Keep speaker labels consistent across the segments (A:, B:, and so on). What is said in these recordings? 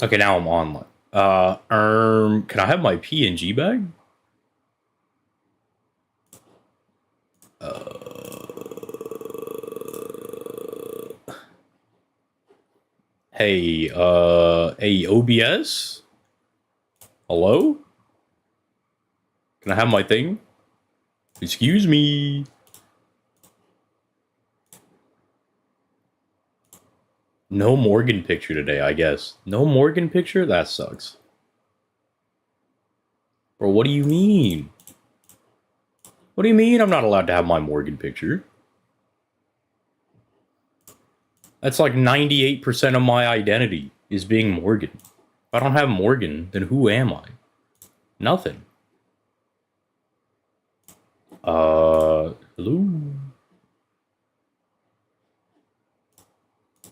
A: Okay, now I'm online. Can I have my PNG bag? Hey, hey, OBS? Hello? Can I have my thing? Excuse me. No Morgan picture today, I guess. No Morgan picture? That sucks. Bro, what do you mean? What do you mean I'm not allowed to have my Morgan picture? That's like 98% of my identity is being Morgan. If I don't have Morgan, then who am I? Nothing. Hello?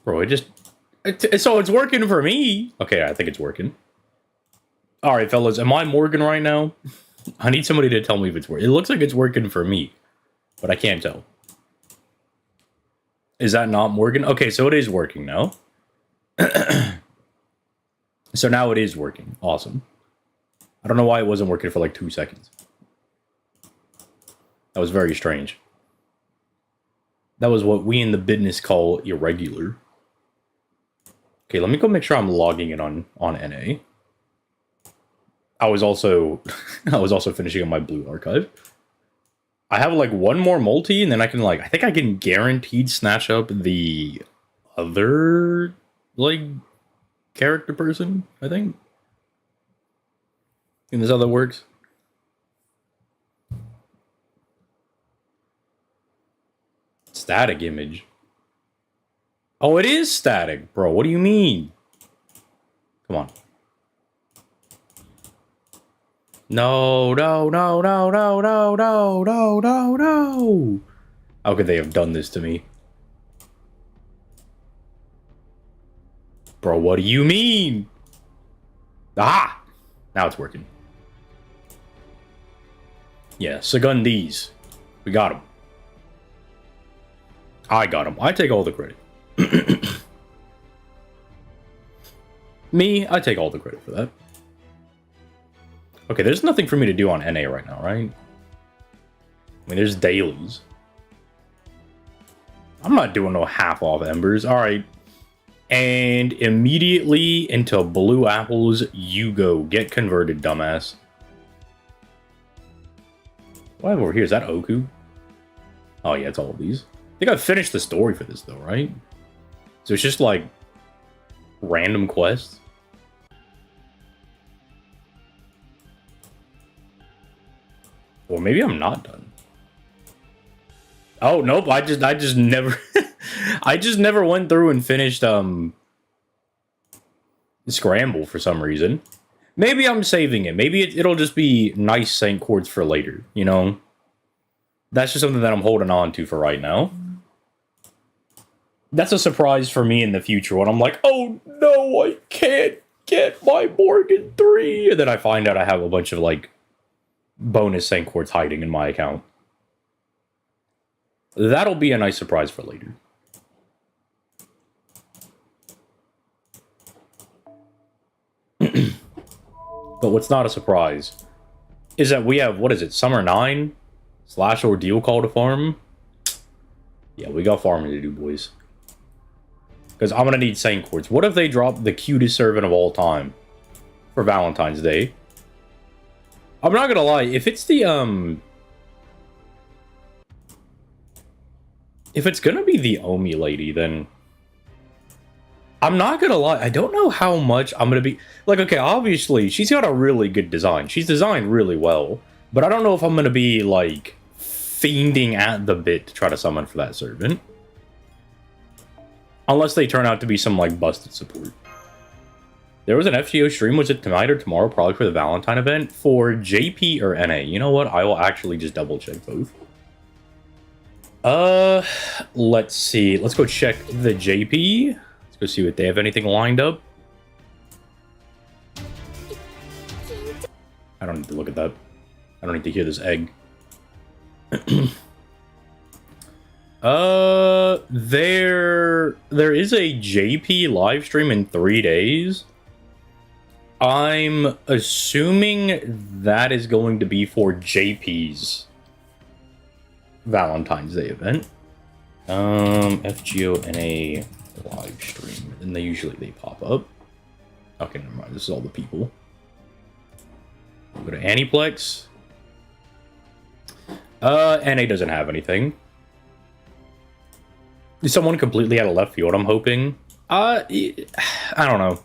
A: Bro, so it's working for me. Okay, I think it's working. Alright, fellas, am I Morgan right now? I need somebody to tell me if it's working. It looks like it's working for me, but I can't tell. Is that not Morgan? Okay, so it is working now. So now it is working. Awesome. I don't know why it wasn't working for like 2 seconds. That was very strange. That was what we in the business call irregular. Okay, let me go make sure I'm logging in on NA. I was also finishing up my blue archive. I have like one more multi, and then I can like I think I can guaranteed snatch up the other like character person, I think. And this how that works. Static image. Oh, it is static, bro. What do you mean? Come on. No, no, no, no, no, no, no, no, no, no. How could they have done this to me? Bro, what do you mean? Ah! Now it's working. Yeah, Segundes. We got him. I got him. I take all the credit. Me, I take all the credit for that. Okay, there's nothing for me to do on NA right now, right? I mean, there's dailies. I'm not doing no half-off embers. Alright. And immediately into Blue Apples, you go. Get converted, dumbass. What I have over here? Is that Oku? Oh, yeah, it's all of these. I think I've finished the story for this, though, right? So it's just, like, random quests. Or maybe I'm not done. Oh, nope, I just never... I just never went through and finished, Scramble for some reason. Maybe I'm saving it. Maybe it'll just be nice Saint Chords for later, you know? That's just something that I'm holding on to for right now. That's a surprise for me in the future when I'm like, oh no, I can't get my Morgan 3. And then I find out I have a bunch of, like, bonus Saint Chords hiding in my account. That'll be a nice surprise for later. But what's not a surprise is that we have, what is it, Summer 9 / Ordeal call to farm? Yeah, we got farming to do, boys. Because I'm going to need Saint Chords. What if they drop the cutest servant of all time for Valentine's Day? I'm not going to lie, if it's the, if it's going to be the Omi lady, then... I'm not gonna lie, I don't know how much I'm gonna be... Like, okay, obviously, she's got a really good design. She's designed really well. But I don't know if I'm gonna be, like, fiending at the bit to try to summon for that servant. Unless they turn out to be some, like, busted support. There was an FGO stream, was it tonight or tomorrow? Probably for the Valentine event. For JP or NA. You know what? I will actually just double check both. Let's see. Let's go check the JP. Go see what they have anything lined up. I don't need to look at that. I don't need to hear this egg. There is a JP live stream in 3 days. I'm assuming that is going to be for JP's Valentine's Day event. FGO NA live stream. And they pop up. Okay, never mind. This is all the people. We'll go to Aniplex. NA doesn't have anything. Someone completely out of left field, I'm hoping. I don't know.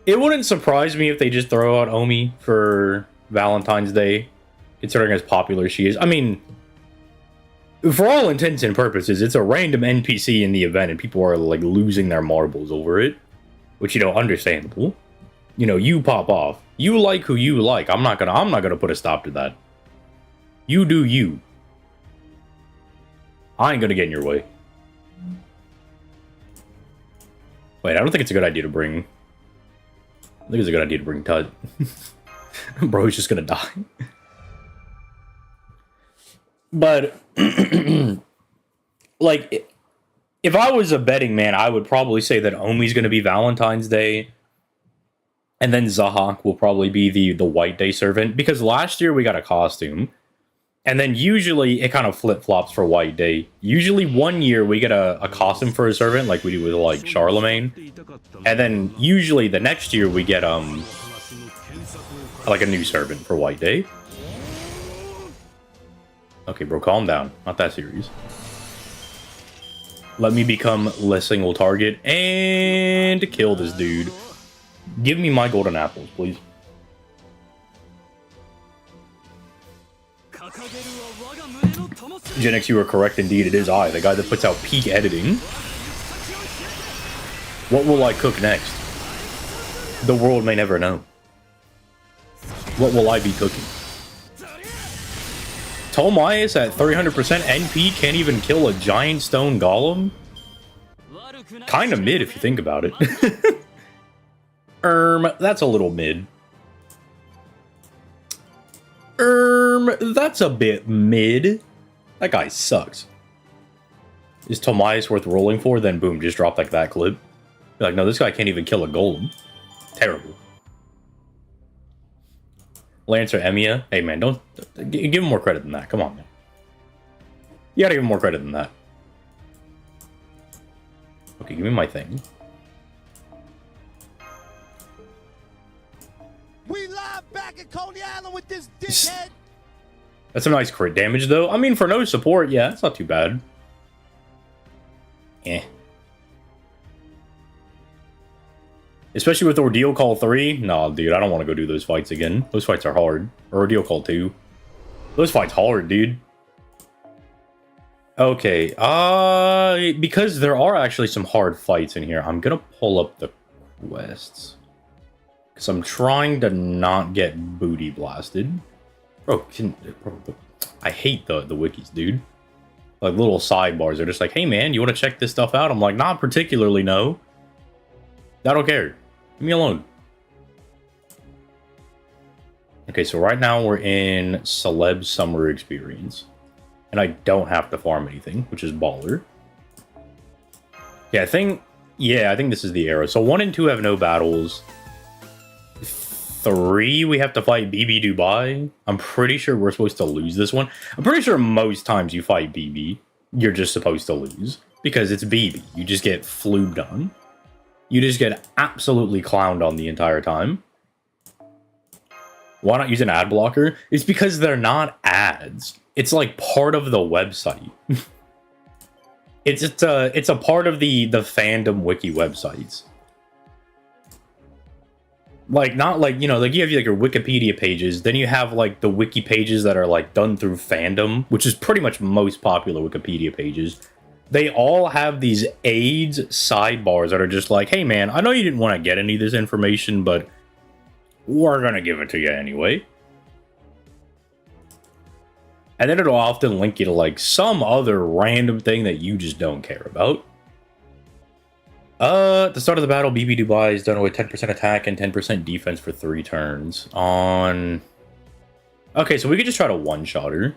A: It wouldn't surprise me if they just throw out Omi for Valentine's Day, considering as popular she is. I mean, for all intents and purposes, it's a random NPC in the event, and people are like losing their marbles over it, which, you know, understandable. You know, you pop off. You like who you like. I'm not gonna put a stop to that. You do you. I ain't gonna get in your way. Wait, I don't think it's a good idea to bring... I think it's a good idea to bring Tut. Bro, he's just gonna die. But, like, if I was a betting man, I would probably say that Omi's gonna be Valentine's Day. And then Zahak will probably be the White Day servant. Because last year we got a costume. And then usually it kind of flip-flops for White Day. Usually one year we get a costume for a servant, like we do with, like, Charlemagne. And then usually the next year we get, like a new servant for White Day. Okay, bro, calm down. Not that serious. Let me become less single target and kill this dude. Give me my golden apples, please. Gimmicks, you are correct indeed. It is I, the guy that puts out peak editing. What will I cook next? The world may never know. What will I be cooking? Tolmaius at 300% NP can't even kill a giant stone golem? Kind of mid if you think about it. That's a little mid. That's a bit mid. That guy sucks. Is Tolmaius worth rolling for? Then boom, just drop like that clip. You're like, no, this guy can't even kill a golem. Terrible. Lancer Emiya. Hey man, don't give him more credit than that. Come on, man. You gotta give him more credit than that. Okay, give me my thing.
B: We live back at Coney Island with this dickhead.
A: That's some nice crit damage, though. I mean, for no support, yeah, it's not too bad. Eh. Especially with Ordeal Call 3. Nah, dude, I don't want to go do those fights again. Those fights are hard. Or Ordeal Call 2. Those fights hard, dude. Okay, because there are actually some hard fights in here, I'm gonna pull up the quests. Because I'm trying to not get booty blasted. Bro, I hate the wikis, dude. Like, little sidebars are just like, hey man, you want to check this stuff out? I'm like, not particularly, no. I don't care. Leave me alone. Okay, so right now we're in Celeb Summer Experience. And I don't have to farm anything, which is baller. Yeah, I think this is the era. So 1 and 2 have no battles. 3, we have to fight BB Dubai. I'm pretty sure we're supposed to lose this one. I'm pretty sure most times you fight BB, you're just supposed to lose. Because it's BB. You just get flubed on. You just get absolutely clowned on the entire time. Why not use an ad blocker? It's because they're not ads. It's like part of the website. It's a part of the fandom wiki websites. Like, not like, you know, like you have like your Wikipedia pages, then you have like the wiki pages that are like done through fandom, which is pretty much most popular Wikipedia pages. They all have these aids sidebars that are just like, hey man, I know you didn't want to get any of this information, but we're gonna give it to you anyway. And then it'll often link you to like some other random thing that you just don't care about. At the start of the battle, BB Dubai is done with 10% attack and 10% defense for 3 turns. Okay, so we could just try to one-shot her.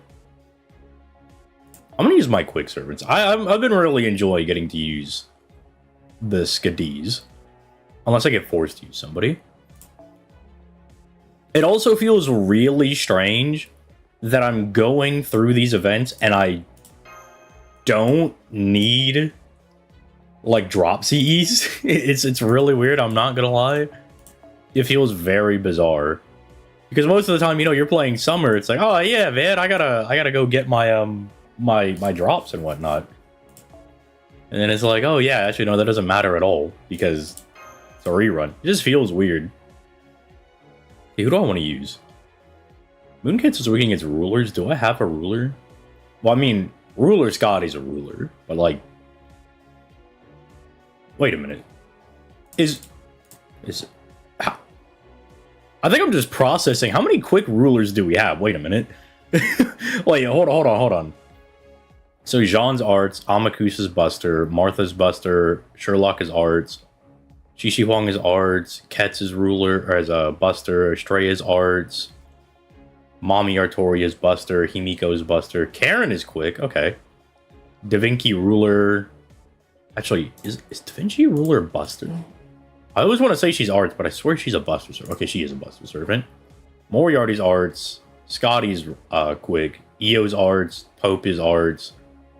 A: I'm gonna use my quick servants. I've been really enjoying getting to use the Skadiz. Unless I get forced to use somebody. It also feels really strange that I'm going through these events and I don't need like drop CEs. It's really weird, I'm not gonna lie. It feels very bizarre. Because most of the time, you know, you're playing summer, it's like, oh yeah, man, I gotta go get my my drops and whatnot. And then it's like, oh yeah, actually no, that doesn't matter at all because it's a rerun. It just feels weird. Okay, who do I want to use? Moonkit's working against rulers. Do I have a ruler? Well, I mean, ruler Scotty's a ruler, but like, wait a minute. Is how? I think I'm just processing. How many quick rulers do we have? Wait a minute. Wait, hold on. So Jean's arts, Amakusa's Buster, Martha's Buster, Sherlock is arts, Shishi Huang is arts, Ket's is ruler, or as a Buster, Stray is arts, Mami Artori is Buster, Himiko is Buster, Karen is quick, okay. Da Vinci ruler. Actually, is Da Vinci ruler Buster? I always want to say she's arts, but I swear she's a Buster servant. Okay, she is a Buster servant. Moriarty's arts, Scotty's quick, Io's arts, Pope is arts,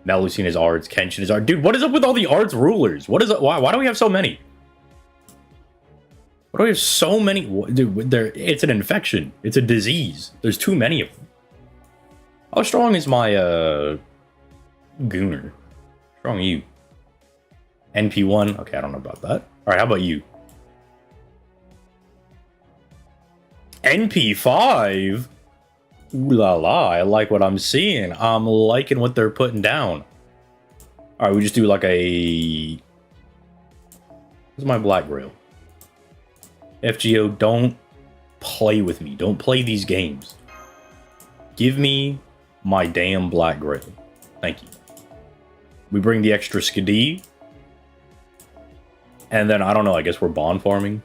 A: Melusine is arts, Kenshin is arts. Dude, what is up with all the arts rulers? What is it? Why do we have so many? Why do we have so many? Dude, it's an infection. It's a disease. There's too many of them. How strong is my Gooner? Strong you. NP1? Okay, I don't know about that. Alright, how about you? NP5? Ooh la la, I like what I'm seeing. I'm liking what they're putting down. Alright, we just do like a... Where's my Black Grail? FGO, don't play with me. Don't play these games. Give me my damn Black Grail. Thank you. We bring the extra Skadi. And then, I don't know, I guess we're bond farming.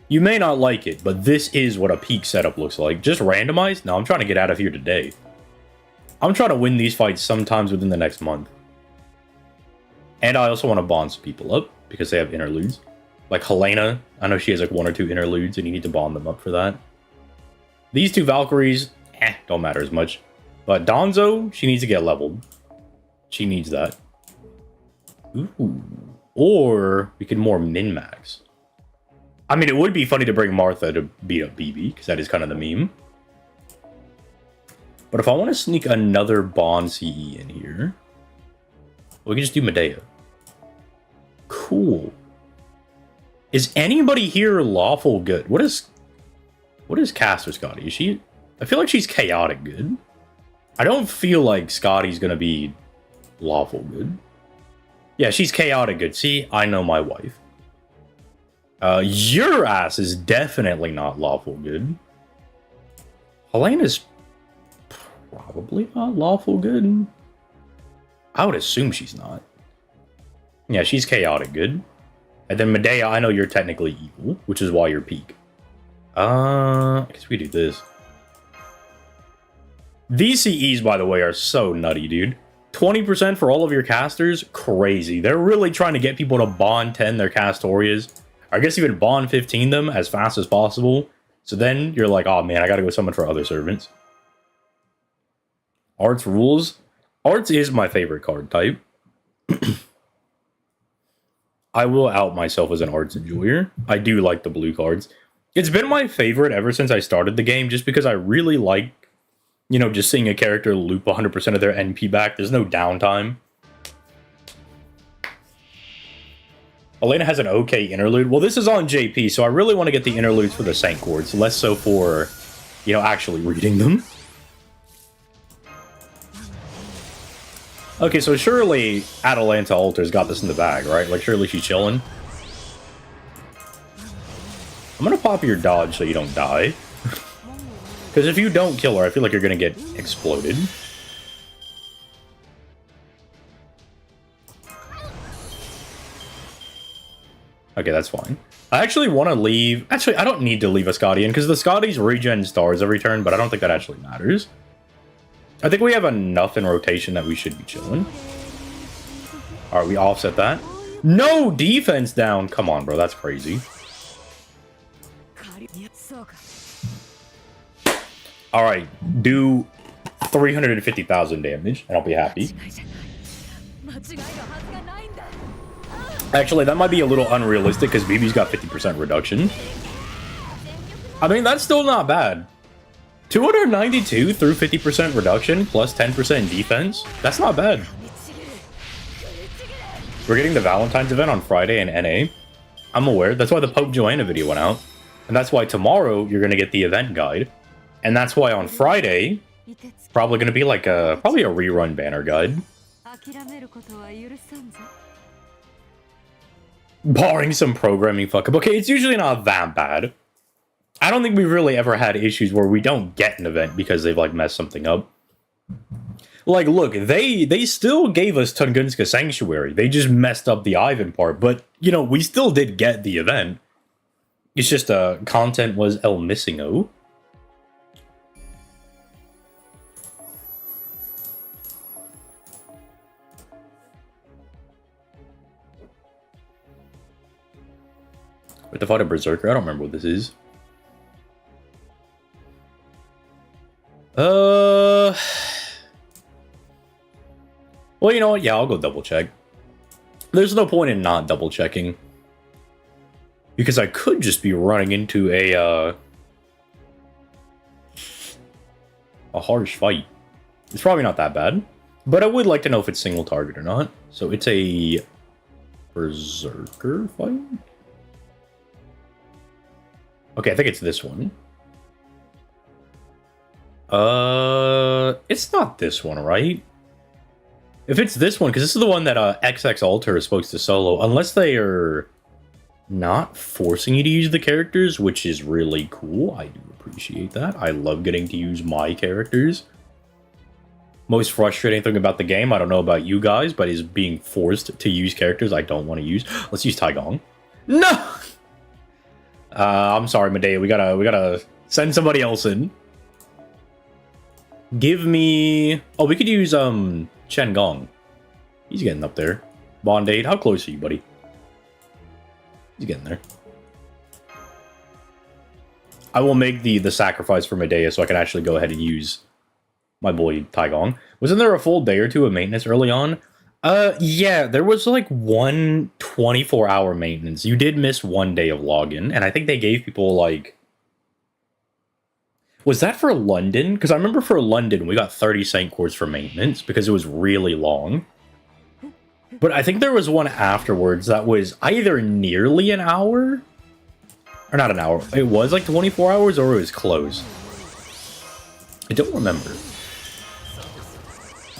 A: You may not like it, but this is what a peak setup looks like. Just randomized? No, I'm trying to get out of here today. I'm trying to win these fights sometimes within the next month. And I also want to bond some people up, because they have interludes. Like Helena, I know she has like 1 or 2 interludes, and you need to bond them up for that. These 2 Valkyries, don't matter as much. But Donzo, she needs to get leveled. She needs that. Ooh. Or we could more min-max. I mean, it would be funny to bring Martha to beat up BB, because that is kind of the meme. But if I want to sneak another Bond CE in here, we can just do Medea. Cool. Is anybody here lawful good? What is Caster Scotty? Is she... I feel like she's chaotic good. I don't feel like Scotty's gonna be lawful good. Yeah, she's chaotic good. See, I know my wife. Your ass is definitely not lawful good. Helena's probably not lawful good. I would assume she's not. Yeah, she's chaotic good. And then Medea, I know you're technically evil, which is why you're peak. I guess we do this. These CEs, by the way, are so nutty, dude. 20% for all of your casters? Crazy. They're really trying to get people to bond 10 their Castorias. I guess even bond 15 them as fast as possible. So then you're like, oh man, I gotta go summon for other servants. Arts rules. Arts is my favorite card type. I will out myself as an arts enjoyer. I do like the blue cards. It's been my favorite ever since I started the game, just because I really like, you know, just seeing a character loop 100% of their NP back. There's no downtime. Elena has an okay interlude. Well, this is on JP, so I really want to get the interludes for the Saint Chords, less so for, you know, actually reading them. Okay, so surely Atalanta Alter's got this in the bag, right? Like, surely she's chilling. I'm gonna pop your dodge so you don't die. Because if you don't kill her, I feel like you're gonna get exploded. Okay, that's fine. I actually want to leave... Actually, I don't need to leave a Scotty in, because the Scotties regen stars every turn, but I don't think that actually matters. I think we have enough in rotation that we should be chilling. Alright, we offset that. No defense down! Come on, bro, that's crazy. Alright, do 350,000 damage, and I'll be happy. Actually, that might be a little unrealistic, because BB's got 50% reduction. I mean, that's still not bad. 292 through 50% reduction, plus 10% defense. That's not bad. We're getting the Valentine's event on Friday in NA. I'm aware. That's why the Pope Joanna video went out. And that's why tomorrow you're going to get the event guide. And that's why on Friday, probably going to be like probably a rerun banner guide. Barring some programming fuck up. Okay, it's usually not that bad. I don't think we've really ever had issues where we don't get an event because they've like messed something up. Like, look, they still gave us Tunguska Sanctuary. They just messed up the Ivan part, but, you know, we still did get the event. It's just, content was El Missingo. With the fight of Berserker, I don't remember what this is. Well, you know what? Yeah, I'll go double check. There's no point in not double checking. Because I could just be running into a harsh fight. It's probably not that bad. But I would like to know if it's single target or not. So it's a Berserker fight? Okay, I think it's this one. It's not this one, right? If it's this one, because this is the one that XX Alter is supposed to solo, unless they are not forcing you to use the characters, which is really cool. I do appreciate that. I love getting to use my characters. Most frustrating thing about the game, I don't know about you guys, but is being forced to use characters I don't want to use. Let's use Taigong. No! I'm sorry, Medea. We gotta send somebody else in. Give me... Oh, we could use, Chen Gong. He's getting up there. Bondade, how close are you, buddy? He's getting there. I will make the sacrifice for Medea so I can actually go ahead and use my boy Taigong. Wasn't there a full day or two of maintenance early on? Yeah, there was like one 24-hour maintenance. You did miss one day of login, and I think they gave people like... Was that for London? Because I remember for London, we got 30 cent cores for maintenance because it was really long. But I think there was one afterwards that was either nearly an hour, or not an hour. It was like 24 hours, or it was close. I don't remember.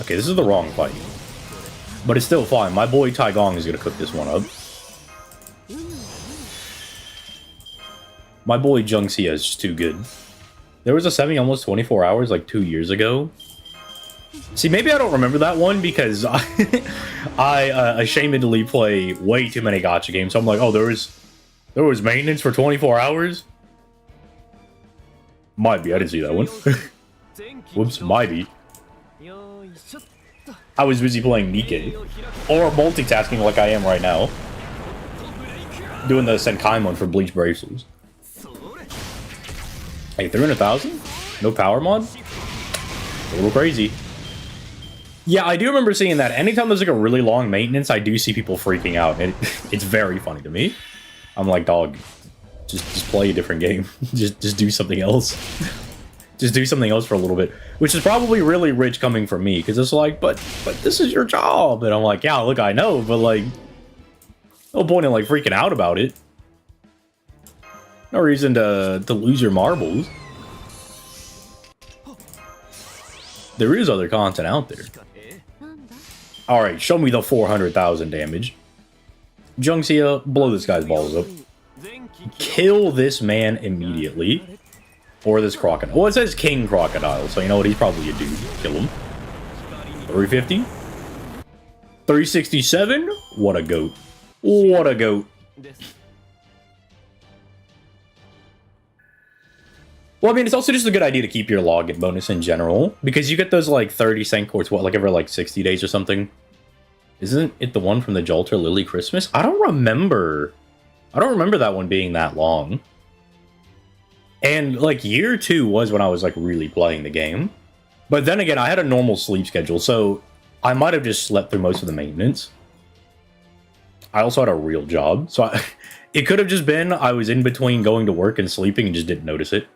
A: Okay, this is the wrong fight. But it's still fine. My boy Taigong is going to cook this one up. My boy Jungxia is just too good. There was a semi almost 24 hours like 2 years ago. See, maybe I don't remember that one because I ashamedly play way too many gacha games. So I'm like, oh, there was maintenance for 24 hours? Might be. I didn't see that one. Whoops, might be. I was busy playing Nikkei. Or multitasking like I am right now. Doing the Senkaimon for Bleach Bracelets. Hey, 300,000? No power mod? A little crazy. Yeah, I do remember seeing that. Anytime there's like a really long maintenance, I do see people freaking out. It's very funny to me. I'm like, dog, just play a different game. just do something else. Just do something else for a little bit. Which is probably really rich coming from me, because it's like, but this is your job. And I'm like, yeah, look, I know, but like, no point in like freaking out about it. No reason to lose your marbles. There is other content out there. Alright, show me the 400,000 damage. Jungxia, blow this guy's balls up. Kill this man immediately. Or this crocodile. Well, it says King Crocodile, so you know what? He's probably a dude. Kill him. 350. 367. What a goat. What a goat. Well, I mean, it's also just a good idea to keep your login bonus in general, because you get those, like, 30 cent quartz, what, like, every, like, 60 days or something? Isn't it the one from the Jalter Lily Christmas? I don't remember. I don't remember that one being that long. And like year 2 was when I was like really playing the game. But then again, I had a normal sleep schedule, so I might have just slept through most of the maintenance. I also had a real job, so it could have just been I was in between going to work and sleeping and just didn't notice it.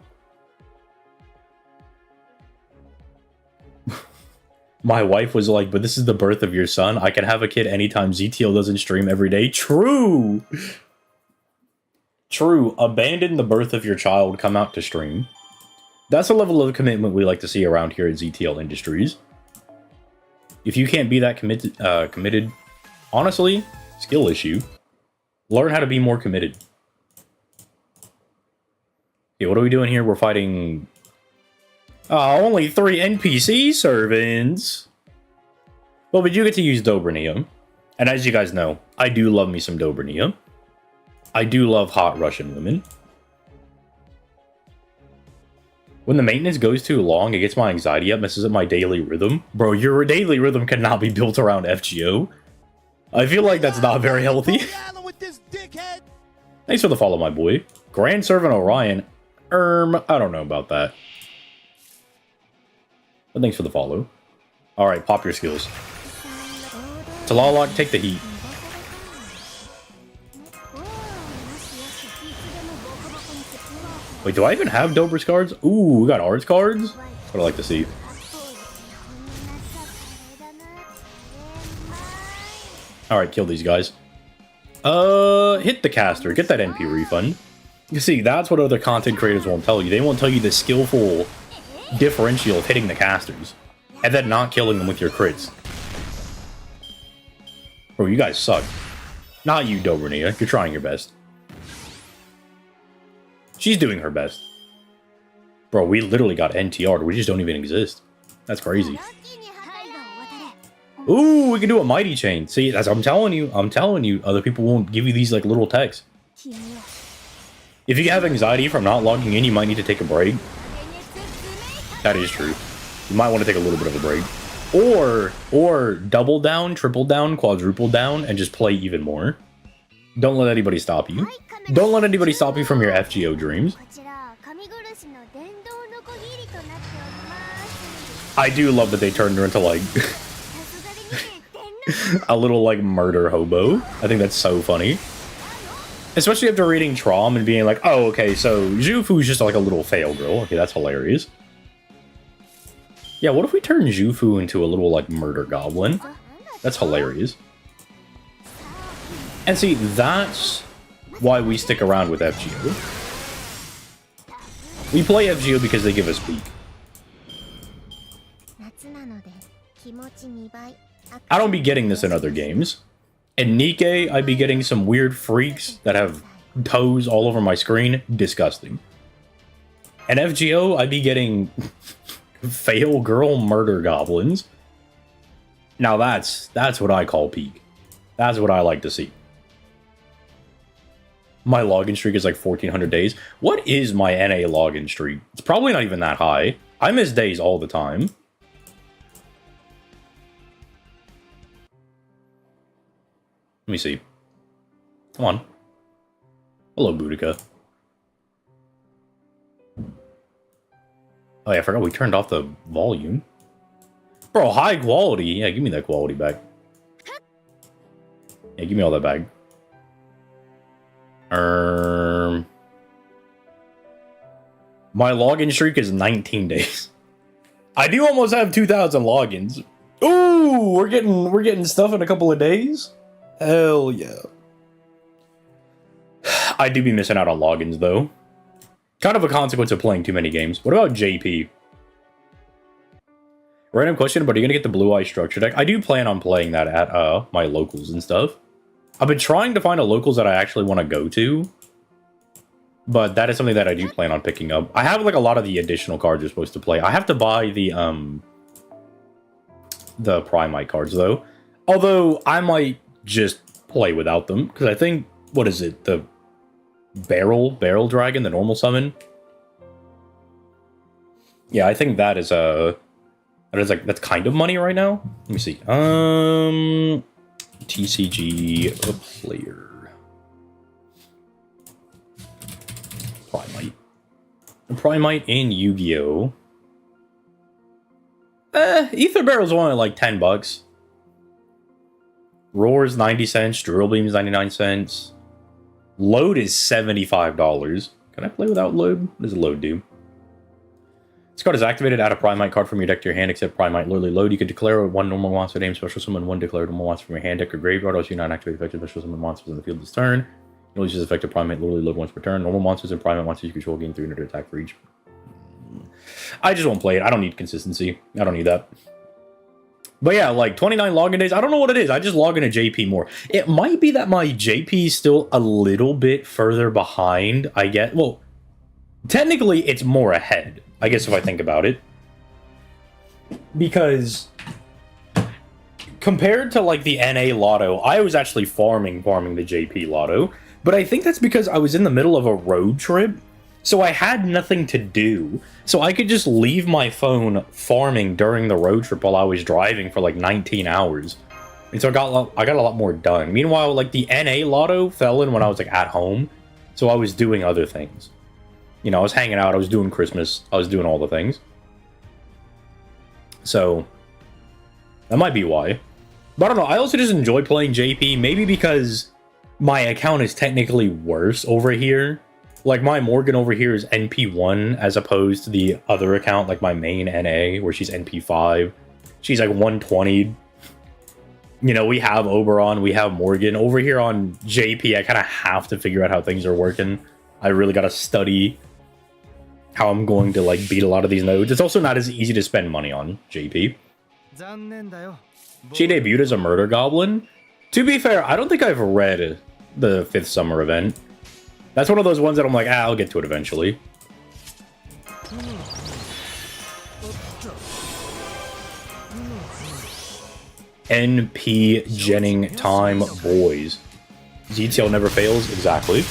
A: My wife was like, but this is the birth of your son. I can have a kid anytime ZTL doesn't stream every day. True! True. Abandon the birth of your child. Come out to stream. That's a level of commitment we like to see around here at ZTL Industries. If you can't be that committed, honestly, skill issue. Learn how to be more committed. Okay, what are we doing here? We're fighting... only 3 NPC servants. Well, but you get to use Dobrania. And as you guys know, I do love me some Dobrania. I do love hot Russian women. When the maintenance goes too long, it gets my anxiety up, messes up my daily rhythm. Bro, your daily rhythm cannot be built around FGO. I feel like that's not very healthy. Thanks for the follow, my boy. Grand Servant Orion. I don't know about that. But thanks for the follow. Alright, pop your skills. Talalok, take the heat. Wait, do I even have Dober's cards? Ooh, we got Art's cards? That's what I like to see. Alright, kill these guys. Hit the caster. Get that NP refund. You see, that's what other content creators won't tell you. They won't tell you the skillful differential of hitting the casters. And then not killing them with your crits. Bro, you guys suck. Not you, Dobrania. You're trying your best. She's doing her best. Bro, we literally got NTR'd. We just don't even exist. That's crazy. Ooh, we can do a mighty chain. See, as I'm telling you, other people won't give you these like little texts. If you have anxiety from not logging in, you might need to take a break. That is true. You might want to take a little bit of a break. Or double down, triple down, quadruple down, and just play even more. Don't let anybody stop you. Don't let anybody stop you from your FGO dreams. I do love that they turned her into like a little like murder hobo. I think that's so funny. Especially after reading Trom and being like, oh, okay, so Zhufu's just like a little fail girl. Okay, that's hilarious. Yeah, what if we turn Zhufu into a little like murder goblin? That's hilarious. And see, that's why we stick around with FGO. We play FGO because they give us peak. I don't be getting this in other games. In Nikkei, I'd be getting some weird freaks that have toes all over my screen. Disgusting. And FGO, I'd be getting fail girl murder goblins. Now that's what I call peak. That's what I like to see. My login streak is like 1,400 days. What is my NA login streak? It's probably not even that high. I miss days all the time. Let me see. Come on. Hello, Boudica. Oh yeah, I forgot we turned off the volume. Bro, high quality. Yeah, give me that quality back. Yeah, give me all that back. My login streak is 19 days. I do almost have 2,000 logins. Ooh, we're getting stuff in a couple of days. Hell yeah. I do be missing out on logins though. Kind of a consequence of playing too many games. What about JP? Random question, but are you gonna get the Blue Eye structure deck? I do plan on playing that at my locals and stuff. I've been trying to find a locals that I actually want to go to. But that is something that I do plan on picking up. I have like a lot of the additional cards you're supposed to play. I have to buy the Primite cards though. Although I might just play without them. Because I think, what is it? The Barrel Dragon, the normal summon? Yeah, I think that is that's kind of money right now. Let me see. TCG player. Primite. Primite and Yu-Gi-Oh. Ether Barrel's only like 10 bucks. Roar's 90 cents. Drill Beam's 99 cents. Load is $75. Can I play without load? What does load do? This card is activated. Add a Primite card from your deck to your hand, except Primite literally load. You can declare one normal monster name, special summon one declared normal monster from your hand, deck, or graveyard. Also, you not activate effective special summon monsters in the field this turn. You only use effective Primite literally load once per turn. Normal monsters and Primite monsters you control gain 300 attack for each. I just won't play it. I don't need consistency. I don't need that. But yeah, like 29 login days. I don't know what it is. I just log into JP more. It might be that my JP is still a little bit further behind. I get, well, technically it's more ahead, I guess, if I think about it. Because compared to like the NA Lotto, I was actually farming the JP Lotto. But I think that's because I was in the middle of a road trip. So I had nothing to do. So I could just leave my phone farming during the road trip while I was driving for like 19 hours. And so I got a lot more done. Meanwhile, like the NA Lotto fell in when I was like at home. So I was doing other things. You know, I was hanging out, I was doing Christmas, I was doing all the things. So that might be why. But I don't know, I also just enjoy playing JP, maybe because my account is technically worse over here. Like, my Morgan over here is NP1, as opposed to the other account, like my main NA, where she's NP5. She's like 120. You know, we have Oberon, we have Morgan. Over here on JP, I kind of have to figure out how things are working. I really got to study how I'm going to, like, beat a lot of these nodes. It's also not as easy to spend money on JP. She debuted as a murder goblin. To be fair, I don't think I've read the 5th summer event. That's one of those ones that I'm like, I'll get to it eventually. NP Jenning time, boys. ZTL never fails, exactly.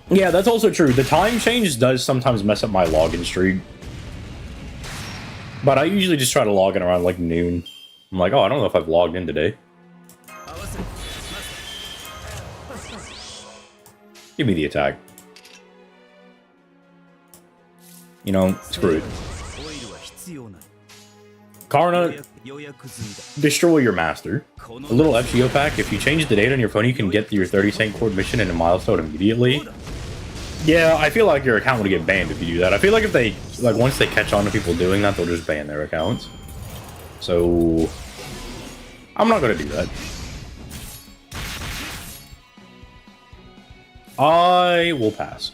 A: Yeah, that's also true. The time change does sometimes mess up my login streak. But I usually just try to log in around like noon. I'm like, oh, I don't know if I've logged in today. Give me the attack. You know, screw it. Karna, destroy your master. A little FGO pack. If you change the date on your phone, you can get your 30-cent cord mission and a milestone immediately. Yeah, I feel like your account would get banned if you do that. I feel like if they, like, once they catch on to people doing that, they'll just ban their accounts. So, I'm not going to do that. I will pass.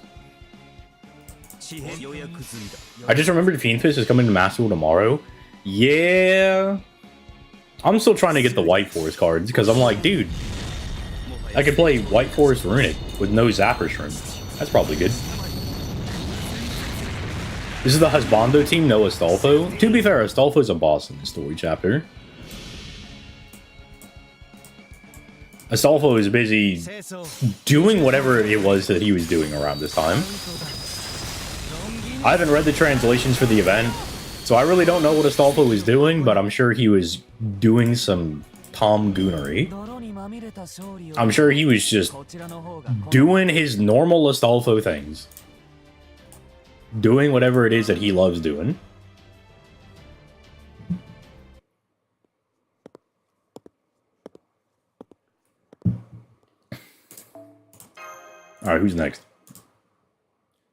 A: I just remembered Fiend Fist is coming to Master Duel tomorrow. Yeah. I'm still trying to get the White Forest cards because I'm like, dude, I could play White Forest Runic with no Zapper Shrimp. That's probably good. This is the Husbando team, no Astolfo. To be fair, Astolfo's a boss in the story chapter. Astolfo is busy doing whatever it was that he was doing around this time. I haven't read the translations for the event, so I really don't know what Astolfo was doing, but I'm sure he was doing some tomgoonery. I'm sure he was just doing his normal Astolfo things. Doing whatever it is that he loves doing. Alright, who's next?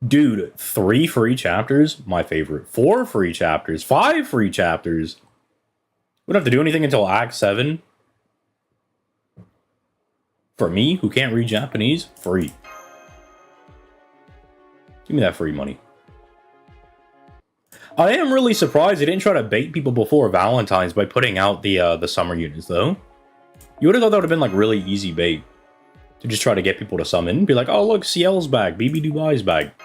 A: Dude, 3 free chapters? My favorite. 4 free chapters. 5 free chapters. We don't have to do anything until Act 7. For me, who can't read Japanese, free. Give me that free money. I am really surprised they didn't try to bait people before Valentine's by putting out the summer units, though. You would have thought that would have been, like, really easy bait. To just try to get people to summon. Be like, oh, look, CL's back. BB Dubai's back.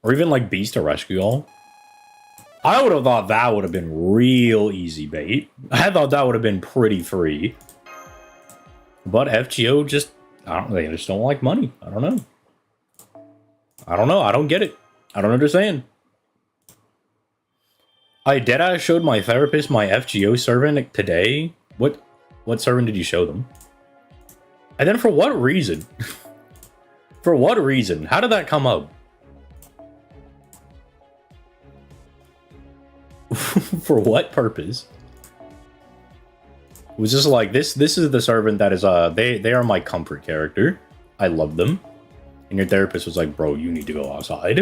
A: Or even, like, Beast to rescue all. I would have thought that would have been real easy bait. I thought that would have been pretty free. But FGO just, they just don't like money. I don't know. I don't know. I don't get it. I don't understand. I deadass showed my therapist my FGO servant today. What servant did you show them? And then for what reason? For what reason? How did that come up? For what purpose? It was just like, this is the servant that is, they are my comfort character. I love them. And your therapist was like, bro, you need to go outside.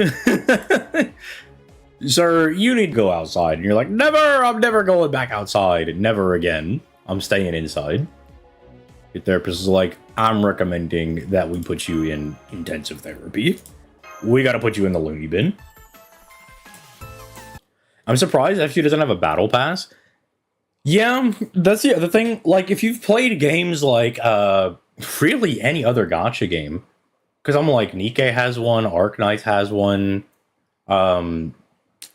A: Sir, you need to go outside. And you're like, never, I'm never going back outside. Never again. I'm staying inside. Your therapist is like, I'm recommending that we put you in intensive therapy. We gotta put you in the loony bin. I'm surprised FG doesn't have a battle pass. Yeah, that's the other thing. Like, if you've played games like, really any other gacha game, because I'm like, Nikkei has one, Arknight has one,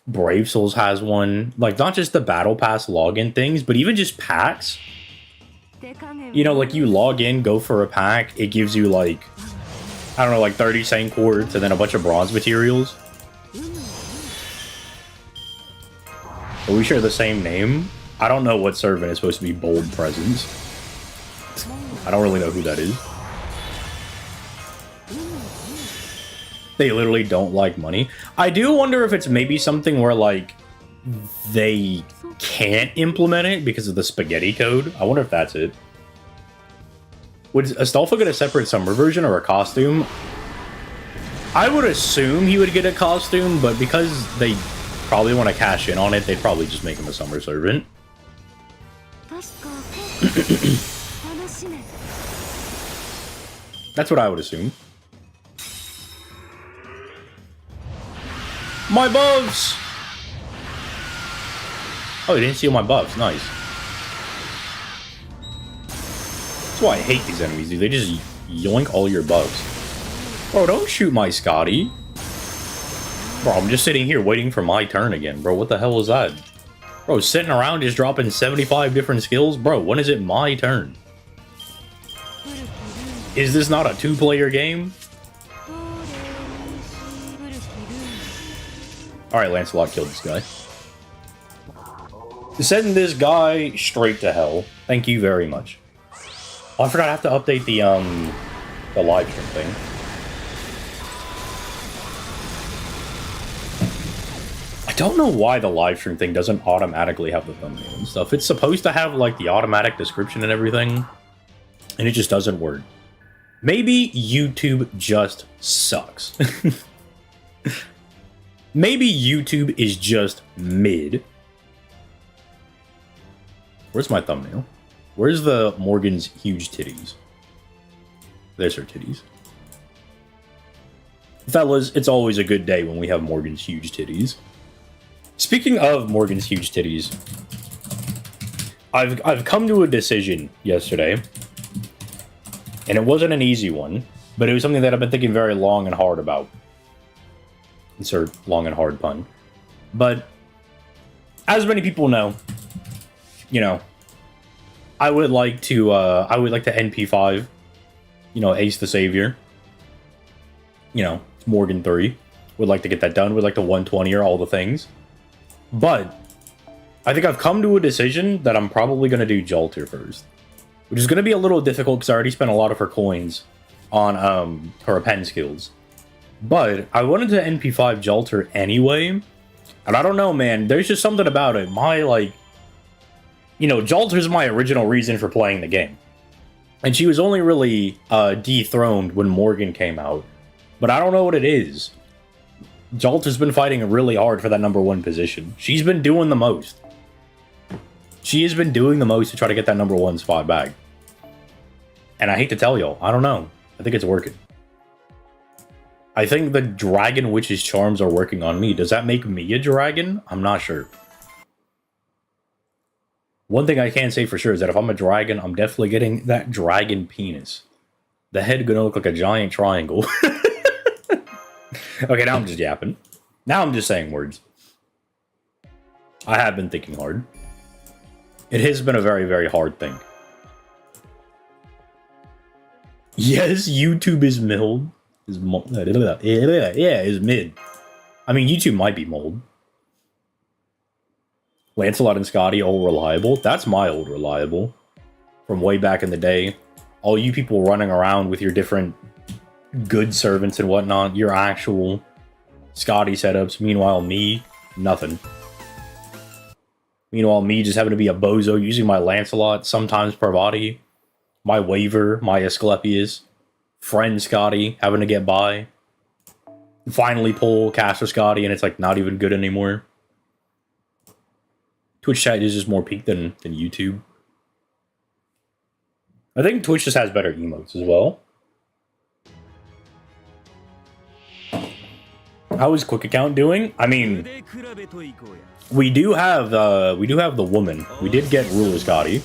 A: Brave Souls has one. Like, not just the battle pass login things, but even just packs. You know, like, you log in, go for a pack, it gives you, like, I don't know, like 30 Saint quartz and then a bunch of bronze materials. But we share the same name. I don't know what servant is supposed to be Bold Presence. I don't really know who that is. They literally don't like money. I do wonder if it's maybe something where, like, they can't implement it because of the spaghetti code. I wonder if that's it. Would Astolfo get a separate summer version or a costume? I would assume he would get a costume, but because they probably want to cash in on it, they'd probably just make him a summer servant. That's what I would assume. My buffs! Oh, he didn't steal my buffs. Nice. That's why I hate these enemies, dude. They just yoink all your buffs. Bro, don't shoot my Scotty. Bro, I'm just sitting here waiting for my turn again, bro. What the hell is that? Bro, sitting around just dropping 75 different skills? Bro, when is it my turn? Is this not a two-player game? Alright, Lancelot killed this guy. Send this guy straight to hell. Thank you very much. Oh, I forgot I have to update the live stream thing. I don't know why the live stream thing doesn't automatically have the thumbnail and stuff. It's supposed to have, like, the automatic description and everything, and it just doesn't work. Maybe YouTube just sucks. Maybe YouTube is just mid. Where's my thumbnail? Where's the Morgan's huge titties? There's her titties. Fellas, it's always a good day when we have Morgan's huge titties. Speaking of Morgan's huge titties, I've come to a decision yesterday, and it wasn't an easy one, but it was something that I've been thinking very long and hard about. Insert long and hard pun. But as many people know, you know, I would like to NP5, you know, Ace the Savior. You know, Morgan 3. Would like to get that done. Would like to 120-er all the things. But I think I've come to a decision that I'm probably going to do Jalter first. Which is going to be a little difficult because I already spent a lot of her coins on her pen skills. But I wanted to NP5 Jalter anyway. And I don't know, man. There's just something about it. My, like... You know, Jalter's my original reason for playing the game. And she was only really dethroned when Morgan came out. But I don't know what it is. Jalter's been fighting really hard for that #1 position. She's been doing the most. She has been doing the most to try to get that #1 spot back. And I hate to tell y'all, I don't know. I think it's working. I think the Dragon Witch's charms are working on me. Does that make me a dragon? I'm not sure. One thing I can say for sure is that if I'm a dragon, I'm definitely getting that dragon penis. The head gonna look like a giant triangle. Okay, now I'm just yapping. Now I'm just saying words. I have been thinking hard. It has been a very, very hard thing. Yes, YouTube is mild. Yeah, is mid. I mean, YouTube might be mold. Lancelot and Scotty, old reliable. That's my old reliable. From way back in the day. All you people running around with your different good servants and whatnot, your actual Scotty setups. Meanwhile, me, nothing. Meanwhile, me just having to be a bozo using my Lancelot, sometimes Parvati, my Waver, my Asclepius, friend Scotty, having to get by. Finally pull Caster Scotty, and it's like not even good anymore. Twitch chat is just more peak than YouTube. I think Twitch just has better emotes as well. How is Quick Account doing? I mean, we do have the woman. We did get Ruler Scotty,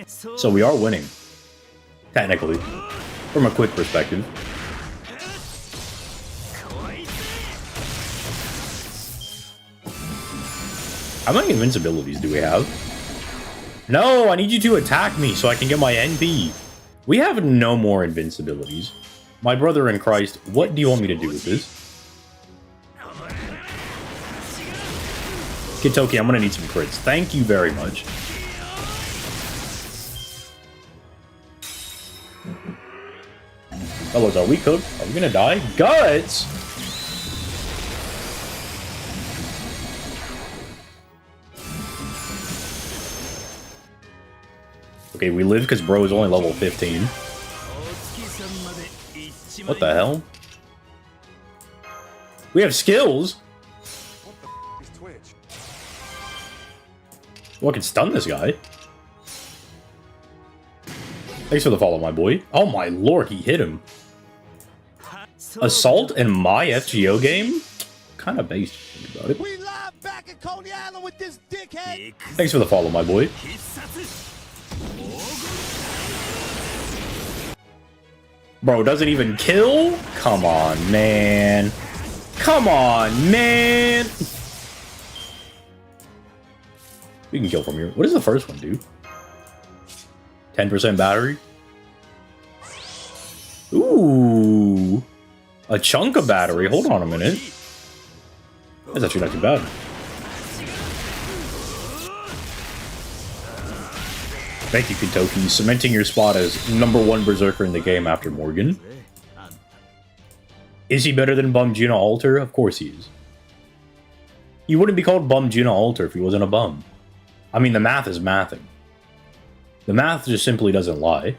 A: so we are winning technically from a Quick perspective. How many invincibilities do we have? No, I need you to attack me so I can get my NP. We have no more invincibilities. My brother in Christ, what do you want me to do with this? Kitoki, I'm gonna need some crits. Thank you very much. Fellas, are we cooked? Are we gonna die? Guts! Okay, we live because bro is only level 15. What the hell? We have skills? Well, I can stun this guy. Thanks for the follow, my boy. Oh my lord, he hit him. Assault in my FGO game? Kind of based about it.
B: We live back at Coney Island with this dickhead.
A: Thanks for the follow, my boy. Bro, doesn't even kill? Come on, man. Come on, man. We can kill from here. What does the first one do? 10% battery? Ooh. A chunk of battery. Hold on a minute. That's actually not too bad. Thank you, Kentucky. Cementing your spot as #1 berserker in the game after Morgan. Is he better than Bum Juno Alter? Of course he is. He wouldn't be called Bum Juno Alter if he wasn't a bum. I mean, the math is mathing. The math just simply doesn't lie.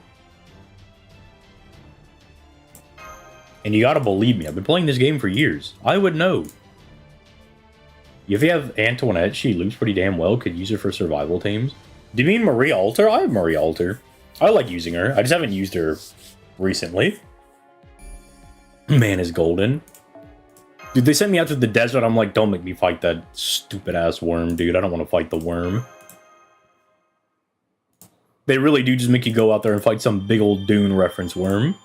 A: And you gotta believe me, I've been playing this game for years. I would know. If you have Antoinette, she loops pretty damn well, could use her for survival teams. Do you mean Marie Alter? I have Marie Alter. I like using her. I just haven't used her recently. Man is golden. Dude, they sent me out to the desert. I'm like, don't make me fight that stupid ass worm, dude. I don't want to fight the worm. They really do just make you go out there and fight some big old Dune reference worm.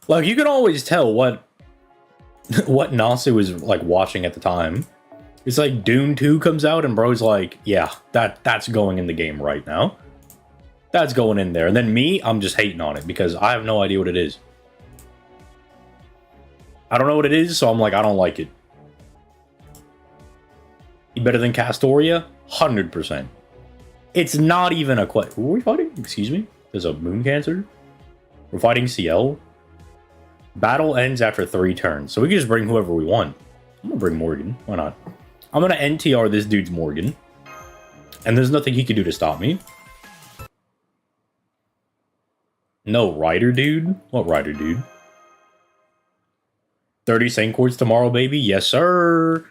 A: Like, you can always tell what Nasu was like watching at the time. It's like Dune 2 comes out and bro's like, yeah, that's going in the game right now. That's going in there. And then me, I'm just hating on it because I have no idea what it is. I don't know what it is, so I'm like, I don't like it. You better than Castoria? 100%. It's not even a question. Who are we fighting? Excuse me? There's a moon cancer? We're fighting CL? Battle ends after 3 turns, so we can just bring whoever we want. I'm gonna bring Morgan. Why not? I'm gonna NTR this dude's Morgan. And there's nothing he can do to stop me. No Rider dude? What Rider dude? 30 Saint Quartz tomorrow, baby? Yes, sir!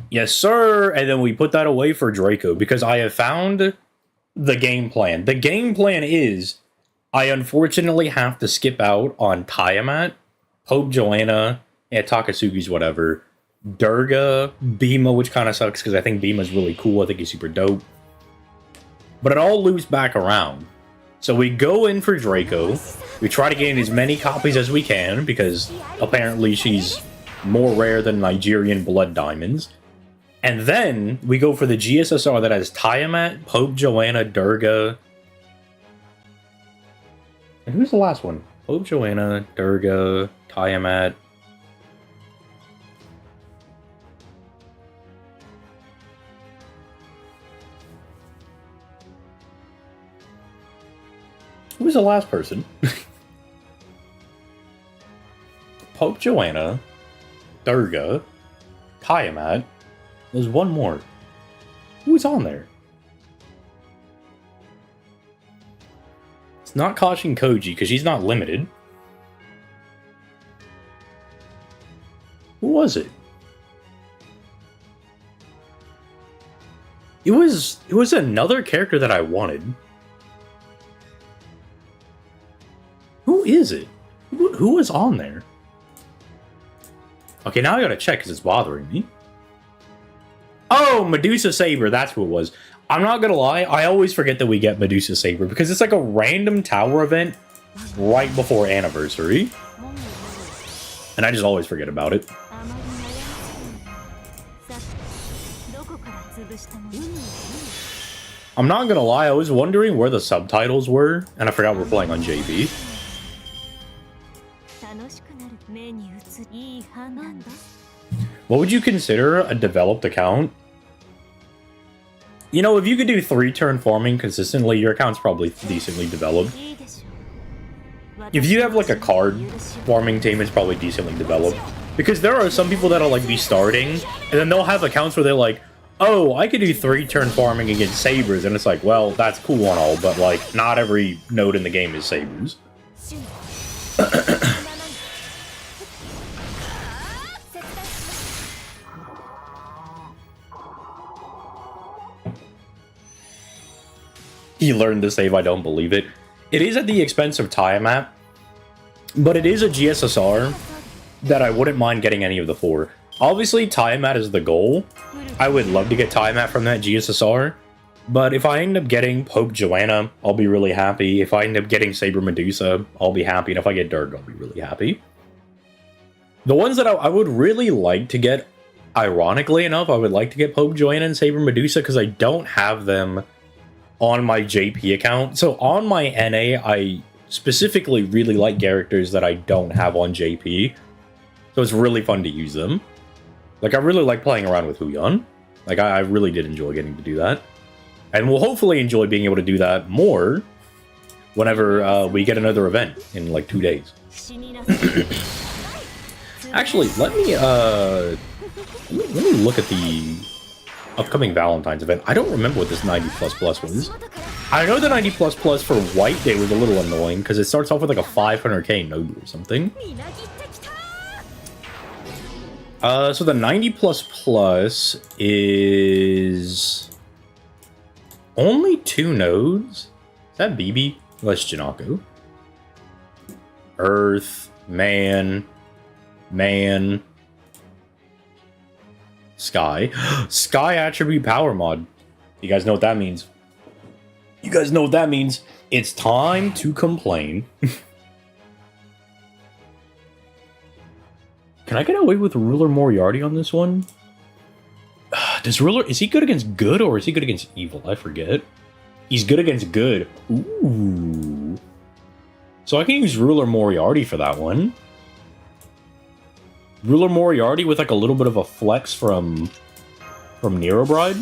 A: Yes, sir! And then we put that away for Draco, because I have found the game plan. The game plan is, I unfortunately have to skip out on Tiamat, Pope Joanna, yeah, Takasugi's whatever, Durga, Bhima, which kind of sucks, because I think Bhima's really cool, I think he's super dope. But it all loops back around. So we go in for Draco, we try to gain as many copies as we can, because apparently she's more rare than Nigerian blood diamonds. And then we go for the GSSR that has Tiamat, Pope Joanna, Durga. And who's the last one? Pope Joanna, Durga, Tiamat. Who was the last person? Pope Joanna, Durga, Tiamat. There's one more. Who's on there? It's not Kashin Koji because she's not limited. Who was it? It was another character that I wanted. Who is it? Who was on there? Okay, now I gotta check because it's bothering me. Oh, Medusa Saber, that's who it was. I'm not gonna lie, I always forget that we get Medusa Saber because it's like a random tower event right before Anniversary. And I just always forget about it. I'm not gonna lie, I was wondering where the subtitles were, and I forgot we're playing on JP. What would you consider a developed account? You know, if you could do 3-turn farming consistently, your account's probably decently developed. If you have like a card farming team, it's probably decently developed. Because there are some people that'll like be starting, and then they'll have accounts where they're like, oh, I could do 3-turn farming against Sabers, and it's like, well, that's cool and all, but like, not every node in the game is Sabers. He learned to save, I don't believe it. It is at the expense of Tiamat, but it is a GSSR that I wouldn't mind getting any of the 4. Obviously, Tiamat is the goal. I would love to get Tiamat from that GSSR, but if I end up getting Pope Joanna, I'll be really happy. If I end up getting Saber Medusa, I'll be happy, and if I get Durga, I'll be really happy. The ones that I would really like to get, ironically enough, I would like to get Pope Joanna and Saber Medusa because I don't have them on my JP account. So on my NA, I specifically really like characters that I don't have on JP. So it's really fun to use them. Like, I really like playing around with Huyan. Like, I really did enjoy getting to do that. And we'll hopefully enjoy being able to do that more whenever we get another event in, like, 2 days. Actually, let me look at the upcoming Valentine's event. I don't remember what this 90++ was. I know the 90++ for White Day was a little annoying because it starts off with like a 500k node or something. So the 90++ is only 2 nodes. Is that BB? That's Janako. Earth, man, Sky. Sky attribute power mod. You guys know what that means. You guys know what that means. It's time to complain. Can I get away with Ruler Moriarty on this one? Does Ruler... Is he good against good or is he good against evil? I forget. He's good against good. Ooh. So I can use Ruler Moriarty for that one. Ruler Moriarty with like a little bit of a flex from Nero Bride.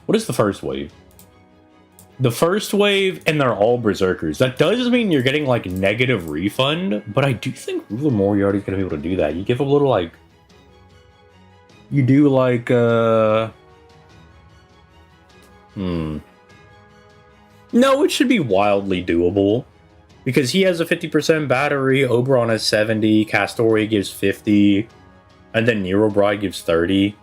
A: What is the first wave? The first wave, and they're all Berserkers. That does mean you're getting like negative refund, but I do think Ruler Moriarty is gonna be able to do that. You give a little like, you do like no, it should be wildly doable. Because he has a 50% battery, Oberon has 70, Castoria gives 50, and then Nero Bride gives 30.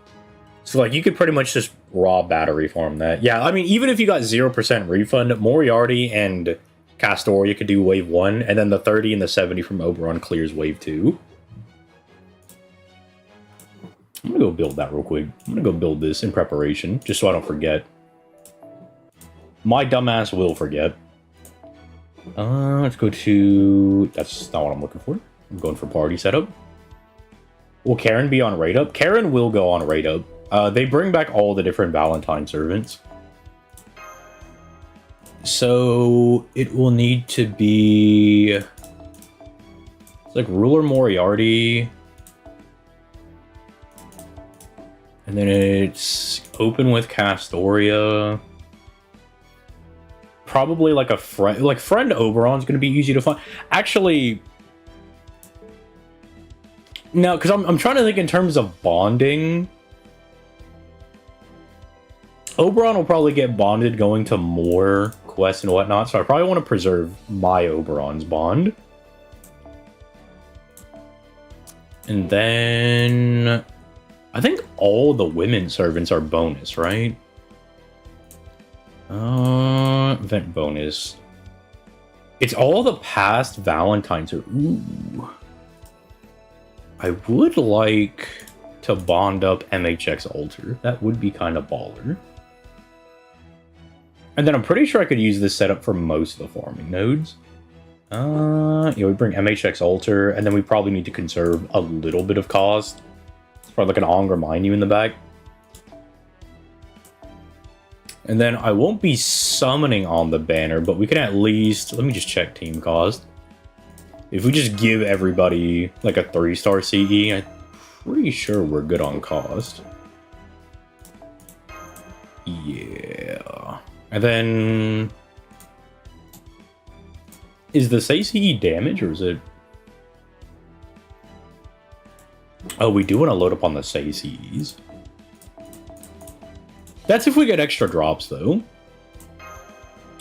A: So, like, you could pretty much just raw battery farm that. Yeah, I mean, even if you got 0% refund, Moriarty and Castoria could do wave 1, and then the 30 and the 70 from Oberon clears wave 2. I'm gonna go build that real quick. I'm gonna go build this in preparation, just so I don't forget. My dumbass will forget. Let's go to... That's not what I'm looking for. I'm going for party setup. Will Karen be on raid up? Karen will go on raid up. They bring back all the different Valentine servants. So it will need to be... It's like Ruler Moriarty. And then it's open with Castoria. probably like a friend, like friend Oberon's gonna be easy to find. Actually, no, because I'm trying to think in terms of bonding. Oberon will probably get bonded going to more quests and whatnot, so I probably want to preserve my Oberon's bond. And then I think all the women servants are bonus, right? Event bonus. It's all the past Valentines. Ooh. I would like to bond up Mhx Altar. That would be kind of baller. And then I'm pretty sure I could use this setup for most of the farming nodes. Yeah, we bring Mhx Altar, and then we probably need to conserve a little bit of cost. It's probably like an Ong remind you in the back. And then I won't be summoning on the banner, but we can at least... Let me just check team cost. If we just give everybody like a 3-star CE, I'm pretty sure we're good on cost. Yeah. And then... Is the CE damage, or is it... Oh, we do want to load up on the CEs. That's if we get extra drops, though.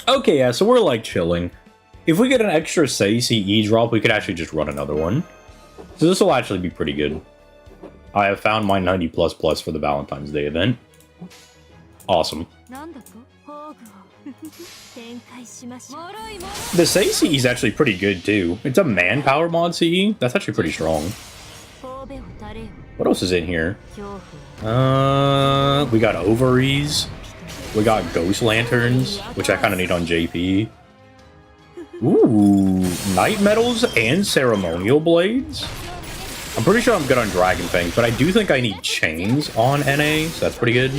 A: Okay, yeah, so we're, like, chilling. If we get an extra CE drop, we could actually just run another one. So this will actually be pretty good. I have found my 90++ for the Valentine's Day event. Awesome. The CE is actually pretty good, too. It's a manpower mod CE. That's actually pretty strong. What else is in here? We got ovaries. We got ghost lanterns, which I kind of need on JP. Ooh, night metals and ceremonial blades. I'm pretty sure I'm good on dragon fangs, but I do think I need chains on NA, so that's pretty good.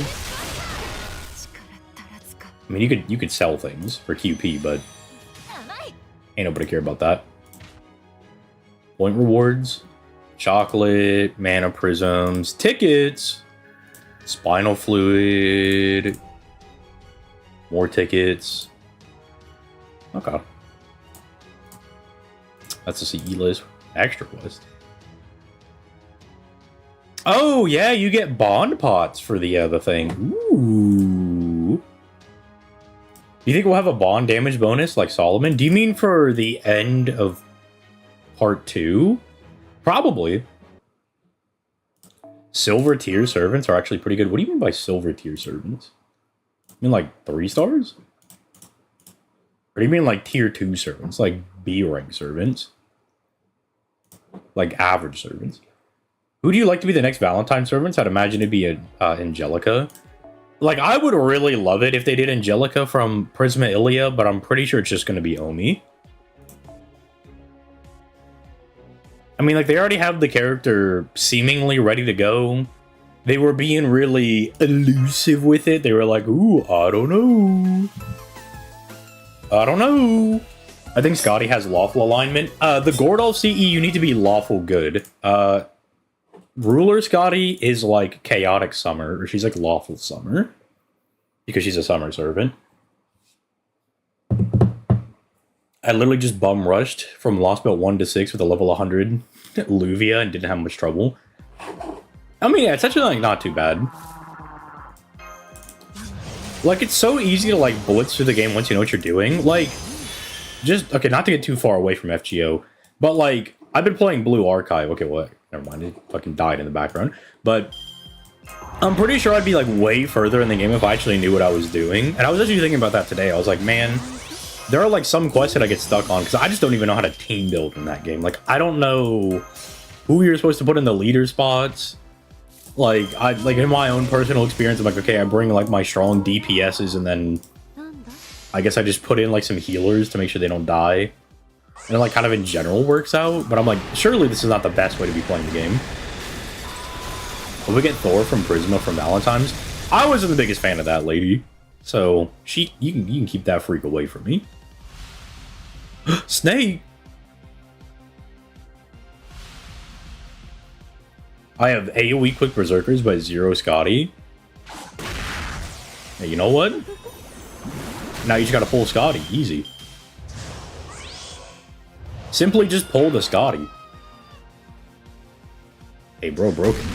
A: I mean, you could sell things for QP, but ain't nobody care about that. Point rewards, chocolate, mana prisms, tickets, spinal fluid, more tickets. Okay. That's a CE list. Extra quest. Oh, yeah, you get bond pots for the other thing. Ooh. Do you think we'll have a bond damage bonus like Solomon? Do you mean for the end of part 2? Probably. Silver tier servants are actually pretty good. What do you mean by silver tier servants? You mean like 3 stars? Or do you mean like tier 2 servants? Like B rank servants? Like average servants? Who do you like to be the next Valentine servants? I'd imagine it'd be Angelica. Like, I would really love it if they did Angelica from Prisma Ilia, but I'm pretty sure it's just going to be Omi. I mean, like, they already have the character seemingly ready to go. They were being really elusive with it. They were like, ooh, I don't know. I don't know. I think Scotty has lawful alignment. The Gordolf CE, you need to be lawful good. Ruler Scotty is like chaotic summer, or she's like lawful summer. Because she's a summer servant. I literally just bum rushed from lost belt 1 to 6 with a level 100 Luvia and didn't have much trouble. I mean, yeah, it's actually like not too bad. Like, it's so easy to like blitz through the game once you know what you're doing. Like, just, okay, not to get too far away from FGO, but like, I've been playing Blue Archive. Okay, what? Never mind, it fucking died in the background. But I'm pretty sure I'd be like way further in the game if I actually knew what I was doing. And I was actually thinking about that today. I was like, man, there are like some quests that I get stuck on because I just don't even know how to team build in that game. Like, I don't know who you're supposed to put in the leader spots. Like, in my own personal experience, I'm like, okay, I bring like my strong DPSs and then I guess I just put in like some healers to make sure they don't die. And it like kind of in general works out, but I'm like, surely this is not the best way to be playing the game. Will we get Thor from Prisma from Valentine's? I wasn't the biggest fan of that lady, so you can keep that freak away from me. Snake. I have AoE quick berserkers but 0 Scotty. Hey, you know what? Now you just gotta pull Scotty. Easy. Simply just pull the Scotty. Hey, bro, broken.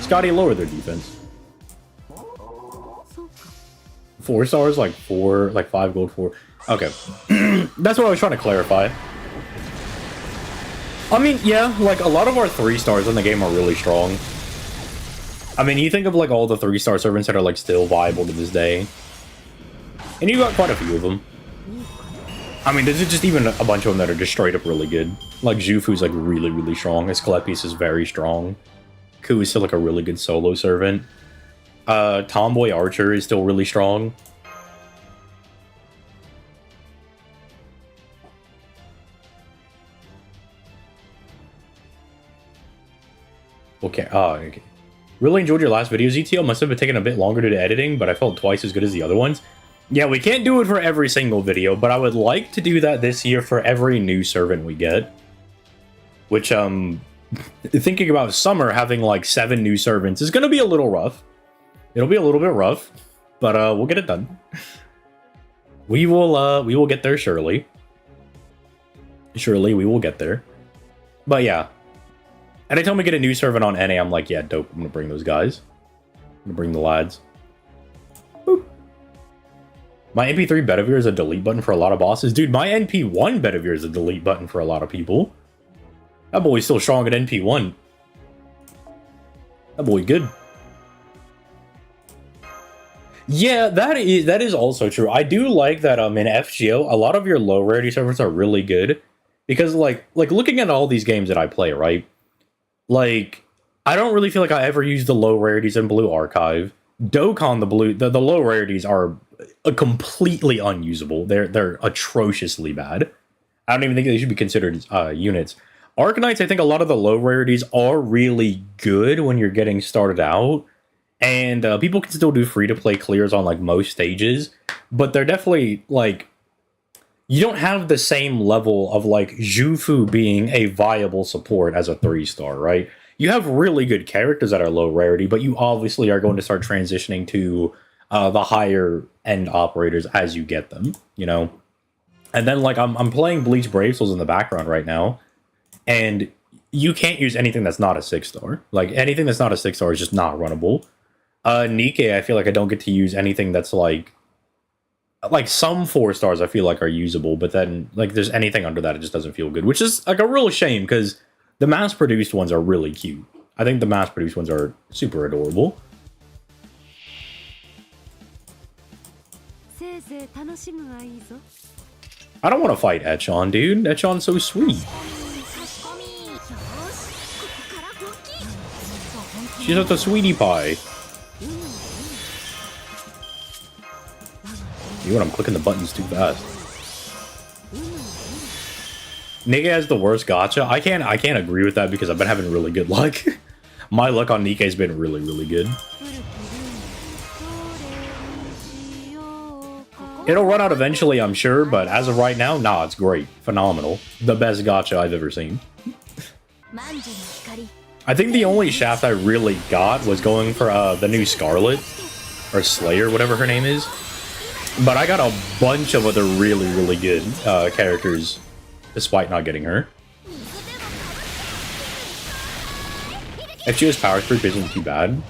A: Scotty, lower their defense. 4 stars, like 5 gold, 4. Okay. That's what I was trying to clarify. I mean, yeah, like a lot of our 3 stars in the game are really strong. I mean, you think of like all the 3-star servants that are like still viable to this day. And you got quite a few of them. I mean, there's just even a bunch of them that are just straight up really good. Like Jufu's like really, really strong. Asclepius is very strong. Ku is still like a really good solo servant. Tomboy Archer is still really strong. Okay, okay. Really enjoyed your last video, ZTO. Must have been taking a bit longer to do editing, but I felt twice as good as the other ones. Yeah, we can't do it for every single video, but I would like to do that this year for every new servant we get. Which, thinking about summer having like 7 new servants is going to be a little rough. It'll be a little bit rough, but we'll get it done. We will get there surely. Surely we will get there. But yeah. Anytime we get a new servant on NA, I'm like, yeah, dope. I'm gonna bring those guys. I'm gonna bring the lads. Boop. My NP3 Bedivere is a delete button for a lot of bosses. Dude, my NP1 Bedivere is a delete button for a lot of people. That boy's still strong at NP1. That boy good. Yeah, that is also true. I do like that in FGO, a lot of your low rarity servants are really good. Because like looking at all these games that I play, right? Like, I don't really feel like I ever use the low rarities in Blue Archive. Dokkan, the low rarities are completely unusable. They're atrociously bad. I don't even think they should be considered units. Arkanites, I think a lot of the low rarities are really good when you're getting started out. And people can still do free-to-play clears on like most stages. But they're definitely like... You don't have the same level of like Jufu being a viable support as a 3-star, right? You have really good characters that are low rarity, but you obviously are going to start transitioning to the higher end operators as you get them, you know? And then like I'm playing Bleach Brave Souls in the background right now, and you can't use anything that's not a 6-star. Like anything that's not a 6-star is just not runnable. Nikkei, I feel like I don't get to use anything that's like some 4 stars I feel like are usable, but then like there's anything under that, it just doesn't feel good, which is like a real shame because the mass-produced ones are really cute. I think the mass-produced ones are super adorable. I don't want to fight Echon, dude. Echon's so sweet. She's like a sweetie pie. You know what? I'm clicking the buttons too fast. Nikkei has the worst gacha. I can't agree with that because I've been having really good luck. My luck on Nikkei's been really, really good. It'll run out eventually, I'm sure, but as of right now, nah, it's great. Phenomenal. The best gacha I've ever seen. I think the only shaft I really got was going for the new Scarlet, or Slayer, whatever her name is. But I got a bunch of other really, really good characters, despite not getting her. FGO's power creep isn't too bad.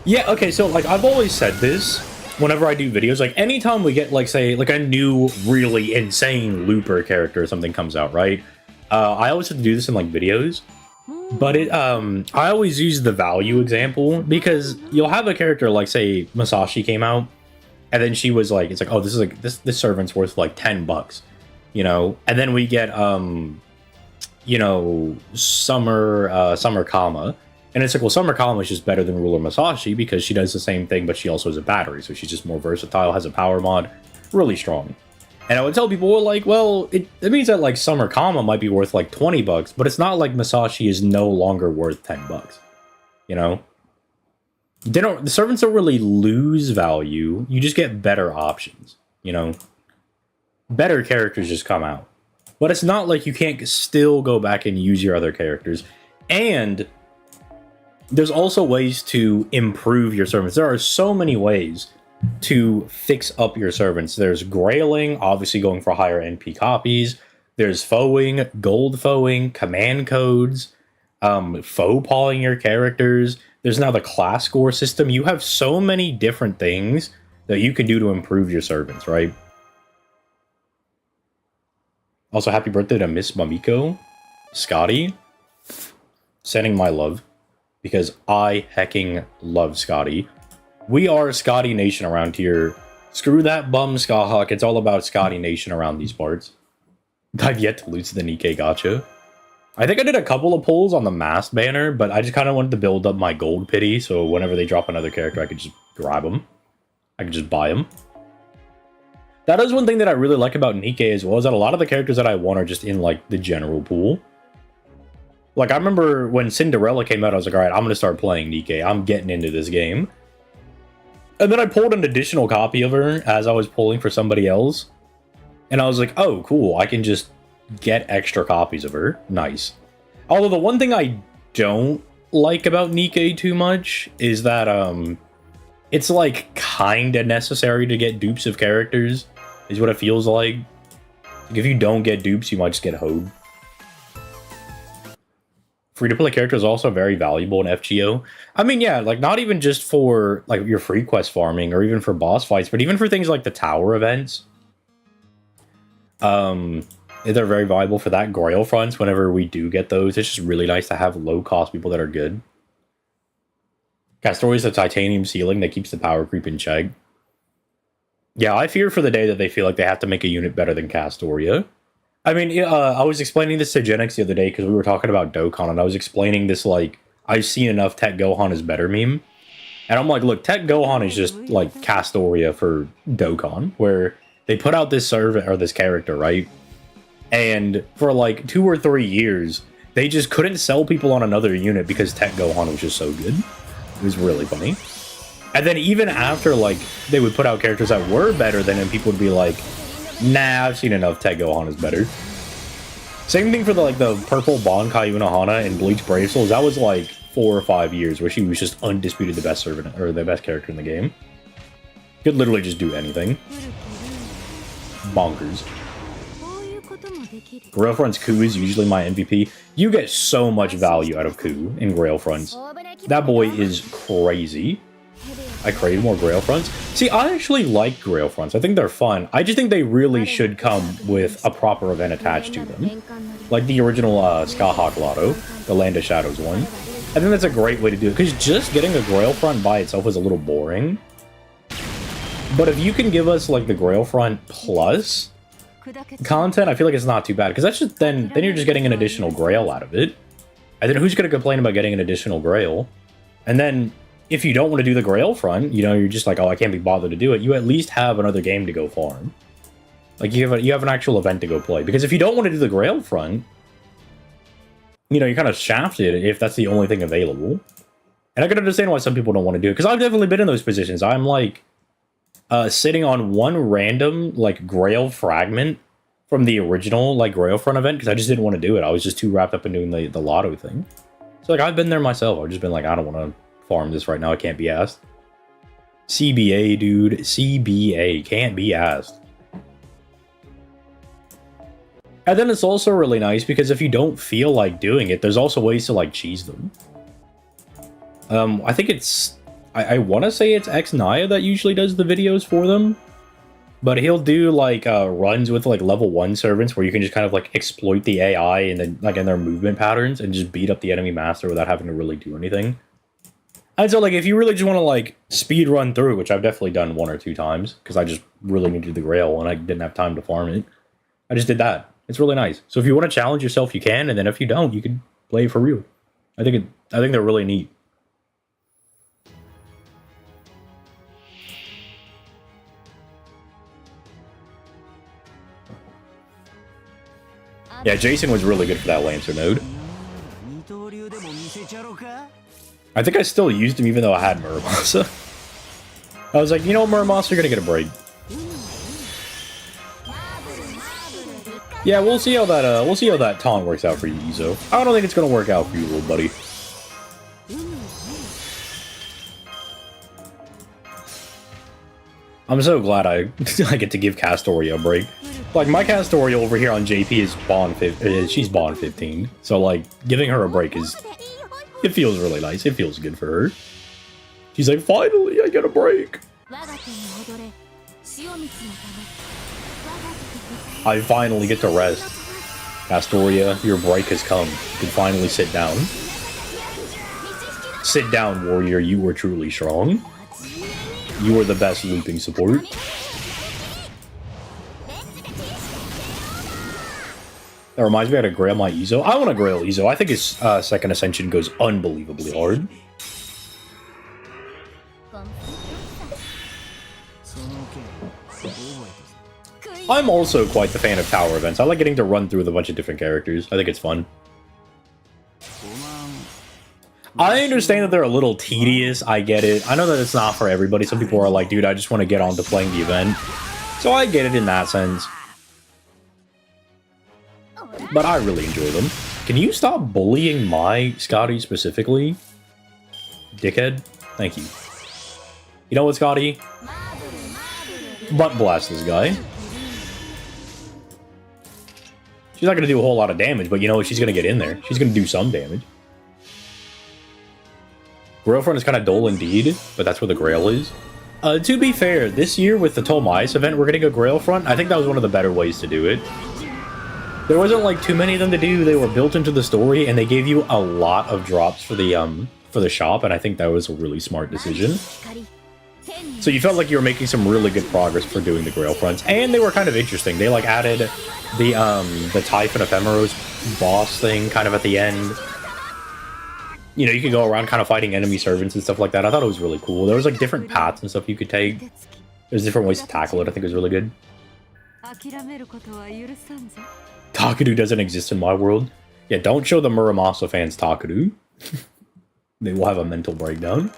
A: Yeah, okay, so like I've always said this whenever I do videos, like anytime we get like say like a new really insane looper character or something comes out, right? I always have to do this in like videos. But I always use the value example because you'll have a character like say Masashi came out. And then she was like, it's like, oh, this is like this servant's worth like $10, you know. And then we get you know, Summer Kama, and it's like, well, Summer Kama is just better than Ruler Masashi because she does the same thing, but she also has a battery, so she's just more versatile, has a power mod, really strong. And I would tell people, well, like, well, it means that like Summer Kama might be worth like $20, but it's not like Masashi is no longer worth $10, you know. The servants don't really lose value. You just get better options, you know. Better characters just come out. But it's not like you can't still go back and use your other characters. And there's also ways to improve your servants. There are so many ways to fix up your servants. There's grailing, obviously going for higher NP copies. There's foeing, gold foeing, command codes, faux pawing your characters. There's now the class score system. You have so many different things that you can do to improve your servants, right? Also, happy birthday to Miss Mamiko, Scotty. Sending my love, because I hecking love Scotty. We are Scotty Nation around here. Screw that bum Skahawk. It's all about Scotty Nation around these parts. I've yet to lose the Nikkei gacha. I think I did a couple of pulls on the masked banner, but I just kind of wanted to build up my gold pity, so whenever they drop another character, I could just grab them. I could just buy them. That is one thing that I really like about Nikkei as well, is that a lot of the characters that I want are just in, like, the general pool. Like, I remember when Cinderella came out, I was like, alright, I'm going to start playing Nikkei. I'm getting into this game. And then I pulled an additional copy of her as I was pulling for somebody else. And I was like, oh, cool. I can just get extra copies of her. Nice. Although the one thing I don't like about Nikkei too much is that, it's, like, kinda necessary to get dupes of characters, is what it feels like. Like, if you don't get dupes, you might just get hoed. Free-to-play character is also very valuable in FGO. I mean, yeah, like, not even just for, like, your free quest farming or even for boss fights, but even for things like the tower events. They're very valuable for that. Grail fronts, whenever we do get those, it's just really nice to have low-cost people that are good. Castoria is a titanium ceiling that keeps the power creep in check. Yeah, I fear for the day that they feel like they have to make a unit better than Castoria. I mean, I was explaining this to Genix the other day because we were talking about Dokkan, and I was explaining this, like, I've seen enough Tech Gohan is better meme. And I'm like, look, Tech Gohan is just, like, Castoria for Dokkan, where they put out this servant, or this character, right? And for, like, 2 or 3 years, they just couldn't sell people on another unit because Tech Gohan was just so good. It was really funny. And then even after, like, they would put out characters that were better than him, people would be like, nah, I've seen enough. Tech Gohan is better. Same thing for the, like, the purple Bankai Unohana in Bleach Brave Souls. That was like 4 or 5 years where she was just undisputed the best servant, or the best character in the game. Could literally just do anything. Bonkers. Grail Front's Ku is usually my MVP. You get so much value out of Ku in Grail Fronts. That boy is crazy. I crave more Grail Fronts. See, I actually like Grail Fronts. I think they're fun. I just think they really should come with a proper event attached to them. Like the original Skahawk Lotto, the Land of Shadows one. I think that's a great way to do it, because just getting a Grail Front by itself is a little boring. But if you can give us, like, the Grail Front plus content, I feel like it's not too bad, because that's just, then you're just getting an additional Grail out of it. And then who's going to complain about getting an additional Grail? And then, if you don't want to do the Grail Front, you know, you're just like, oh, I can't be bothered to do it, you at least have another game to go farm. Like, you have an actual event to go play. Because if you don't want to do the Grail Front, you know, you're kind of shafted if that's the only thing available. And I can understand why some people don't want to do it, because I've definitely been in those positions. I'm, like, sitting on one random, like, Grail fragment from the original, like, Grail Front event, because I just didn't want to do it. I was just too wrapped up in doing the Lotto thing. So, like, I've been there myself. I've just been like, I don't want to farm this right now. I can't be asked. CBA, dude. CBA. Can't be asked. And then it's also really nice because if you don't feel like doing it, there's also ways to, like, cheese them. I think it's... I want to say it's Naya that usually does the videos for them. But he'll do, like, runs with, like, level 1 servants where you can just kind of, like, exploit the AI and then, like, in their movement patterns and just beat up the enemy master without having to really do anything. And so, like, if you really just want to, like, speed run through, which I've definitely done 1 or 2 times, because I just really needed the Grail and I didn't have time to farm it, I just did that. It's really nice. So if you want to challenge yourself, you can, and then if you don't, you can play it for real. I think they're really neat. Yeah, Jason was really good for that Lancer node. I think I still used him even though I had Muramasa. I was like, you know, Muramasa, you're gonna get a break. Yeah, we'll see how that taunt works out for you, Izo. I don't think it's gonna work out for you, little buddy. I'm so glad I get to give Castoria a break. Like, my Castoria over here on JP is she's Bond 15. So, like, giving her a break it feels really nice. It feels good for her. She's like, finally, I get a break. I finally get to rest. Castoria, your break has come. You can finally sit down. Sit down, warrior. You were truly strong. You are the best looping support. That reminds me, I had to grail my Ezo. I want to grail Ezo. I think his second ascension goes unbelievably hard. I'm also quite the fan of tower events. I like getting to run through with a bunch of different characters. I think it's fun. I understand that they're a little tedious. I get it. I know that it's not for everybody. Some people are like, dude, I just want to get on to playing the event. So I get it in that sense. But I really enjoy them. Can you stop bullying my Scotty specifically? Dickhead? Thank you. You know what, Scotty? Butt blast this guy. She's not going to do a whole lot of damage, but you know, she's going to get in there. She's going to do some damage. Grail front is kind of dull indeed, but that's where the Grail is. To be fair, this year with the Tolmais event, we're getting a Grail front. I think that was one of the better ways to do it. There wasn't like too many of them to do. They were built into the story, and they gave you a lot of drops for the shop, and I think that was a really smart decision. So you felt like you were making some really good progress for doing the Grail fronts, and they were kind of interesting. They like added the Typhon Ephemeros boss thing kind of at the end. You know, you could go around kind of fighting enemy servants and stuff like that. I thought it was really cool. There was like different paths and stuff you could take. There's different ways to tackle it. I think it was really good. Takeru doesn't exist in my world. Yeah, don't show the Muramasa fans Takeru. They will have a mental breakdown.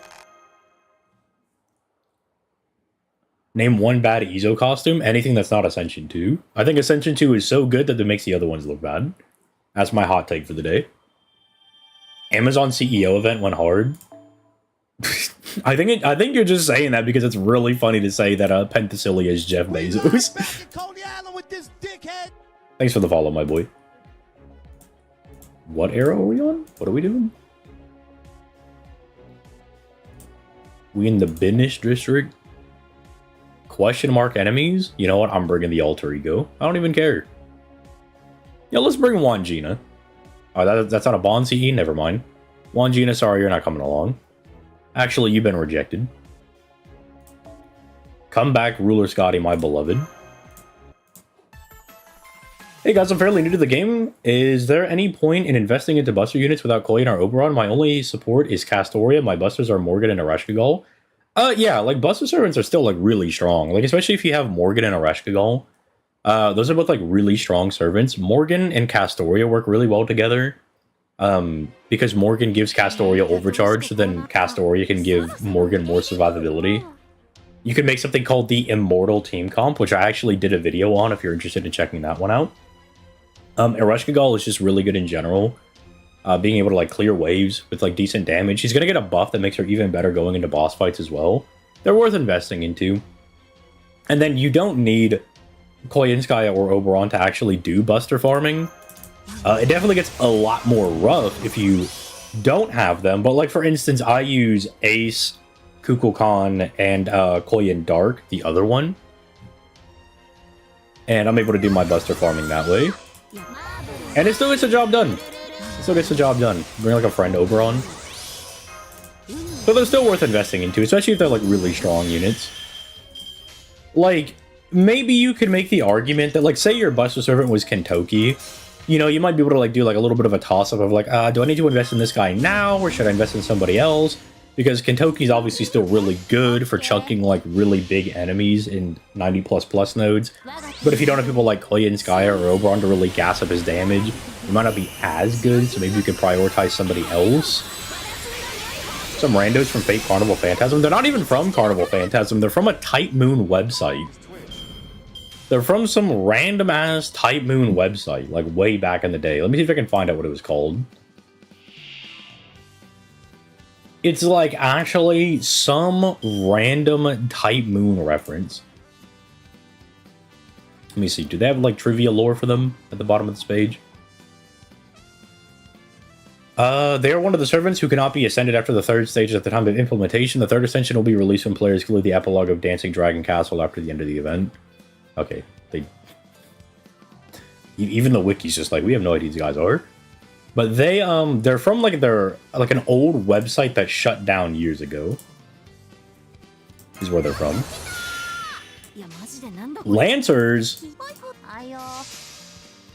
A: Name one bad Ezo costume. Anything that's not Ascension 2. I think Ascension 2 is so good that it makes the other ones look bad. That's my hot take for the day. Amazon CEO event went hard. I think you're just saying that because it's really funny to say that Penthesilea is Jeff Bezos. Thanks for the follow, my boy. What era are we on? What are we doing? We in the Binish district? Question mark enemies? You know what? I'm bringing the alter ego. I don't even care. Yeah, let's bring Wangina. Oh, that's not a Bond CE? Never mind. Wangina, sorry, you're not coming along. Actually, you've been rejected. Come back, Ruler Scotty, my beloved. Hey guys, I'm fairly new to the game. Is there any point in investing into buster units without Koyan or Oberon? My only support is Castoria. My busters are Morgan and Ereshkigal. Yeah, like buster servants are still like really strong. Like especially if you have Morgan and Ereshkigal. Those are both like really strong servants. Morgan and Castoria work really well together. Because Morgan gives Castoria overcharge, so then Castoria can give Morgan more survivability. You can make something called the Immortal team comp, which I actually did a video on if you're interested in checking that one out. Ereshkigal is just really good in general. Being able to like clear waves with like decent damage. She's gonna get a buff that makes her even better going into boss fights as well. They're worth investing into. And then you don't need Koyanskaya or Oberon to actually do buster farming. It definitely gets a lot more rough if you don't have them. But like for instance, I use Ace, Kukulkan, and Koyan Dark, the other one. And I'm able to do my buster farming that way. And it still gets the job done. Still gets the job done. Bring like a friend Oberon. So they're still worth investing into, especially if they're like really strong units. Like, maybe you could make the argument that like, say your buster servant was Kentoki. You know, you might be able to like do like a little bit of a toss-up of like, do I need to invest in this guy now or should I invest in somebody else? Because Kentoki's obviously still really good for chunking like really big enemies in 90++ nodes. But if you don't have people like Koyanskaya or Oberon to really gas up his damage, it might not be as good, so maybe you could prioritize somebody else. Some randos from Fate Carnival Phantasm. They're not even from Carnival Phantasm, they're from a Type Moon website. They're from some random-ass Type Moon website, like way back in the day. Let me see if I can find out what it was called. It's like actually some random type moon reference. Let me see. Do they have like trivia lore for them at the bottom of this page? They are one of the servants who cannot be ascended after the third stage at the time of implementation. The third ascension will be released when players clear the epilogue of Dancing Dragon Castle after the end of the event. Okay, even the wiki's just like, we have no idea who these guys are. But they're from like an old website that shut down years ago. Is where they're from. Lancers.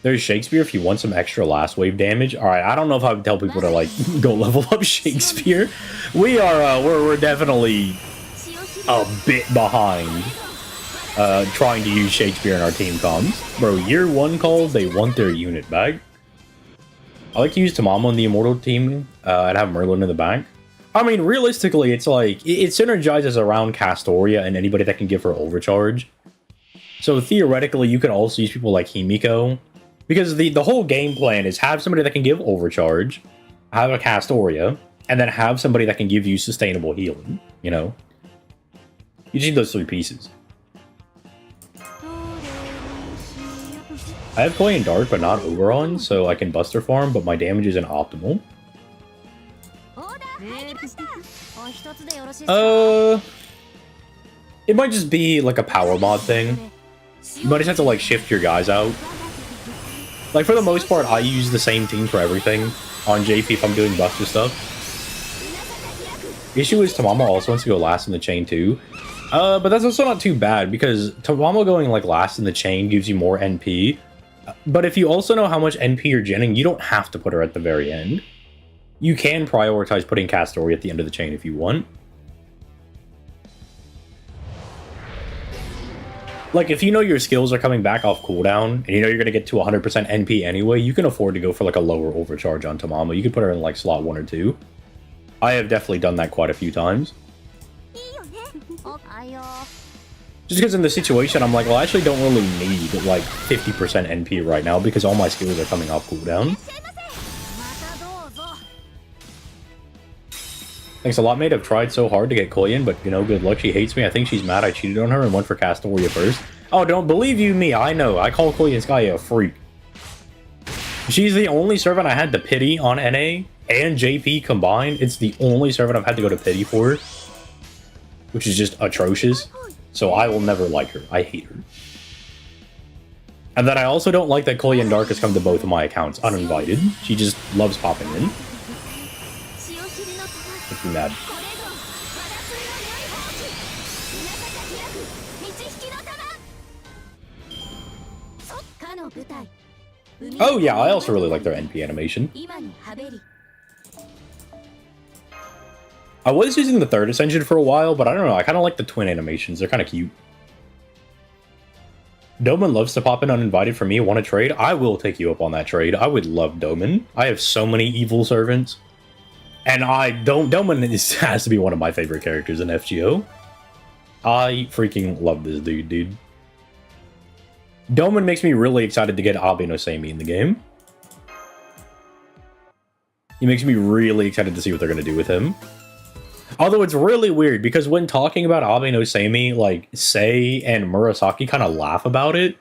A: There's Shakespeare if you want some extra last wave damage. All right, I don't know if I would tell people to like go level up Shakespeare. We're definitely a bit behind trying to use Shakespeare in our team comms. Bro, year 1 called, they want their unit back. I like to use Tamamo in the Immortal team and have Merlin in the back. I mean, realistically, it's like it synergizes around Castoria and anybody that can give her overcharge. So theoretically, you could also use people like Himiko. Because the whole game plan is have somebody that can give overcharge, have a Castoria, and then have somebody that can give you sustainable healing, you know? You just need those 3 pieces. I have Koi and Dark, but not Oberon, so I can Buster Farm, but my damage isn't optimal. It might just be like a power mod thing. You might just have to like shift your guys out. Like, for the most part, I use the same team for everything on JP if I'm doing Buster stuff. The issue is Tamamo also wants to go last in the chain too. But that's also not too bad, because Tamamo going like last in the chain gives you more NP. But if you also know how much NP you're genning, you don't have to put her at the very end. You can prioritize putting Castoria at the end of the chain if you want. Like, if you know your skills are coming back off cooldown, and you know you're going to get to 100% NP anyway, you can afford to go for, like, a lower overcharge on Tamamo. You could put her in, like, slot 1 or 2. I have definitely done that quite a few times. Just because in the situation, I'm like, well, I actually don't really need, like, 50% NP right now, because all my skills are coming off cooldown. Thanks a lot, mate. I've tried so hard to get Koi in, but, you know, good luck. She hates me. I think she's mad I cheated on her and went for Castoria first. Oh, don't believe you me. I know. I call Koi and Sky a freak. She's the only servant I had to pity on NA and JP combined. It's the only servant I've had to go to pity for, which is just atrocious. So I will never like her. I hate her. And then I also don't like that Koi and Dark has come to both of my accounts uninvited. She just loves popping in. Makes me mad. Oh yeah, I also really like their NP animation. I was using the third ascension for a while, but I don't know, I kind of like the twin animations. They're kind of cute. Doman loves to pop in uninvited for me. Want to trade? I will take you up on that trade. I would love Doman. I have so many evil servants. And Doman has to be one of my favorite characters in FGO. I freaking love this dude. Doman makes me really excited to get Abe no Seimi in the game. He makes me really excited to see what they're going to do with him. Although it's really weird, because when talking about Abe no Seimi, like, Sei and Murasaki kind of laugh about it.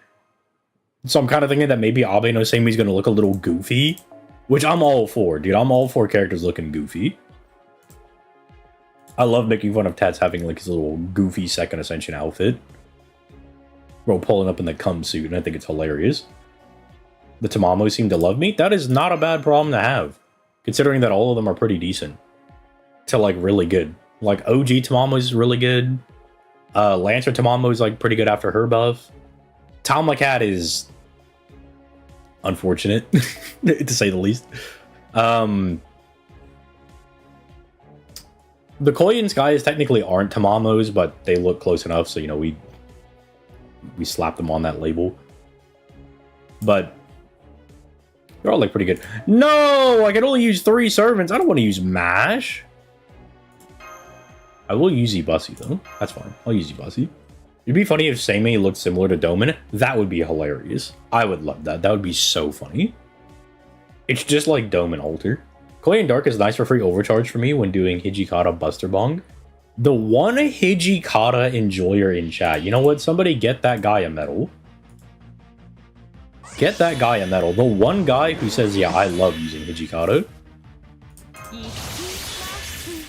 A: So I'm kind of thinking that maybe Abe no Seimi is going to look a little goofy. Which I'm all for, dude. I'm all for characters looking goofy. I love making fun of Tats having, like, his little goofy second ascension outfit. Bro pulling up in the cum suit, and I think it's hilarious. The Tamamo seem to love me. That is not a bad problem to have, considering that all of them are pretty decent. To, like, really good. Like, OG Tamamo is really good. Lancer Tamamo is, like, pretty good after her buff. Talmacat is unfortunate, to say the least. The Koi and Skies technically aren't Tamamos, but they look close enough, so, you know, we slap them on that label. But they're all, like, pretty good. No! I can only use 3 servants. I don't want to use MASH. I will use Ibussi, though. That's fine. I'll use Ibussi. It'd be funny if Seimei looked similar to Domin. That would be hilarious. I would love that. That would be so funny. It's just like Domin Alter. Coin and Dark is nice for free overcharge for me when doing Hijikata Buster Bong. The one Hijikata enjoyer in chat. You know what? Somebody get that guy a medal. Get that guy a medal. The one guy who says, yeah, I love using Hijikata.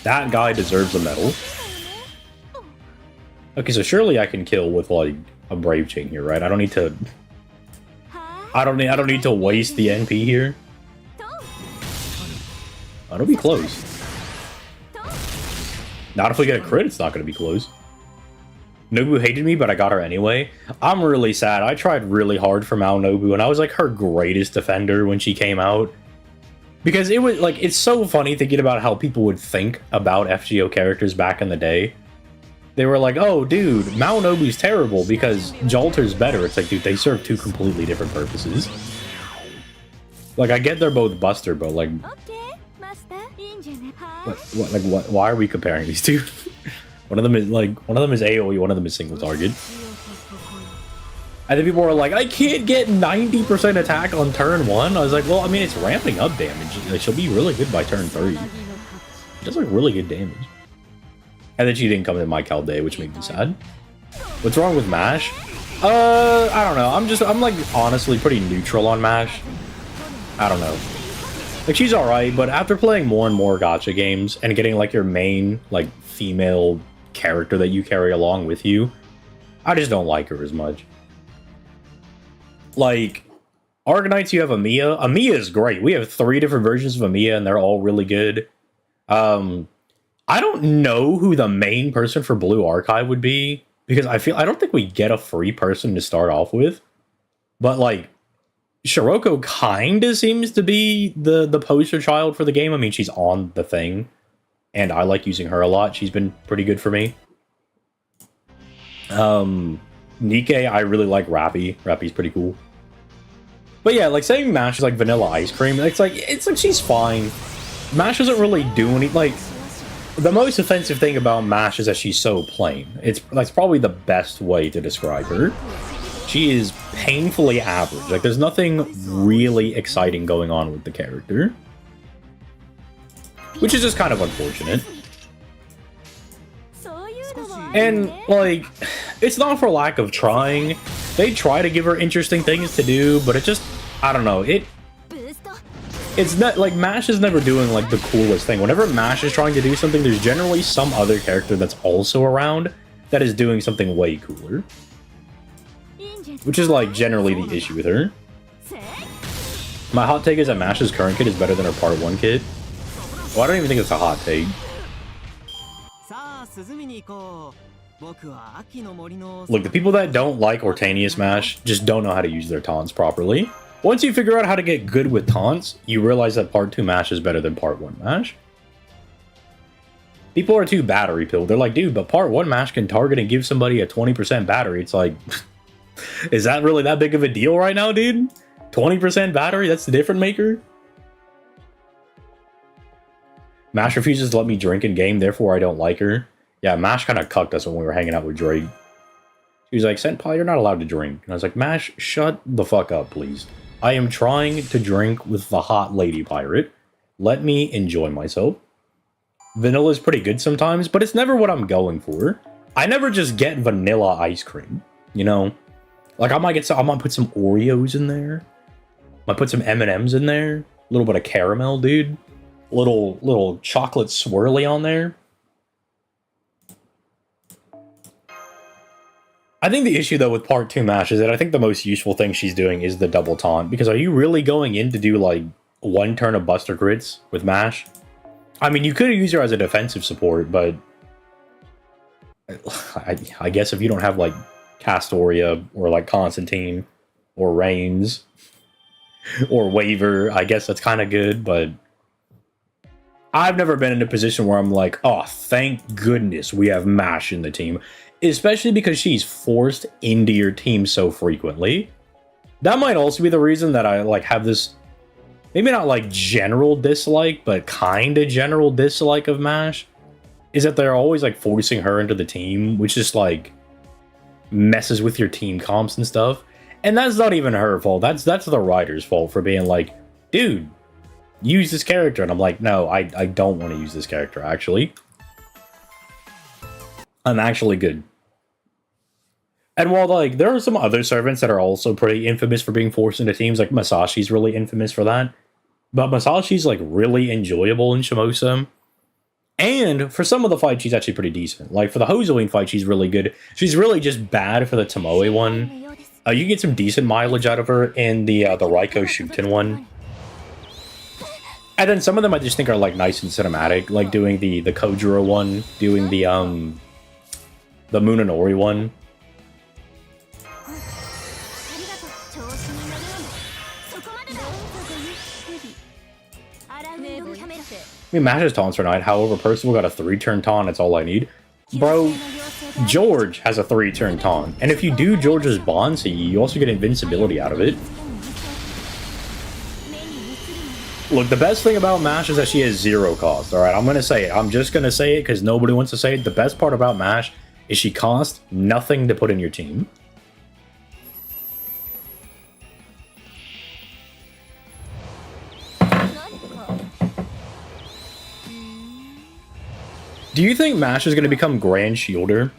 A: That guy deserves a medal. Okay, so surely I can kill with like a Brave Chain here, right? I don't need to waste the NP here. Oh, it'll be close. Not if we get a crit, it's not going to be close. Nobu hated me, but I got her anyway. I'm really sad. I tried really hard for Mao Nobu, and I was like her greatest defender when she came out. Because it was like, it's so funny thinking about how people would think about FGO characters back in the day. They were like, oh, dude, Mao Nobu's terrible because Jalter's better. It's like, dude, they serve two completely different purposes. Like, I get they're both Buster, but like... What, why are we comparing these two? one of them is AoE, one of them is single target. And then people were like, I can't get 90% attack on turn 1. I was like, well, I mean, it's ramping up damage. Like, she'll be really good by turn 3. She does like really good damage. And then she didn't come in my Calde, which made me sad. What's wrong with Mash? I don't know. I'm like honestly pretty neutral on Mash. I don't know. Like, she's alright, but after playing more and more gacha games and getting like your main like female character that you carry along with you, I just don't like her as much. Like, Arcanites, you have Emiya. Emiya is great. We have 3 different versions of Emiya, and they're all really good. I don't know who the main person for Blue Archive would be, because I don't think we get a free person to start off with. But, like, Shiroko kinda seems to be the poster child for the game. I mean, she's on the thing, and I like using her a lot. She's been pretty good for me. Nikkei, I really like Rappy. Rappy's pretty cool. But yeah, like, saying Mash is like vanilla ice cream, it's like she's fine. Mash doesn't really do any, like, the most offensive thing about Mash is that she's so plain. That's probably the best way to describe her. She is painfully average. Like, there's nothing really exciting going on with the character. Which is just kind of unfortunate. And, like, it's not for lack of trying. They try to give her interesting things to do, but it just, I don't know, it's not, like, Mash is never doing, like, the coolest thing. Whenever Mash is trying to do something, there's generally some other character that's also around that is doing something way cooler. Which is, like, generally the issue with her. My hot take is that Mash's current kit is better than her part 1 kit. Well, I don't even think it's a hot take. Look, the people that don't like Ortanius Mash just don't know how to use their taunts properly. Once you figure out how to get good with taunts, you realize that part 2 Mash is better than part 1 Mash. People are too battery pilled. They're like, dude, but part 1 Mash can target and give somebody a 20% battery. It's like, is that really that big of a deal right now, dude? 20% battery? That's the difference maker? Mash refuses to let me drink in game, therefore I don't like her. Yeah, Mash kind of cucked us when we were hanging out with Drake. She was like, Senpai, you're not allowed to drink. And I was like, Mash, shut the fuck up, please. I am trying to drink with the hot lady pirate. Let me enjoy myself. Vanilla is pretty good sometimes, but it's never what I'm going for. I never just get vanilla ice cream, you know? Like, I might put some Oreos in there. Might put some M&Ms in there. A little bit of caramel, dude. Little chocolate swirly on there. I think the issue, though, with part 2 Mash is that I think the most useful thing she's doing is the double taunt. Because are you really going in to do, like, 1 turn of Buster Crits with Mash? I mean, you could use her as a defensive support, but... I guess if you don't have, like, Castoria, or, like, Constantine, or Reigns, or Waver, I guess that's kind of good, but... I've never been in a position where I'm like, oh, thank goodness we have Mash in the team. Especially because she's forced into your team so frequently. That might also be the reason that I, like, have this, maybe not, like, general dislike, but kind of general dislike of Mash. Is that they're always, like, forcing her into the team, which just, like, messes with your team comps and stuff. And that's not even her fault. That's the writer's fault for being like, dude, use this character. And I'm like, no, I don't want to use this character, actually. I'm actually good. And while, like, there are some other servants that are also pretty infamous for being forced into teams, like Masashi's really infamous for that. But Masashi's, like, really enjoyable in Shimosa. And for some of the fights, she's actually pretty decent. Like, for the Hozoin fight, she's really good. She's really just bad for the Tamamo one. You can get some decent mileage out of her in the Raiko Shuten one. And then some of them I just think are, like, nice and cinematic. Like, doing the Kojiro one. Doing the Munenori one. I mean, Mhxx's taunts are nice. However, Percival got a 3-turn taunt. That's all I need. Bro, George has a 3-turn taunt. And if you do George's Bonsai, you also get invincibility out of it. Look, the best thing about Mhxx is that she has 0 cost. Alright, I'm gonna say it. I'm just gonna say it because nobody wants to say it. The best part about Mhxx is she costs nothing to put in your team. Do you think Mhxx is going to become Grand Shielder?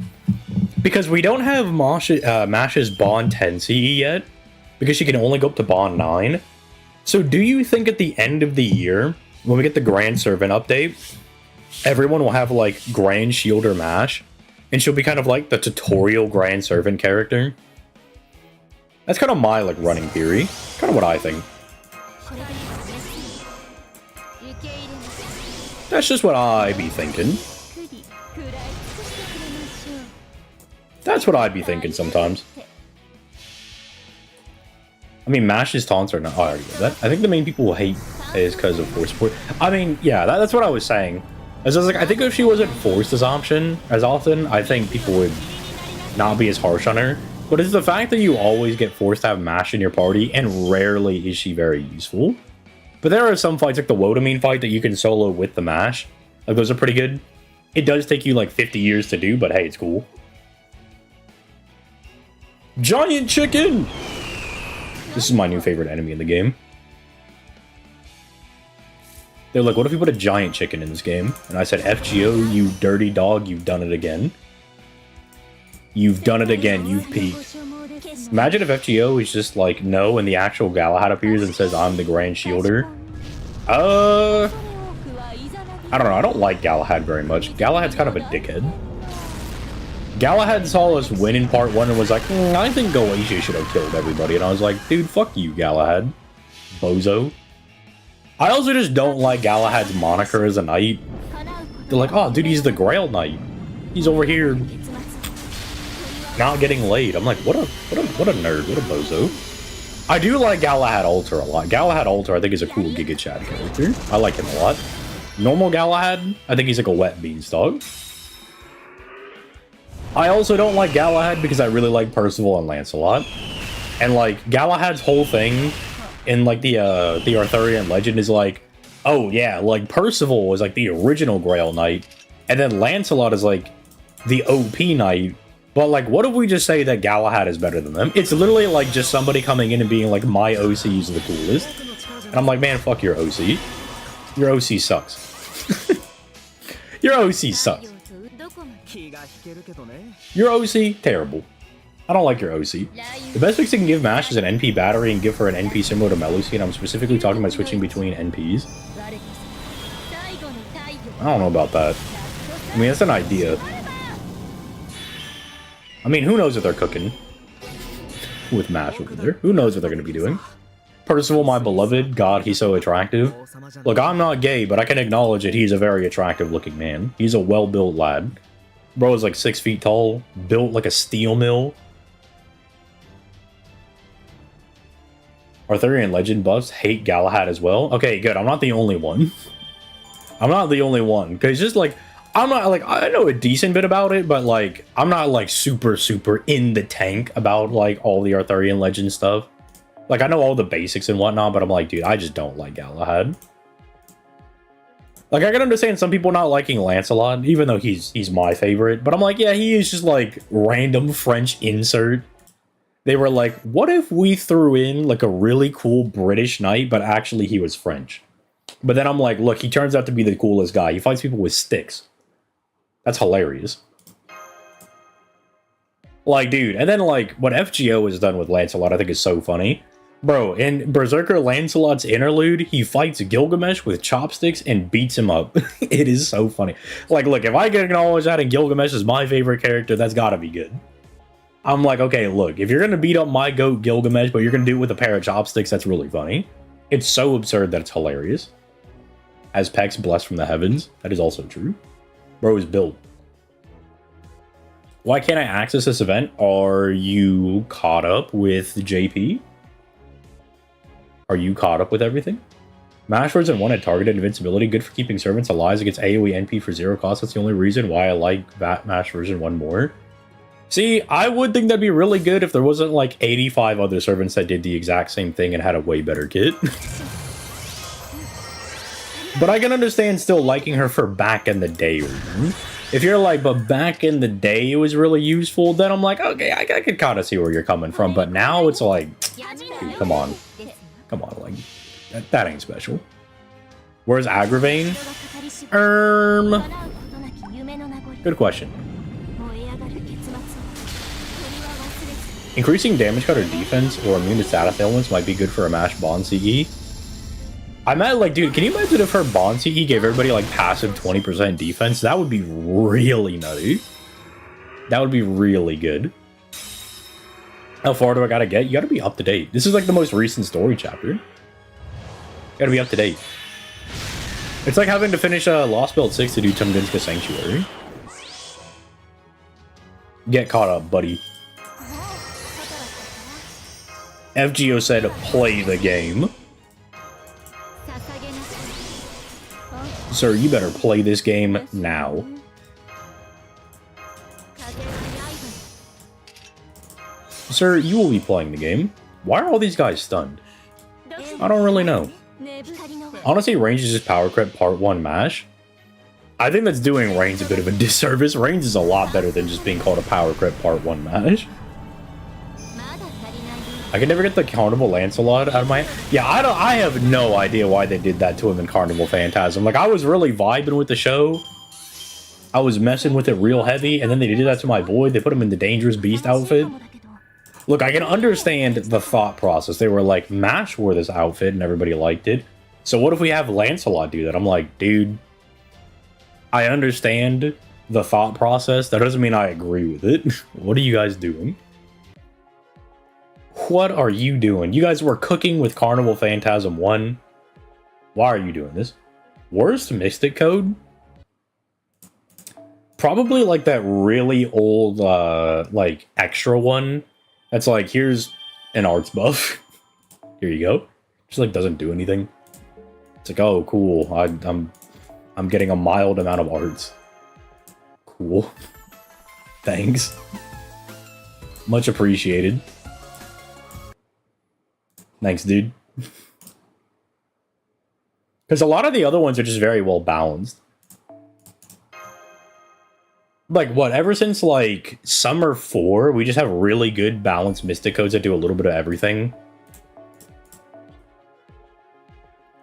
A: Because we don't have Mhx's Bond 10 CE yet, because she can only go up to Bond 9. So do you think at the end of the year, when we get the Grand Servant update, everyone will have, like, Grand Shielder Mhxx, and she'll be kind of like the tutorial Grand Servant character? That's kind of my, like, running theory. Kind of what I think. That's just what I be thinking. That's what I'd be thinking sometimes. I mean, Mhx's taunts are not... Oh, I already did that. I think the main people will hate is because of force support. I mean, yeah, that's what I was saying. As I was like, I think if she wasn't forced as often, I think people would not be as harsh on her. But it's the fact that you always get forced to have Mhxx in your party, and rarely is she very useful. But there are some fights, like the Wotamine fight, that you can solo with the Mhxx. Like, those are pretty good. It does take you, like, 50 years to do, but hey, it's cool. Giant Chicken! This is my new favorite enemy in the game. They're like, what if we put a giant chicken in this game? And I said, FGO, you dirty dog, you've done it again. You've done it again, you've peaked. Imagine if FGO is just like, no, and the actual Galahad appears and says, I'm the Grand Shielder. I don't know, I don't like Galahad very much. Galahad's kind of a dickhead. Galahad saw us win in part 1 and was like, I think Goetia should have killed everybody. And I was like, dude, fuck you, Galahad. Bozo. I also just don't like Galahad's moniker as a knight. They're like, oh, dude, he's the Grail Knight. He's over here not getting laid. I'm like, what a nerd, what a bozo. I do like Galahad Alter a lot. Galahad Alter, I think, is a cool Giga Chad character. I like him a lot. Normal Galahad, I think he's like a wet beanstalk. I also don't like Galahad because I really like Percival and Lancelot. And, like, Galahad's whole thing in, like, the Arthurian legend is like, oh, yeah, like, Percival was, like, the original Grail Knight, and then Lancelot is, like, the OP Knight. But, like, what if we just say that Galahad is better than them? It's literally, like, just somebody coming in and being like, my OC is the coolest. And I'm like, man, fuck your OC. Your OC sucks. Your OC sucks. Your OC, terrible. I don't like your OC. The best fix you can give Mhxx is an NP battery and give her an NP similar to Melusi, and I'm specifically talking about switching between NPs. I don't know about that. I mean, that's an idea. I mean, who knows what they're cooking with Mhxx over there? Who knows what they're going to be doing? Percival, my beloved, God, he's so attractive. Look, I'm not gay, but I can acknowledge that he's a very attractive looking man. He's a well-built lad. Bro is like 6 feet tall, built like a steel mill. Arthurian legend buffs hate Galahad as well. Okay, good. I'm not the only one. I'm not the only one. Because just like, I'm not like, I know a decent bit about it, but like, I'm not like super in the tank about like all the Arthurian legend stuff. Like, I know all the basics and whatnot, but I'm like, dude, I just don't like Galahad. Like, I can understand some people not liking Lancelot, even though he's my favorite. But I'm like, yeah, he is just, like, random French insert. They were like, what if we threw in, like, a really cool British knight, but actually he was French? But then I'm like, look, he turns out to be the coolest guy. He fights people with sticks. That's hilarious. Like, dude, and then, like, what FGO has done with Lancelot I think is so funny. Bro, in Berserker Lancelot's interlude, he fights Gilgamesh with chopsticks and beats him up. It is so funny. Like, look, if I can acknowledge that and Gilgamesh is my favorite character, that's gotta be good. I'm like, okay, look, if you're gonna beat up my goat Gilgamesh, but you're gonna do it with a pair of chopsticks, that's really funny. It's so absurd that it's hilarious. As Mhxx blessed from the heavens, that is also true. Bro is built. Why can't I access this event? Are you caught up with JP? Are you caught up with everything? Mash version 1 had targeted invincibility, good for keeping servants alive against AoE NP for 0 cost. That's the only reason why I like that Mash version 1 more. See, I would think that'd be really good if there wasn't like 85 other servants that did the exact same thing and had a way better kit. But I can understand still liking her for back in the day reason. If you're like, but back in the day it was really useful, then I'm like, okay, I could kind of see where you're coming from. But now it's like, dude, come on. Come on, like, that ain't special. Where's Agravain? Good question. Increasing damage cut or defense or immune to status ailments might be good for a Mash Bond CE. I meant, like, dude, can you imagine if her Bond CE gave everybody, like, passive 20% defense? That would be really nutty. That would be really good. How far do I gotta get? You gotta be up to date. This is, like, the most recent story chapter. You gotta be up to date. It's like having to finish Lost Belt 6 to do Tunguska Sanctuary. Get caught up, buddy. FGO said, play the game. Sir, you better play this game now. Sir, you will be playing the game. Why are all these guys stunned? I don't really know. Honestly, Range is just Power Crit Part 1 Mash. I think that's doing Range a bit of a disservice. Range is a lot better than just being called a Power Crit Part 1 Mash. I can never get the Carnival Lancelot out of my... Yeah, I have no idea why they did that to him in Carnival Phantasm. Like, I was really vibing with the show. I was messing with it real heavy, and then they did that to my boy. They put him in the Dangerous Beast outfit. Look, I can understand the thought process. They were like, Mash wore this outfit, and everybody liked it. So what if we have Lancelot do that? I'm like, dude, I understand the thought process. That doesn't mean I agree with it. What are you guys doing? What are you doing? You guys were cooking with Carnival Phantasm 1. Why are you doing this? Worst Mystic Code? Probably like that really old, like, extra one. That's like, here's an arts buff. Here you go. Just like doesn't do anything. It's like, oh, cool. I'm getting a mild amount of arts. Cool. Thanks. Much appreciated. Thanks, dude. Because a lot of the other ones are just very well balanced. Like, what, ever since, like, Summer 4, we just have really good balanced Mystic Codes that do a little bit of everything.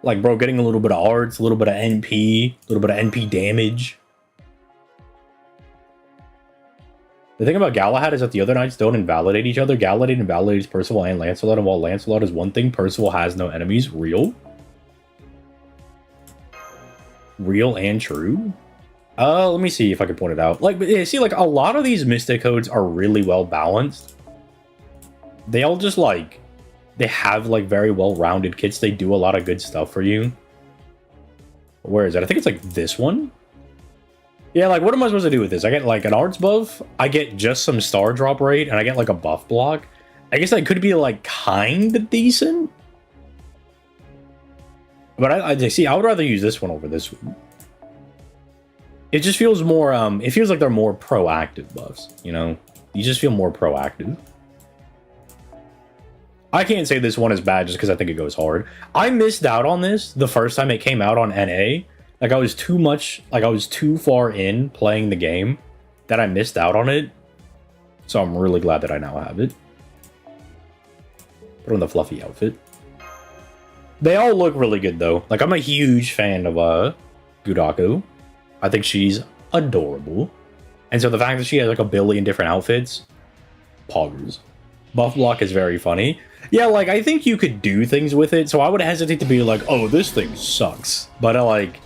A: Like, bro, getting a little bit of arts, a little bit of NP, a little bit of NP damage. The thing about Galahad is that the other knights don't invalidate each other. Galahad invalidates Percival and Lancelot, and while Lancelot is one thing, Percival has no enemies. Real? Real and true? Let me see if I can point it out. Like, yeah, see, like, a lot of these Mystic Codes are really well balanced. They all just, like, they have, like, very well-rounded kits. They do a lot of good stuff for you. Where is it? I think it's, like, this one? Yeah, like, what am I supposed to do with this? I get, like, an arts buff, I get just some star drop rate, and I get, like, a buff block. I guess that could be, like, kinda decent. But I see, I would rather use this one over this one. It just feels more, it feels like they're more proactive buffs, you know? You just feel more proactive. I can't say this one is bad just because I think it goes hard. I missed out on this the first time it came out on NA. Like, I was too far in playing the game that I missed out on it. So I'm really glad that I now have it. Put on the fluffy outfit. They all look really good, though. Like, I'm a huge fan of Gudako. I think she's adorable. And so the fact that she has, like, a billion different outfits, poggers. Buff block is very funny. Yeah, like, I think you could do things with it, so I would hesitate to be like, oh, this thing sucks. But, like,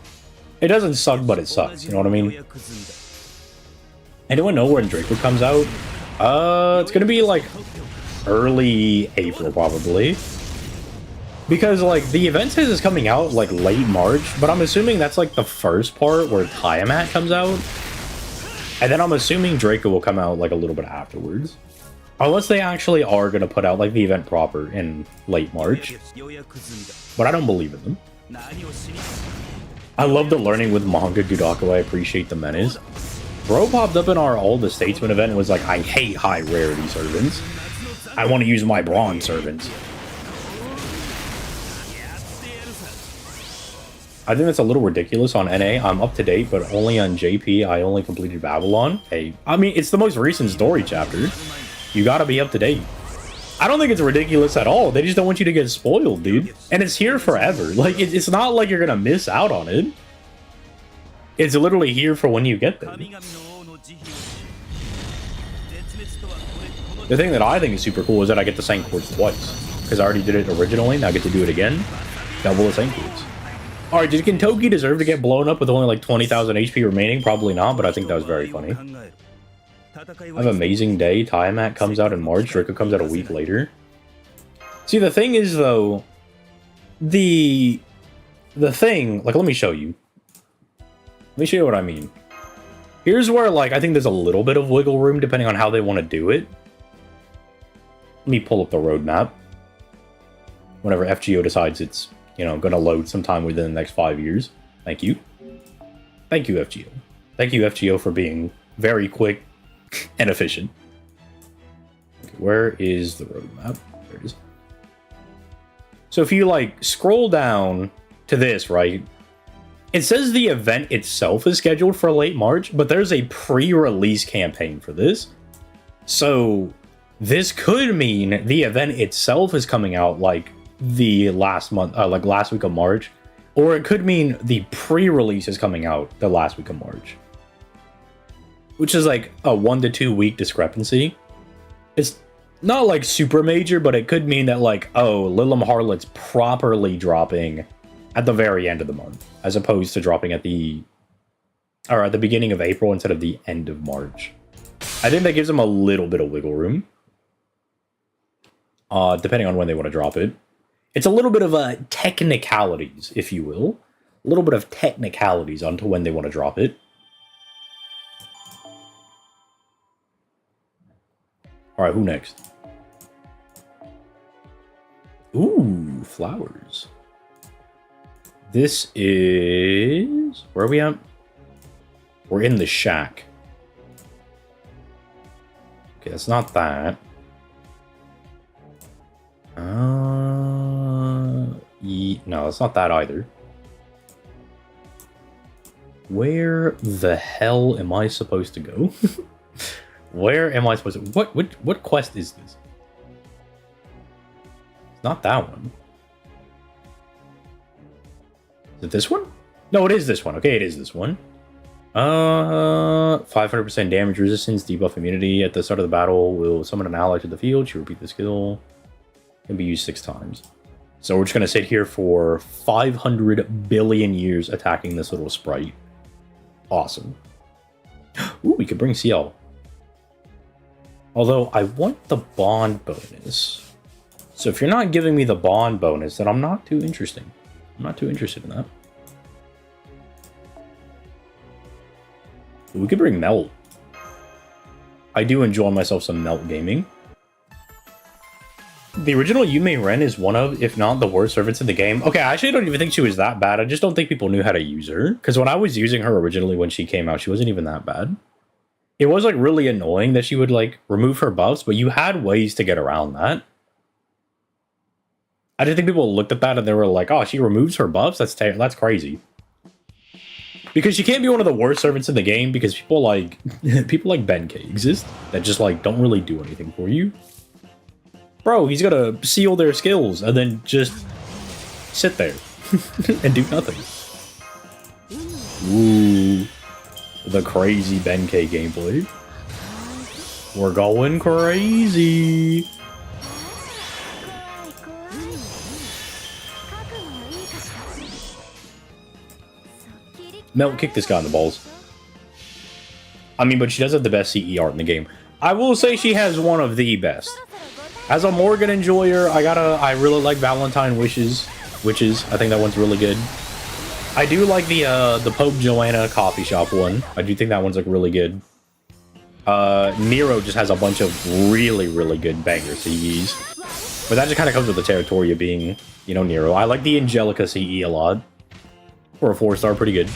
A: it doesn't suck, but it sucks. You know what I mean? Anyone know when Draco comes out? It's gonna be, like, early April, probably. Because, like, the event says it's coming out, like, late March, but I'm assuming that's, like, the first part where Tiamat comes out. And then I'm assuming Draco will come out, like, a little bit afterwards. Unless they actually are going to put out, like, the event proper in late March. But I don't believe in them. I love the learning with manga Gudako. I appreciate the menace. Bro popped up in our All the Statesman event and was like, I hate high rarity servants. I want to use my bronze servants. I think that's a little ridiculous on NA. I'm up to date, but only on JP. I only completed Babylon. Hey, I mean, it's the most recent story chapter. You gotta be up to date. I don't think it's ridiculous at all. They just don't want you to get spoiled, dude. And it's here forever. Like, it's not like you're gonna miss out on it. It's literally here for when you get there. The thing that I think is super cool is that I get the same chords twice. Because I already did it originally, now I get to do it again. Double the same chords. Alright, did Kentucky deserve to get blown up with only like 20,000 HP remaining? Probably not, but I think that was very funny. I have Amazing Day. Tiamat comes out in March. Draco comes out a week later. See, the thing is, though, the thing... Like, let me show you. Let me show you what I mean. Here's where, like, I think there's a little bit of wiggle room depending on how they want to do it. Let me pull up the roadmap. Whenever FGO decides it's, you know, going to load sometime within the next 5 years. Thank you. Thank you, FGO. Thank you, FGO, for being very quick and efficient. Okay, where is the roadmap? There it is. So if you, like, scroll down to this, right? It says the event itself is scheduled for late March, but there's a pre-release campaign for this. So this could mean the event itself is coming out, like, the last month, like last week of March, or it could mean the pre-release is coming out the last week of March, which is like a 1 to 2 week discrepancy. It's not like super major, but it could mean that, like, oh, Lilim Harlot's properly dropping at the very end of the month, as opposed to dropping at the beginning of April instead of the end of March. I think that gives them a little bit of wiggle room, depending on when they want to drop it. It's a little bit of technicalities, if you will. A little bit of technicalities onto when they want to drop it. Alright, who next? Ooh, flowers. This is... Where are we at? We're in the shack. Okay, that's not that. No, it's not that either. Where the hell am I supposed to go? Where am I supposed to... What quest is this? It's not that one. Is it this one? No, it is this one. Okay, it is this one. 500% damage resistance, debuff immunity. At the start of the battle, will summon an ally to the field. She repeat the skill. Can be used 6 times. So we're just going to sit here for 500 billion years attacking this little sprite. Awesome. Ooh, we could bring CL. Although, I want the bond bonus. So if you're not giving me the bond bonus, then I'm not too interested. I'm not too interested in that. Ooh, we could bring Melt. I do enjoy myself some Melt gaming. The original Yume Ren is one of, if not the worst servants in the game. Okay, I actually don't even think she was that bad. I just don't think people knew how to use her. Because when I was using her originally when she came out, she wasn't even that bad. It was, like, really annoying that she would, like, remove her buffs, but you had ways to get around that. I didn't think people looked at that and they were like, oh, she removes her buffs? That's crazy. Because she can't be one of the worst servants in the game because people like Benkei exist that just, like, don't really do anything for you. Bro, he's gonna seal their skills and then just sit there and do nothing. Ooh, the crazy Benkei gameplay. We're going crazy. Melt, kick this guy in the balls. I mean, but she does have the best CE art in the game. I will say she has one of the best. As a Morgan enjoyer, I really like Valentine Witches. I think that one's really good. I do like the Pope Joanna coffee shop one. I do think that one's like really good. Nero just has a bunch of really, really good banger CEs. But that just kind of comes with the territory of being, you know, Nero. I like the Angelica CE a lot. For a 4-star, pretty good.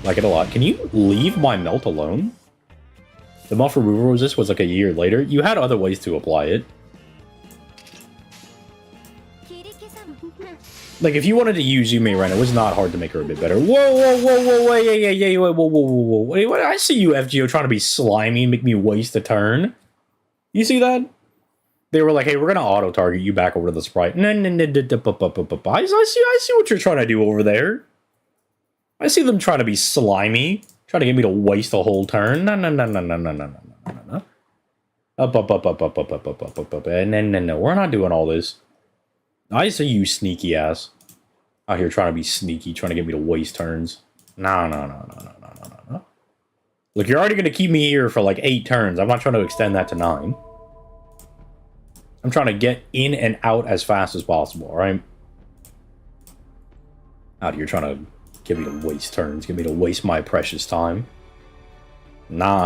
A: Like it a lot. Can you leave my melt alone? The buff removal resist was like a year later. You had other ways to apply it. Like if you wanted to use Yume Ren, it was not hard to make her a bit better. Whoa, yeah, whoa, wait, what? I see you, FGO, trying to be slimy, make me waste a turn. You see that? They were like, hey, we're gonna auto target you back over to the sprite. No, I see what you're trying to do over there. I see them trying to be slimy, trying to get me to waste a whole turn. No. Up. No. We're not doing all this. I see you, sneaky ass. Out here trying to be sneaky, trying to get me to waste turns. No. Look, you're already going to keep me here for like 8 turns. I'm not trying to extend that to 9. I'm trying to get in and out as fast as possible, alright? Out here trying to get me to waste turns, get me to waste my precious time. No,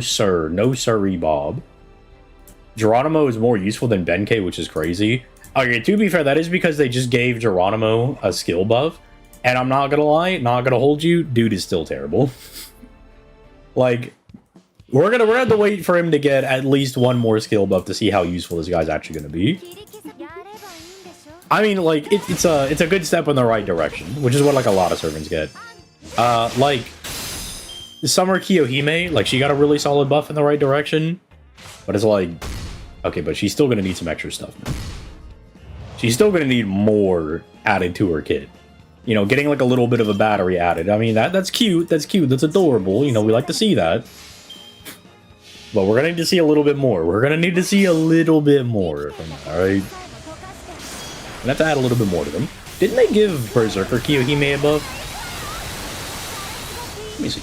A: sir. No, sirree, Bob. Geronimo is more useful than Benkei, which is crazy. Okay, to be fair, that is because they just gave Geronimo a skill buff. And I'm not gonna lie, not gonna hold you, dude is still terrible. Like, we're gonna have to wait for him to get at least one more skill buff to see how useful this guy's actually gonna be. I mean, like, it's a good step in the right direction, which is what, like, a lot of servants get. Like, Summer Kiyohime, like, she got a really solid buff in the right direction. But it's like, okay, but she's still gonna need some extra stuff, man. She's still gonna need more added to her kit. You know, getting, like, a little bit of a battery added. I mean, that's cute, that's adorable. You know, we like to see that. But we're gonna need to see a little bit more. We're gonna need to see a little bit more from that, alright? We're gonna have to add a little bit more to them. Didn't they give Berserker Kiyohime a buff? Let me see.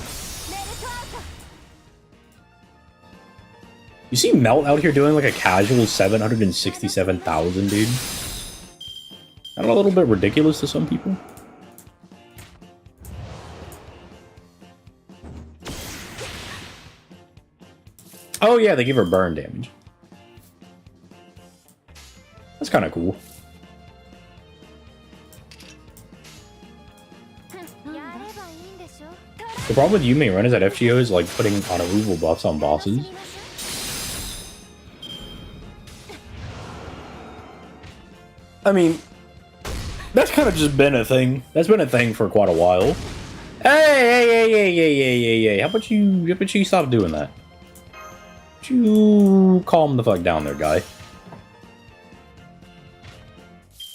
A: You see Melt out here doing like a casual 767,000, dude? That a little bit ridiculous to some people? Oh yeah, they give her burn damage. That's kind of cool. The problem with Yume Ren is that FGO is like putting on removal buffs on bosses. I mean, that's kind of just been a thing. That's been a thing for quite a while. Hey! How about you stop doing that? You calm the fuck down there, guy.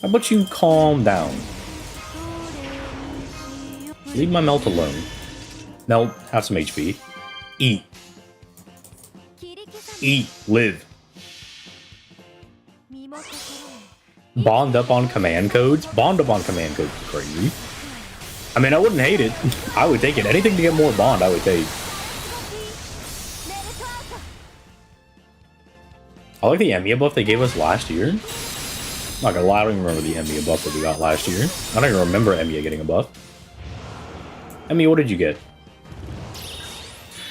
A: How about you calm down? Leave my Melt alone. Melt, have some HP. Eat. Eat. Live. Bond up on command codes? Bond up on command codes is crazy. I mean, I wouldn't hate it. I would take it. Anything to get more bond, I would take. I like the Emiya buff they gave us last year. I'm not gonna lie, I don't even remember the Emiya buff that we got last year. I don't even remember Emiya getting a buff. Emiya, what did you get?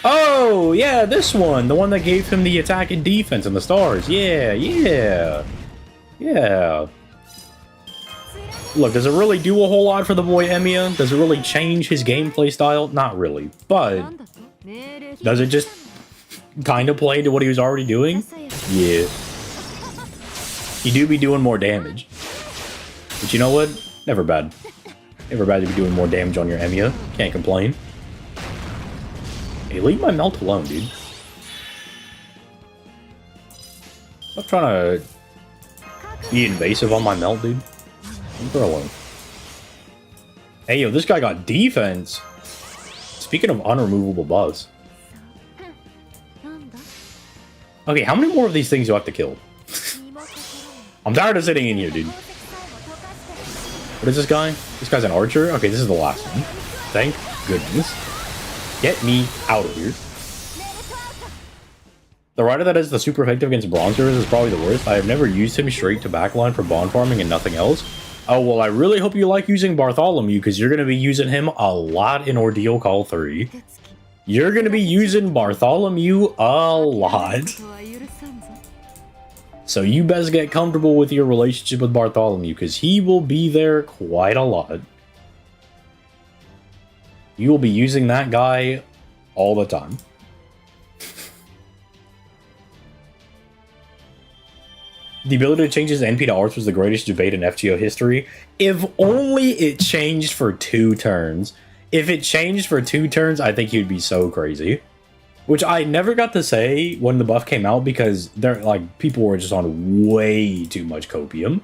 A: Oh, yeah, this one. The one that gave him the attack and defense and the stars. Yeah. Look, does it really do a whole lot for the boy Emiya? Does it really change his gameplay style? Not really. But does it just kind of play to what he was already doing? Yeah. You do be doing more damage. But you know what? Never bad. Never bad to be doing more damage on your Emiya. Can't complain. Hey, leave my Melt alone, dude. Stop trying to Be invasive on my melt, dude. Leave her alone. Hey, yo, this guy got defense. Speaking of unremovable buffs. Okay, how many more of these things do I have to kill? I'm tired of sitting in here, dude. What is this guy? This guy's an archer? Okay, this is the last one. Thank goodness. Get me out of here. The rider that is the super effective against bronze servers is probably the worst. I have never used him straight to backline for bond farming and nothing else. Oh, well, I really hope you like using Bartholomew, because you're going to be using him a lot in Ordeal Call 3. You're going to be using Bartholomew a lot. So you best get comfortable with your relationship with Bartholomew, because he will be there quite a lot. You will be using that guy all the time. The ability to change his NP to arts was the greatest debate in FGO history. If only it changed for 2 turns. If it changed for 2 turns, I think he'd be so crazy. Which I never got to say when the buff came out, because they're like, people were just on way too much copium.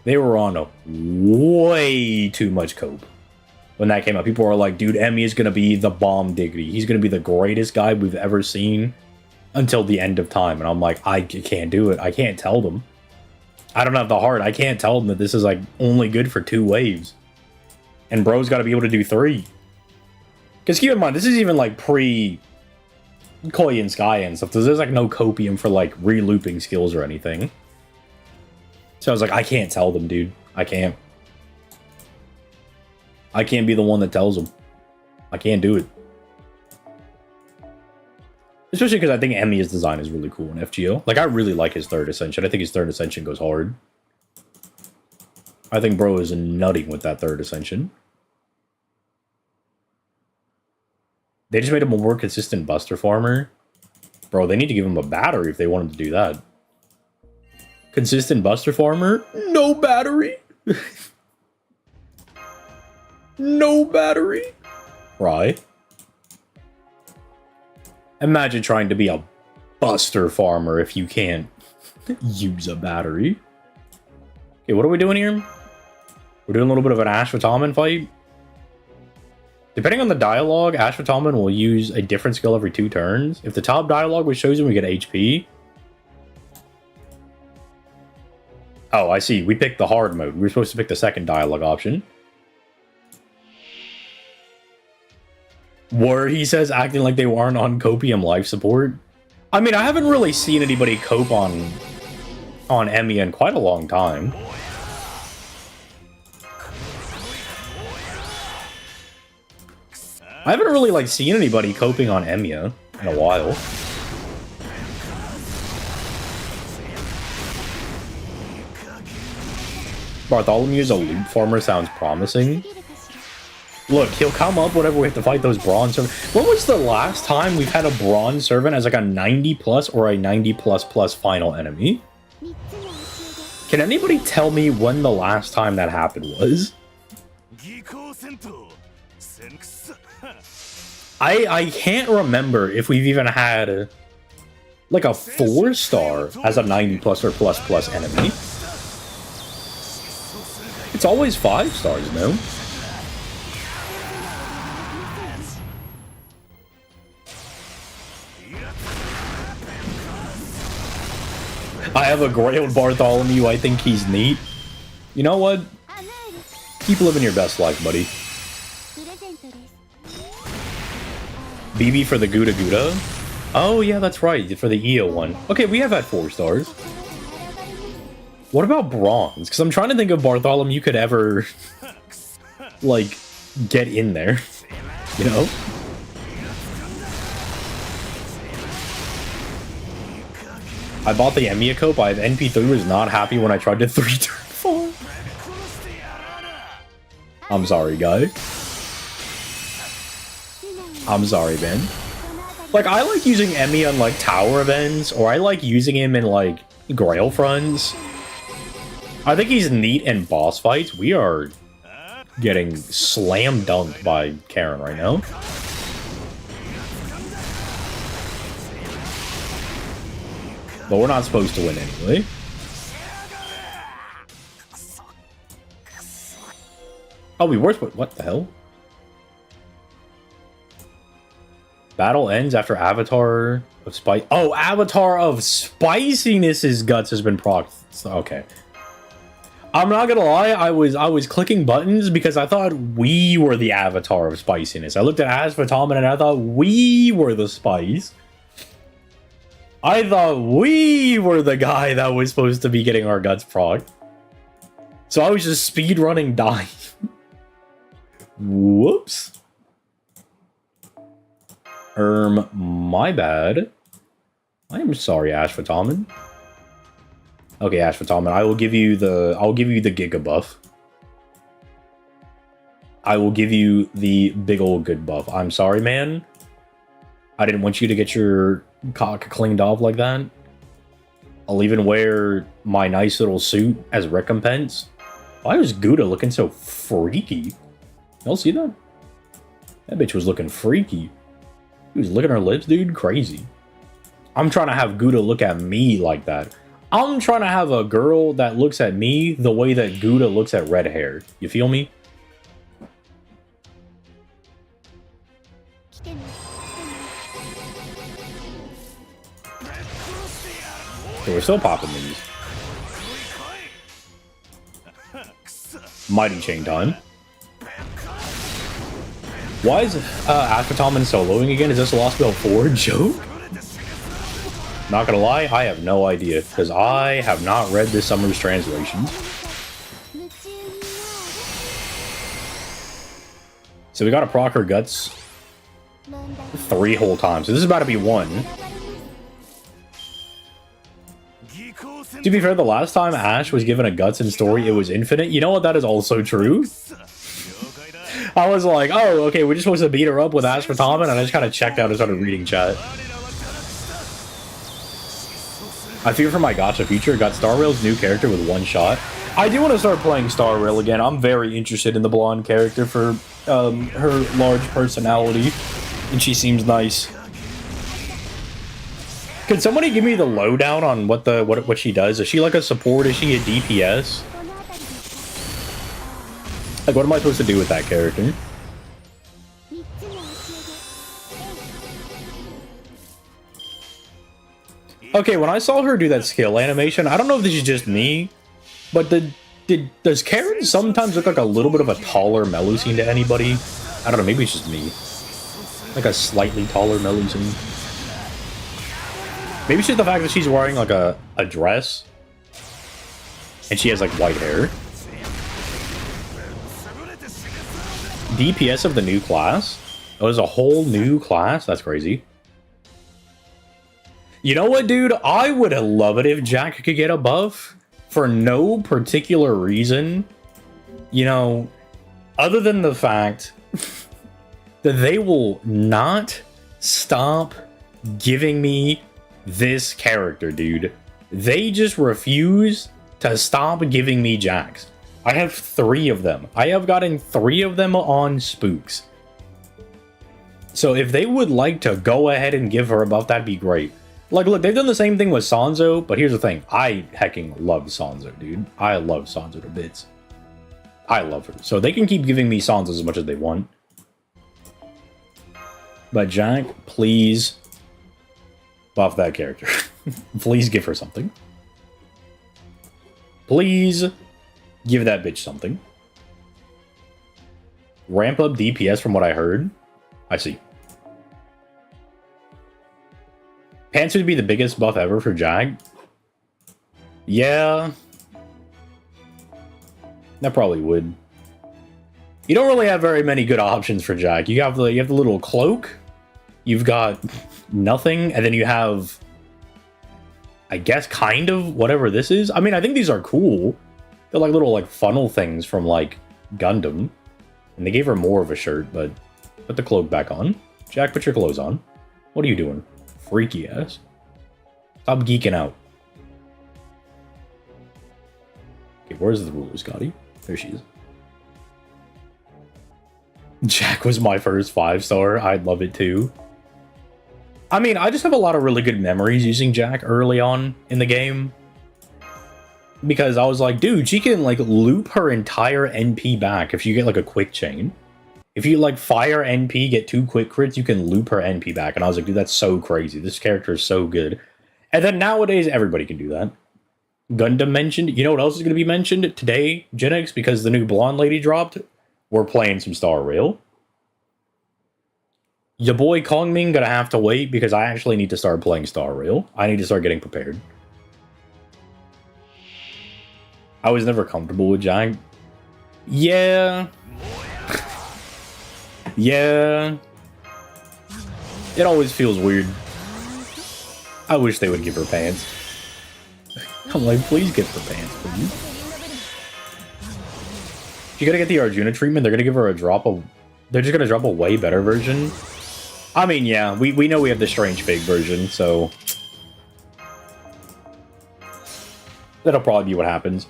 A: They were on a way too much cope when that came out. People were like, dude, Emiya is going to be the bomb diggity. He's going to be the greatest guy we've ever seen until the end of time. And I'm like, I can't do it. I can't tell them. I don't have the heart. I can't tell them that this is like only good for 2 waves. And bro's got to be able to do 3. Because keep in mind, this is even like pre Koi and Sky and stuff. There's like no copium for like re-looping skills or anything. So I was like, I can't tell them, dude. I can't. I can't be the one that tells them. I can't do it. Especially because I think Emiya's design is really cool in FGO. Like, I really like his 3rd Ascension. I think his 3rd Ascension goes hard. I think bro is nutting with that 3rd Ascension. They just made him a more consistent Buster Farmer. Bro, they need to give him a battery if they want him to do that. Consistent Buster Farmer? No battery? No battery? Right. Imagine trying to be a Buster Farmer if you can't use a battery. Okay, what are we doing here? We're doing a little bit of an Ashwataman fight. Depending on the dialogue, Ashwataman will use a different skill every 2 turns. If the top dialogue was chosen, we get HP. Oh, I see. We picked the hard mode. We were supposed to pick the 2nd dialogue option. Where he says acting like they weren't on copium life support. I mean, I haven't really seen anybody cope on Emiya in quite a long time. I haven't really like seen anybody coping on Emiya in a while. Bartholomew as a loot farmer sounds promising. Look, he'll come up whenever we have to fight those bronze servants. When was the last time we've had a bronze servant as like a 90 plus or a 90 plus final enemy? Can anybody tell me when the last time that happened was? I can't remember if we've even had like a 4-star as a 90 plus or plus enemy. It's always 5 stars, no? I have a Grail Bartholomew. I think he's neat. You know what? Keep living your best life, buddy. BB for the Gouda Gouda. Oh, yeah, that's right. For the EO one. Okay, we have had 4 stars. What about bronze? Because I'm trying to think if Bartholomew could ever, like, get in there. You know? I bought the Emiya cope. I have NP3 was not happy when I tried to 3-turn 4. I'm sorry, guy. I'm sorry, man. Like, I like using Emiya in, like, tower events, or I like using him in, like, Grail fronts. I think he's neat in boss fights. We are getting slam dunked by Karen right now. But we're not supposed to win anyway. Oh, be worse, but what the hell? Battle ends after Avatar of Spice. Oh, Avatar of Spiciness's guts has been procced. So, okay. I'm not gonna lie, I was clicking buttons because I thought we were the Avatar of Spiciness. I looked at Asphotomon and I thought we were the spice. I thought we were the guy that was supposed to be getting our guts procced. So I was just speed running dying. Whoops. My bad. I am sorry, Asphotomon. Okay, Asphotomon, I'll give you the Giga buff. I will give you the big old good buff. I'm sorry, man. I didn't want you to get your cock cleaned off like that. I'll even wear my nice little suit as recompense. Why was Gouda looking so freaky? Y'all see that? That bitch was looking freaky. He was licking her lips, dude. Crazy. I'm trying to have Gouda look at me like that. I'm trying to have a girl that looks at me the way that Gouda looks at red hair. You feel me? So we're still popping these. Mighty Chain time. Why is Asphotomon soloing again? Is this a Lost Belt 4 joke? Not gonna lie, I have no idea, because I have not read this summer's translations. So we gotta proc her guts 3 whole times. So this is about to be 1. To be fair, the last time Ash was given a guts in story, it was infinite. You know what? That is also true. I was like, oh, okay, we're just supposed to beat her up with Asphotomon, and I just kind of checked out and started reading chat. I fear for my gacha future. Got Star Rail's new character with 1 shot. I do want to start playing Star Rail again. I'm very interested in the blonde character for her large personality, and she seems nice. Could somebody give me the lowdown on what she does? Is she like a support? Is she a DPS? Like, what am I supposed to do with that character? Okay, when I saw her do that skill animation, I don't know if this is just me, but does Karen sometimes look like a little bit of a taller Melusine to anybody? I don't know, maybe it's just me. Like a slightly taller Melusine. Maybe it's just the fact that she's wearing like a dress and she has like white hair. DPS of the new class? Oh, there's a whole new class? That's crazy. You know what, dude? I would love it if Jack could get a buff for no particular reason. You know, other than the fact that they will not stop giving me this character, dude. They just refuse to stop giving me Jacks. I have 3 of them. I have gotten 3 of them on Spooks. So if they would like to go ahead and give her a buff, that'd be great. Like, look, they've done the same thing with Sanzo, but here's the thing. I hecking love Sanzo, dude. I love Sanzo to bits. I love her. So they can keep giving me Sanzo as much as they want. But Jack, please buff that character. Please give her something. Please give that bitch something. Ramp up DPS from what I heard. I see. Panther would be the biggest buff ever for Jag. Yeah. That probably would. You don't really have very many good options for Jag. You have the little cloak. You've got nothing, and then you have, I guess, kind of whatever this is. I mean, I think these are cool. They're like little like funnel things from like Gundam. And they gave her more of a shirt, but put the cloak back on. Jack, put your clothes on. What are you doing? Freaky ass. Stop geeking out. Okay, where's the ruler, Scotty? There she is. Jack was my first 5-star. I'd love it too. I mean, I just have a lot of really good memories using Jack early on in the game. because I was like, dude, she can like loop her entire NP back if you get like a quick chain. If you like fire NP, get 2 quick crits, you can loop her NP back. And I was like, dude, that's so crazy. This character is so good. And then nowadays, everybody can do that. Gundam mentioned. You know what else is going to be mentioned today, Genix? Because the new blonde lady dropped. We're playing some Star Rail. Your boy Kongming gonna have to wait because I actually need to start playing Star Rail. I need to start getting prepared. I was never comfortable with Jag. Yeah. Yeah. It always feels weird. I wish they would give her pants. I'm like, please give her pants, please. She's gonna get the Arjuna treatment. They're gonna give her a drop of... They're just gonna drop a way better version. I mean, yeah, we know we have the Strange Fig version, so... That'll probably be what happens.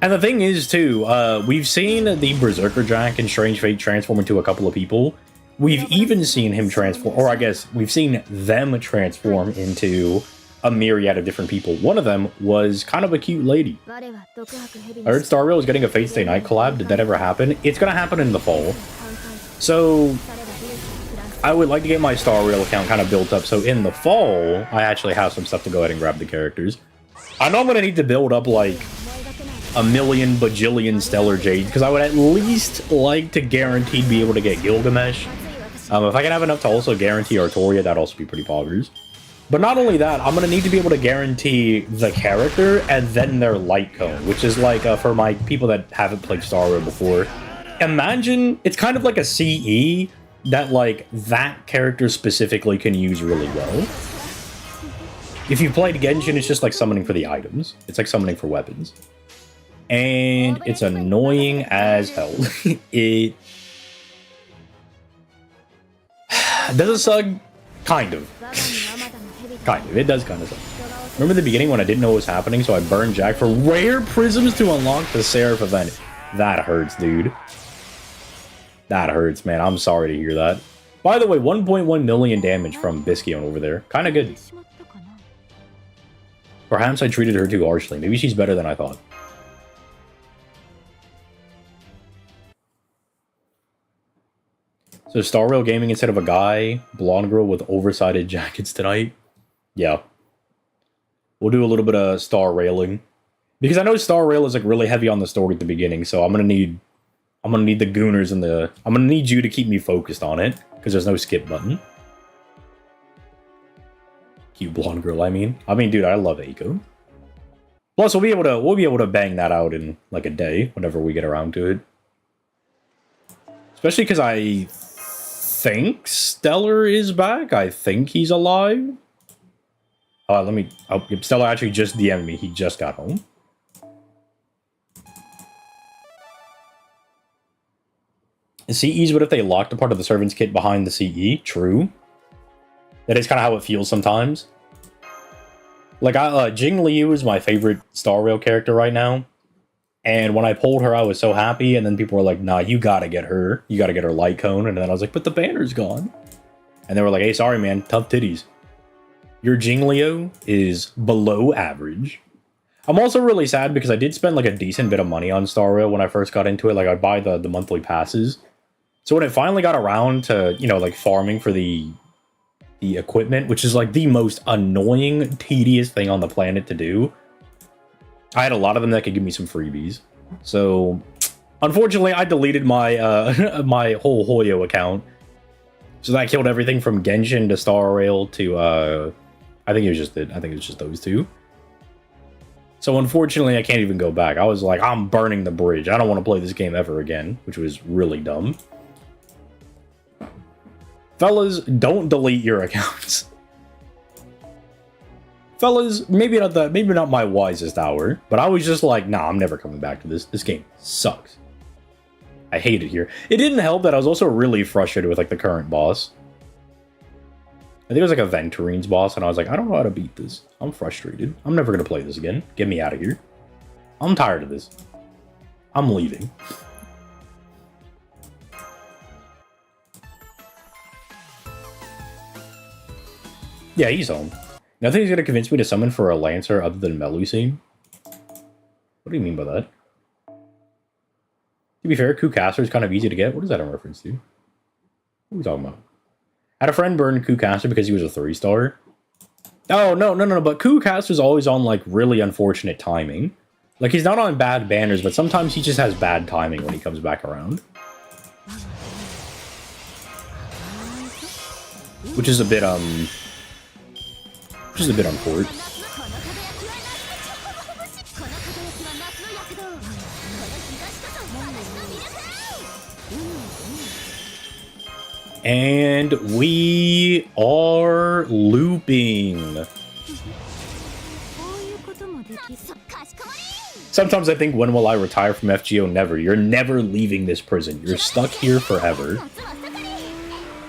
A: And the thing is, too, we've seen the Berserker Jack and Strange Fate transform into a couple of people. We've even seen him transform, or I guess we've seen them transform into a myriad of different people. One of them was kind of a cute lady. I heard Star Rail is getting a Fate Stay Night collab. Did that ever happen? It's going to happen in the fall. So I would like to get my Star Rail account kind of built up. So in the fall, I actually have some stuff to go ahead and grab the characters. I know I'm going to need to build up like a million bajillion Stellar Jades, because I would at least like to guaranteed be able to get Gilgamesh. If I can have enough to also guarantee Artoria, that'd also be pretty poggers. But not only that, I'm going to need to be able to guarantee the character and then their light cone, which is like, for my people that haven't played Star Rail before, imagine it's kind of like a CE that like that character specifically can use really well. If you've played Genshin, it's just like summoning for the items. It's like summoning for weapons. And it's annoying as hell. It does it suck? Kind of. Kind of. It does kind of suck. Remember the beginning when I didn't know what was happening, so I burned Jack for rare prisms to unlock the Seraph event. That hurts, dude. That hurts, man. I'm sorry to hear that. By the way, 1.1 million damage from Bisquion over there. Kind of good. Perhaps I treated her too harshly. Maybe she's better than I thought. So Star Rail Gaming instead of a guy, blonde girl with oversized jackets tonight. Yeah. We'll do a little bit of Star Railing. Because I know Star Rail is like really heavy on the story at the beginning, so I'm gonna need the gooners and I'm gonna need you to keep me focused on it, because there's no skip button. Cute blonde girl, I mean. Dude, I love Aiko. Plus, we'll be able to bang that out in like a day whenever we get around to it. Especially because I think Stellar is back. I think he's alive. Let me... Oh, Stellar actually just DM'd me. He just got home. CEs, what if they locked a part of the Servant's Kit behind the CE? True. That is kind of how it feels sometimes. Like, Jing Liu is my favorite Star Rail character right now. And when I pulled her, I was so happy. And then people were like, nah, you gotta get her. You gotta get her light cone. And then I was like, but the banner's gone. And they were like, hey, sorry, man. Tough titties. Your Jing Liu is below average. I'm also really sad because I did spend like a decent bit of money on Star Rail when I first got into it. Like, I'd buy the monthly passes. So when it finally got around to, you know, like farming for the equipment, which is like the most annoying, tedious thing on the planet to do, I had a lot of them that could give me some freebies. So unfortunately, I deleted my my whole Hoyo account. So that killed everything from Genshin to Star Rail to I think it was just those two. So unfortunately, I can't even go back. I was like, I'm burning the bridge. I don't want to play this game ever again, which was really dumb. Fellas, don't delete your accounts. Fellas, maybe not my wisest hour, but I was just like, nah, I'm never coming back to this. This game sucks. I hate it here. It didn't help that I was also really frustrated with like the current boss. I think it was like a Venturine's boss, and I was like, I don't know how to beat this. I'm frustrated. I'm never gonna play this again. Get me out of here. I'm tired of this. I'm leaving. Yeah, he's home. Nothing's gonna convince me to summon for a Lancer other than Melusine. What do you mean by that? To be fair, Kucaster is kind of easy to get. What is that in reference to? What are we talking about? I had a friend burn Kucaster because he was a 3-star. Oh, no. But Kucaster's always on, like, really unfortunate timing. Like, he's not on bad banners, but sometimes he just has bad timing when he comes back around. Which is a bit, unfortunate. And we are looping. Sometimes I think, when will I retire from FGO? Never. You're never leaving this prison. You're stuck here forever.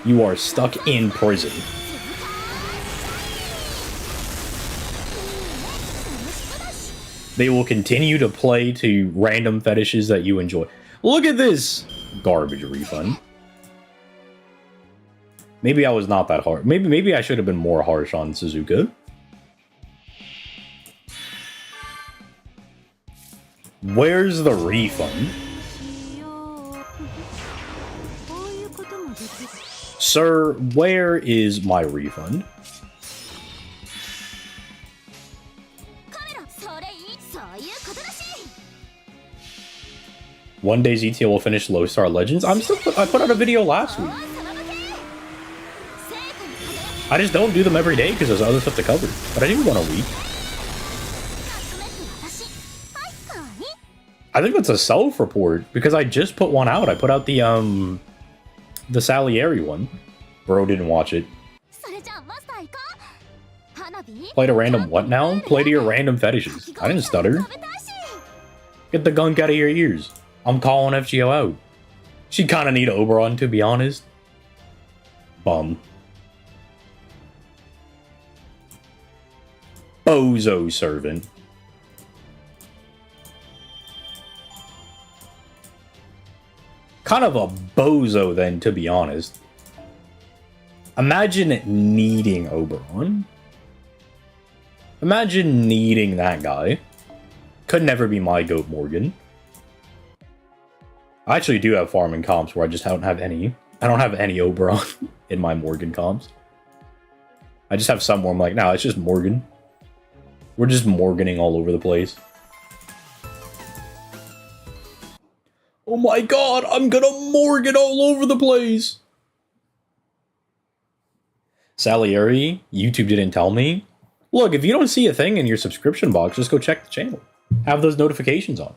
A: You are stuck in prison. They will continue to play to random fetishes that you enjoy. Look at this! Garbage refund. Maybe I was not that hard. Maybe I should have been more harsh on Suzuka. Where's the refund? Sir, where is my refund? One day ZTO will finish Low Star Legends. I put out a video last week. I just don't do them every day because there's other stuff to cover. But I do one a week. I think that's a self-report because I just put one out. I put out the Salieri one. Bro didn't watch it. Play to random what now? Play to your random fetishes. I didn't stutter. Get the gunk out of your ears. I'm calling FGO out. She kind of need Oberon, to be honest. Bum. Bozo servant. Kind of a bozo then, to be honest. Imagine needing Oberon. Imagine needing that guy. Could never be my goat Morgan. I actually do have farming comps where I just don't have any. I don't have any Oberon in my Morgan comps. I just have some where I'm like, no, it's just Morgan. We're just Morganing all over the place. Oh my god, I'm gonna Morgan all over the place! Salieri, YouTube didn't tell me. Look, if you don't see a thing in your subscription box, just go check the channel. Have those notifications on.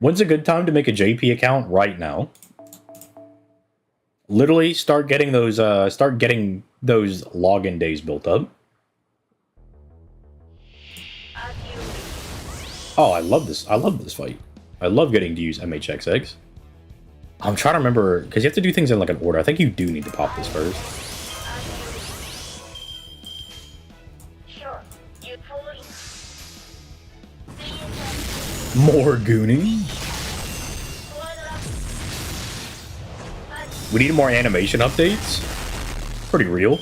A: When's a good time to make a JP account? Right now. Literally, start getting those login days built up. Oh, I love this. I love this fight. I love getting to use Mhxx. I'm trying to remember, because you have to do things in like an order. I think you do need to pop this first. More gooning. We need more animation updates. Pretty real.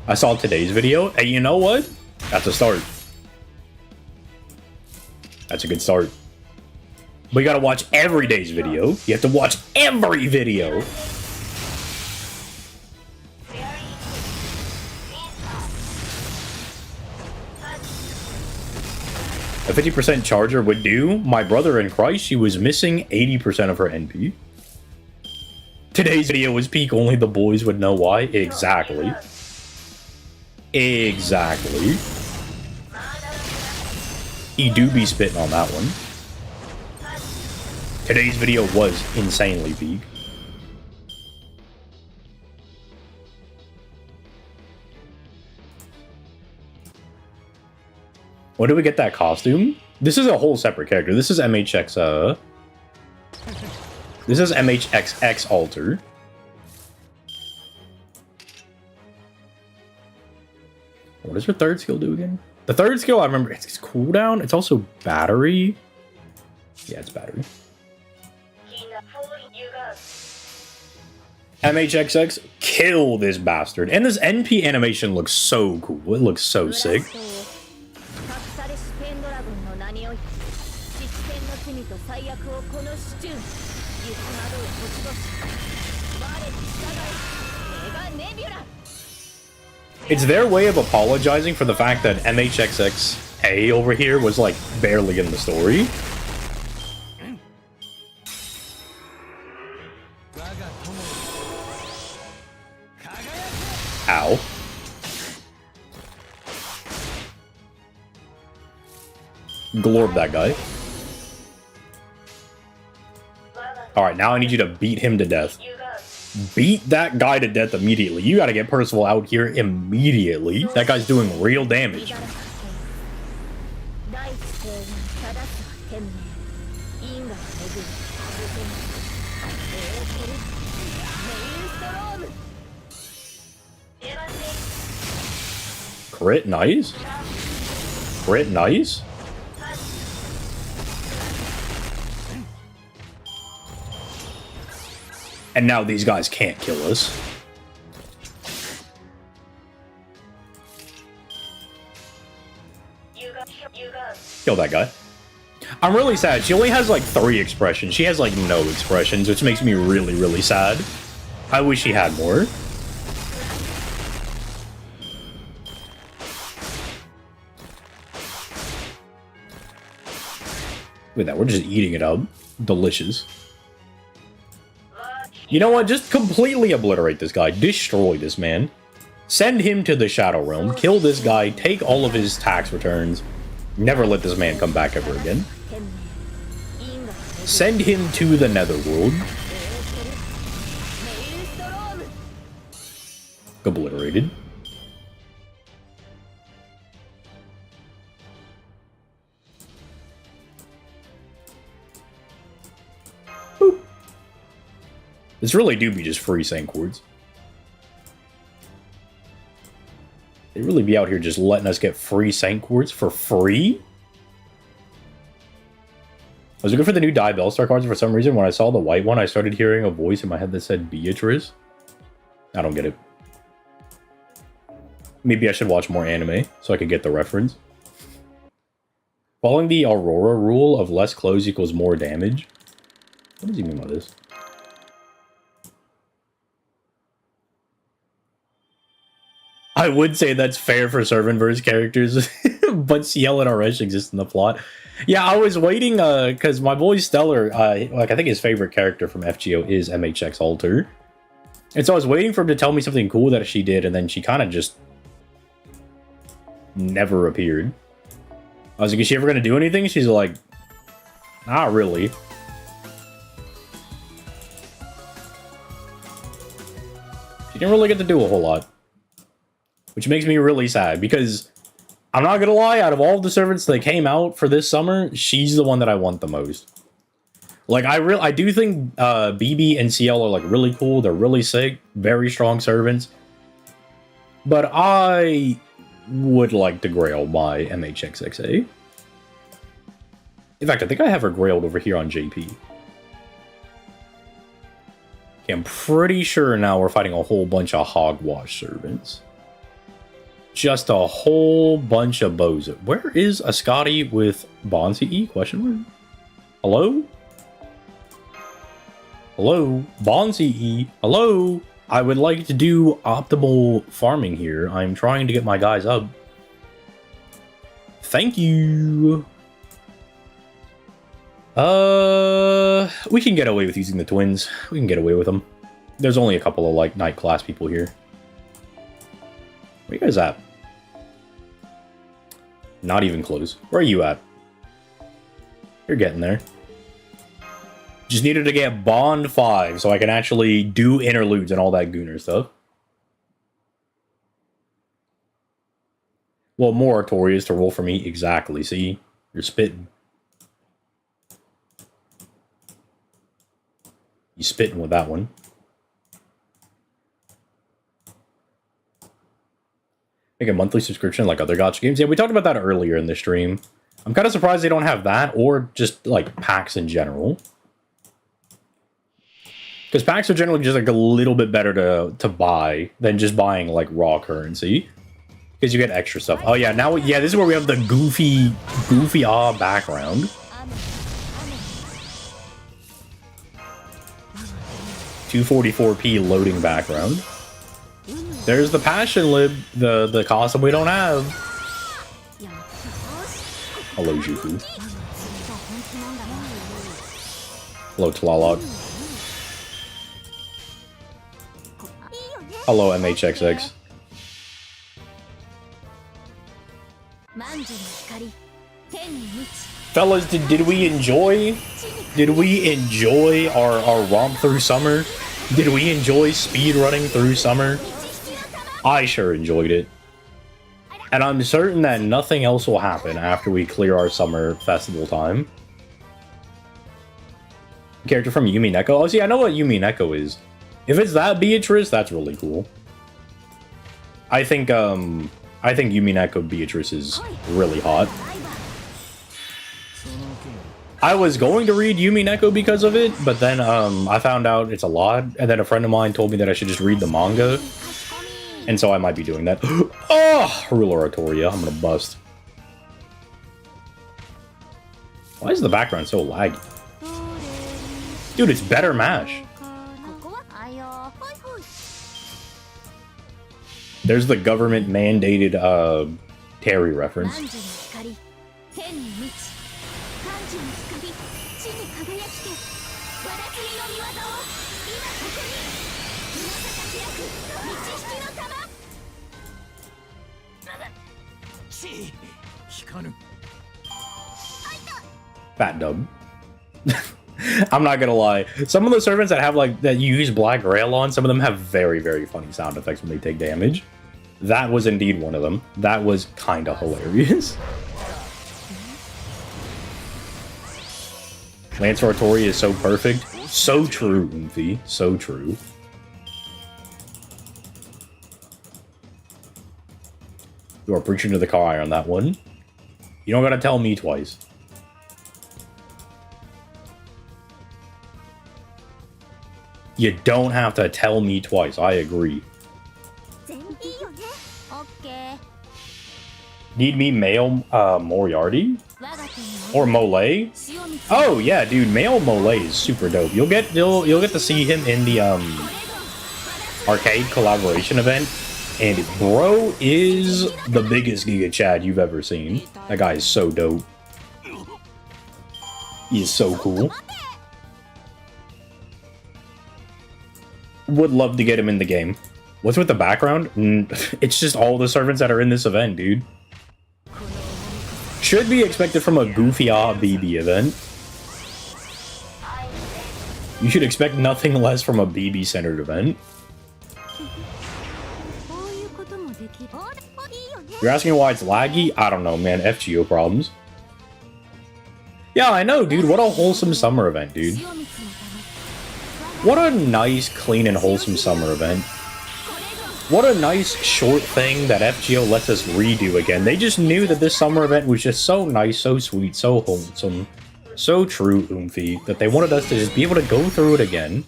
A: I saw today's video, and you know what? That's a start. That's a good start. But you gotta watch every day's video. You have to watch every video. A 50% charger would do. My brother in Christ, she was missing 80% of her NP. Today's video was peak, only the boys would know why. Exactly. Exactly. He do be spitting on that one. Today's video was insanely peak. When do we get that costume? This is a whole separate character. This is Mhxx, this is Mhxx Alter. What does her third skill do again? The third skill, I remember, it's cooldown. It's also battery. Yeah, it's battery. Mhxx, kill this bastard. And this NP animation looks so cool. It looks so sick. It's their way of apologizing for the fact that Mhxx over here was like barely in the story. Ow. Glorb that guy. Alright, now I need you to beat him to death. Beat that guy to death immediately. You gotta get Percival out here immediately. That guy's doing real damage. Crit, nice. Crit, nice. And now these guys can't kill us. Kill that guy. I'm really sad. She only has like 3 expressions. She has like no expressions, which makes me really, really sad. I wish she had more. Look at that. We're just eating it up. Delicious. You know what? Just completely obliterate this guy. Destroy this man. Send him to the Shadow Realm. Kill this guy. Take all of his tax returns. Never let this man come back ever again. Send him to the Netherworld. Obliterated. Boop. This really do be just free Saint Quartz. They really be out here just letting us get free Saint Quartz for free? I was looking for the new Dye Bellstar cards for some reason. When I saw the white one, I started hearing a voice in my head that said Beatrice. I don't get it. Maybe I should watch more anime so I could get the reference. Following the Aurora rule of less clothes equals more damage. What does he mean by this? I would say that's fair for Servantverse characters, but CL and RS exist in the plot. Yeah, I was waiting, because my boy Stellar, like, I think his favorite character from FGO is Mhxx Jalter. And so I was waiting for him to tell me something cool that she did, and then she kind of just never appeared. I was like, is she ever going to do anything? She's like, not really. She didn't really get to do a whole lot. Which makes me really sad, because I'm not gonna lie, out of all the servants that came out for this summer, she's the one that I want the most. Like, I do think BB and CL are like really cool. They're really sick, very strong servants. But I would like to Grail my Mhxxa. In fact, I think I have her Grailed over here on JP. Okay, I'm pretty sure now we're fighting a whole bunch of Hogwash servants. Just a whole bunch of bows. Where is a Scotty with Bonzi E? Question mark? Hello? Hello? Bonzi E? Hello? I would like to do optimal farming here. I'm trying to get my guys up. Thank you. We can get away with using the twins. We can get away with them. There's only a couple of, like, night class people here. Where you guys at? Not even close. Where are you at? You're getting there. Just needed to get Bond 5 so I can actually do interludes and all that Gooner stuff. Well, Moratorious to roll for me. Exactly. See? You're spitting. You spitting with that one. Make a monthly subscription like other gacha games. Yeah, we talked about that earlier in the stream. I'm kind of surprised they don't have that, or just like packs in general. Because packs are generally just like a little bit better to buy than just buying like raw currency. Because you get extra stuff. Oh yeah, now, yeah, this is where we have the goofy background. 244p loading background. There's the passion lib, the costume we don't have. Hello, Juku. Hello, Tlalok. Hello, Mhxx. Fellas, did we enjoy our romp through summer? Did we enjoy speed running through summer? I sure enjoyed it. And I'm certain that nothing else will happen after we clear our summer festival time. Character from Yumi Neko. Oh, see, I know what Yumi Neko is. If it's that Beatrice, that's really cool. I think Yumi Neko Beatrice is really hot. I was going to read Yumi Neko because of it, but then I found out it's a lot, and then a friend of mine told me that I should just read the manga. And so I might be doing that. Oh, Ruler Artoria, I'm gonna bust. Why is the background so laggy? Dude, it's better MASH. There's the government mandated Terry reference. Fat dub. I'm not gonna lie. Some of the servants that have that you use Black Grail on, some of them have very, very funny sound effects when they take damage. That was indeed one of them. That was kind of hilarious. Lancer Artoria is so perfect. So true, Oomphy. So true. You are preaching to the choir on that one. You don't gotta tell me twice. You don't have to tell me twice. I agree. Need me male Moriarty? Or Mole? Oh yeah, dude, male Mole is super dope. You'll get to see him in the arcade collaboration event. And bro is the biggest Giga Chad you've ever seen. That guy is so dope. He is so cool. Would love to get him in the game. What's with the background? It's just all the servants that are in this event, dude. Should be expected from a goofy BB event. You should expect nothing less from a BB-centered event. You're asking why it's laggy? I don't know, man. FGO problems. Yeah, I know, dude. What a wholesome summer event, dude. What a nice, clean, and wholesome summer event. What a nice, short thing that FGO lets us redo again. They just knew that this summer event was just so nice, so sweet, so wholesome, so true, Oomphy, that they wanted us to just be able to go through it again.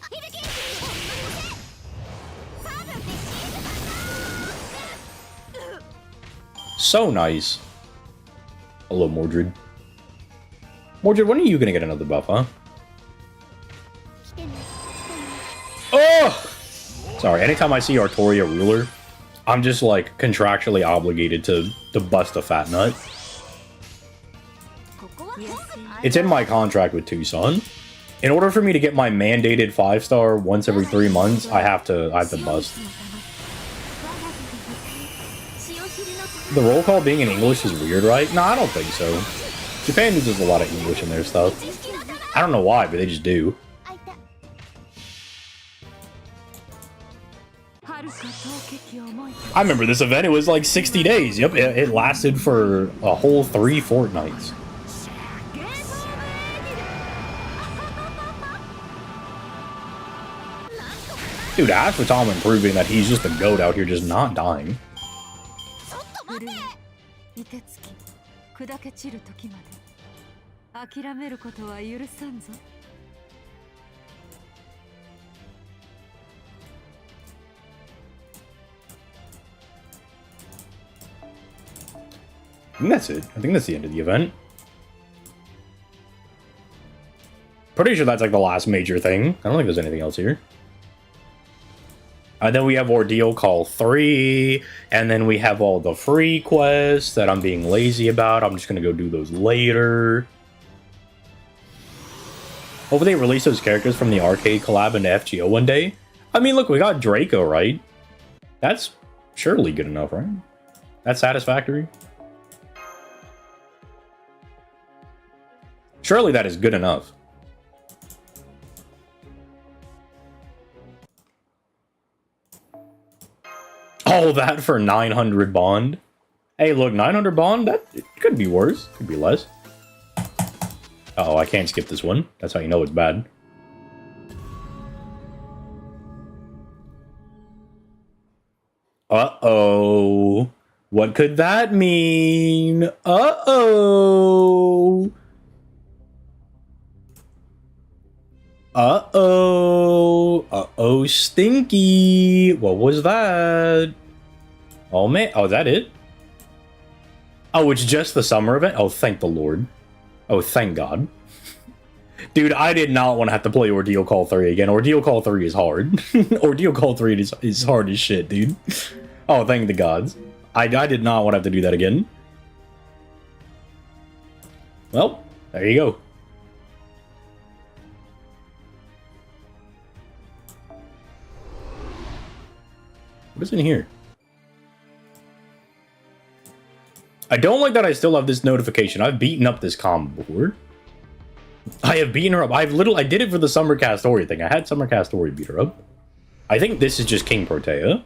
A: So nice. Hello, Mordred. Mordred, when are you gonna get another buff, huh? Oh! Sorry, anytime I see Artoria Ruler, I'm just like contractually obligated to bust a fat nut. It's in my contract with Tucson. In order for me to get my mandated 5-star once every 3 months, I have to bust. The roll call being in English is weird, right? No, I don't think so. Japan uses a lot of English in their stuff. I don't know why, but they just do. I remember this event, it was like 60 days. Yep, it lasted for a whole 3 fortnights. Dude, Ash for Tom proving that he's just a goat out here just not dying. I think that's it. I think that's the end of the event. Pretty sure that's like the last major thing. I don't think there's anything else here. And then we have Ordeal Call 3, and then we have all the free quests that I'm being lazy about. I'm just going to go do those later. Hopefully they release those characters from the arcade collab into FGO one day. I mean, look, we got Draco, right? That's surely good enough, right? That's satisfactory. Surely that is good enough. All that for 900 bond. Hey, look, 900 bond, that it could be worse. Could be less. Uh-oh, I can't skip this one. That's how you know it's bad. Uh-oh. What could that mean? Uh-oh. Uh-oh. Uh-oh, stinky. What was that? Oh, man. Oh, is that it? Oh, it's just the summer event? Oh, thank the Lord. Oh, thank God. Dude, I did not want to have to play Ordeal Call 3 again. Ordeal Call 3 is hard. Ordeal Call 3 is hard as shit, dude. Oh, thank the gods. I did not want to have to do that again. Well, there you go. What is in here? I don't like that I still have this notification. I've beaten up this combo before. I have beaten her up. I did it for the Summer Castoria thing. I had Summer Castoria beat her up. I think this is just King Protea.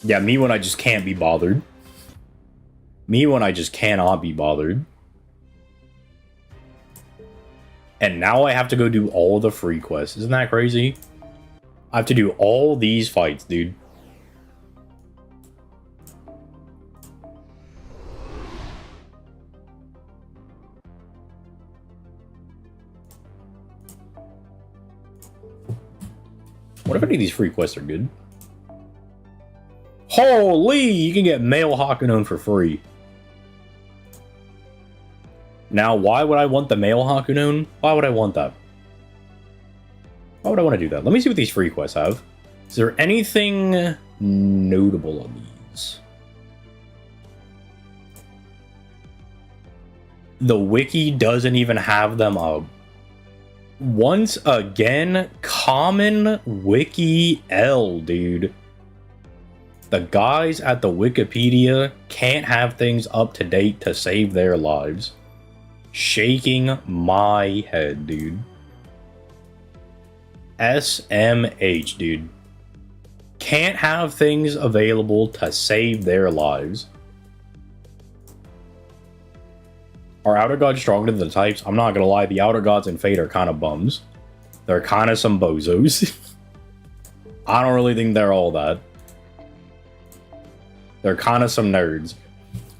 A: Yeah, me when I just can't be bothered. Me when I just cannot be bothered. And now I have to go do all the free quests. Isn't that crazy? I have to do all these fights, dude. What if any of these free quests are good? Holy! You can get male Hakunon for free. Now, why would I want the male Hakunon? Why would I want that? Why would I want to do that? Let me see what these free quests have. Is there anything notable on these? The wiki doesn't even have them up. Once again, common wiki L, dude. The guys at the Wikipedia can't have things up to date to save their lives. Shaking my head, dude. SMH, dude. Can't have things available to save their lives. Are Outer Gods stronger than the types? I'm not gonna lie, the Outer Gods and Fate are kind of bums. They're kind of some bozos. I don't really think they're all that. They're kind of some nerds.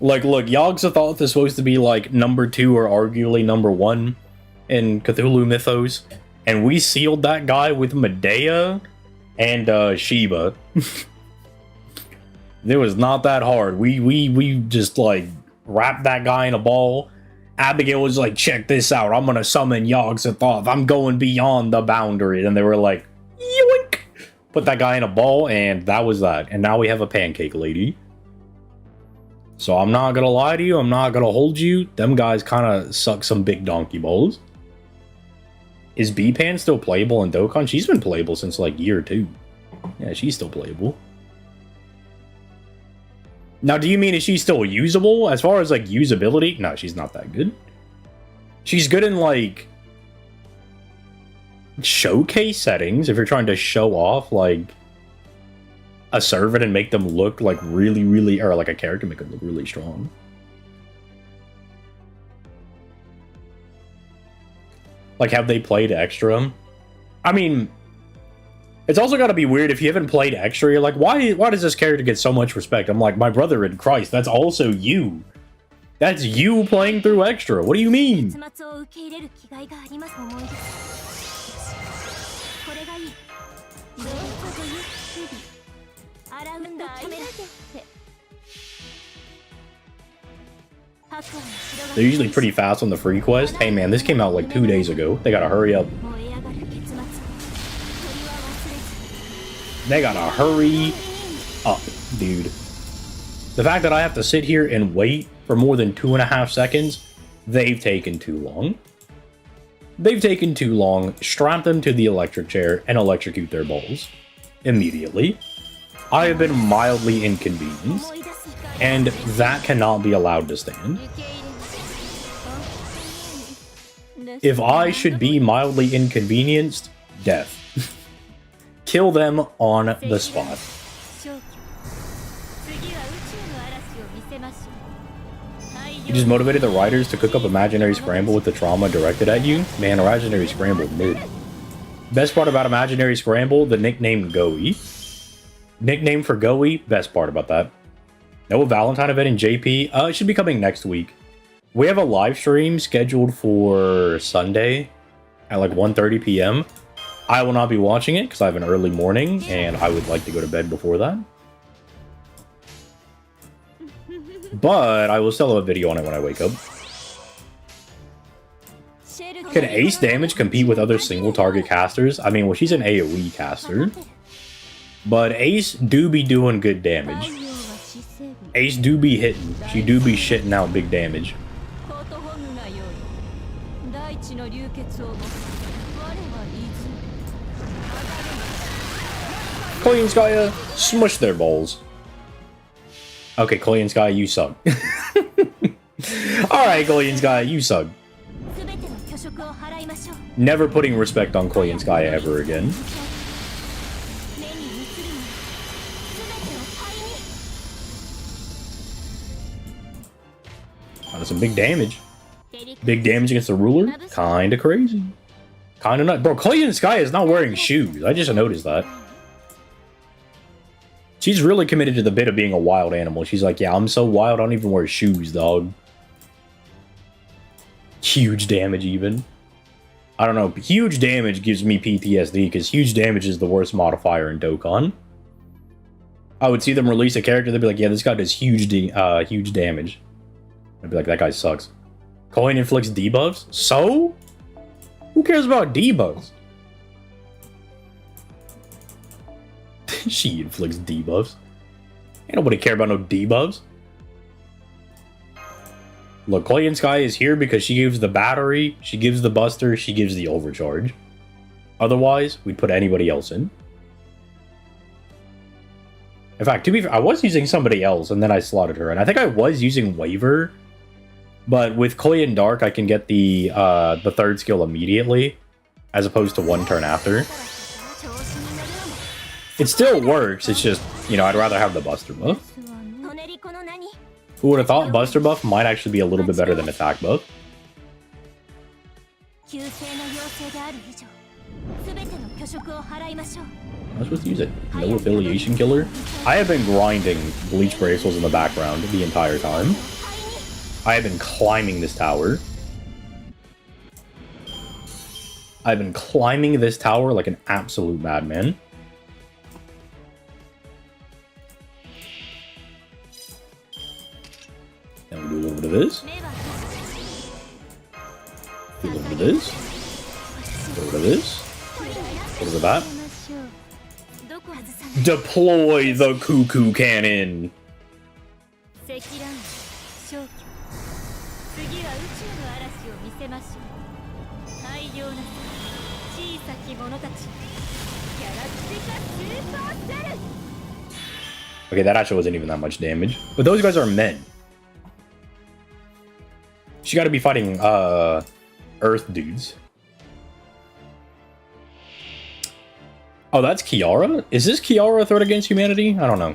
A: Like, look, Yogg-Sothoth is supposed to be, like, #2 or arguably #1 in Cthulhu Mythos. And we sealed that guy with Medea and Sheba. It was not that hard. We just, like, wrapped that guy in a ball. Abigail was like, check this out. I'm gonna summon Yogg-Sothoth. I'm going beyond the boundary. And they were like, yoink! Put that guy in a ball, and that was that. And now we have a pancake lady. So I'm not gonna lie to you. I'm not gonna hold you. Them guys kind of suck some big donkey balls. Is B-Pan still playable in Dokkan? She's been playable since like year 2. Yeah, she's still playable. Now, do you mean is she still usable? As far as like usability? No, she's not that good. She's good in like showcase settings if you're trying to show off like a servant and make them look like really, or like a character make them look really strong. Like, have they played extra? I mean, it's also got to be weird if you haven't played extra. You're like, why does this character get so much respect? I'm like, my brother in Christ, that's also you. That's you playing through extra. What do you mean? They're usually pretty fast on the free quest. Hey man, this came out like 2 days ago. They gotta hurry up. They gotta hurry up, dude. The fact that I have to sit here and wait for more than 2.5 seconds, they've taken too long. They've taken too long. Strap them to the electric chair and electrocute their balls immediately. I have been mildly inconvenienced, and that cannot be allowed to stand. If I should be mildly inconvenienced, death. Kill them on the spot. You just motivated the writers to cook up Imaginary Scramble with the trauma directed at you? Man, Imaginary Scramble, mid. Best part about Imaginary Scramble, the nickname Goey. Nickname for Goey, best part about that. No Valentine event in JP? It should be coming next week. We have a live stream scheduled for Sunday at like 1:30 p.m. I will not be watching it because I have an early morning and I would like to go to bed before that. But I will still have a video on it when I wake up. Can Ace Damage compete with other single target casters? I mean, well, she's an AoE caster. But Ace do be doing good damage. Ace do be hitting. She do be shitting out big damage. Clean Skya, smush their balls. Okay, Clean Skya, you suck. Alright, Clean Skya, you suck. Never putting respect on Clean Skya ever again. Oh, that's some big damage. Big damage against the ruler? Kinda crazy. Kinda not. Bro, Clean Skya is not wearing shoes. I just noticed that. She's really committed to the bit of being a wild animal. She's like, yeah, I'm so wild, I don't even wear shoes, dog. Huge damage, even. I don't know. Huge damage gives me PTSD, because huge damage is the worst modifier in Dokkan. I would see them release a character, they'd be like, yeah, this guy does huge damage. I'd be like, that guy sucks. Coin inflicts debuffs? So? Who cares about debuffs? She inflicts debuffs. Ain't nobody care about no debuffs. Look, Clean Skya is here because she gives the battery, she gives the buster, she gives the overcharge. Otherwise, we'd put anybody else in. In fact, to be fair, I was using somebody else and then I slotted her. And I think I was using Waver. But with Clean Dark, I can get the third skill immediately, as opposed to one turn after. It still works, it's just, you know, I'd rather have the Buster buff. Who would have thought Buster buff might actually be a little bit better than attack buff? I was supposed to use it. No affiliation killer. I have been grinding Bleach Bracelets in the background the entire time. I have been climbing this tower. I've been climbing this tower like an absolute madman. Then we do a little bit of this. Do a little bit of this. A little bit of this. A little bit of that. Deploy the cuckoo cannon. Okay, that actually wasn't even that much damage. But those guys are men. She gotta be fighting, Earth dudes. Oh, that's Kiara? Is this Kiara a threat against humanity? I don't know.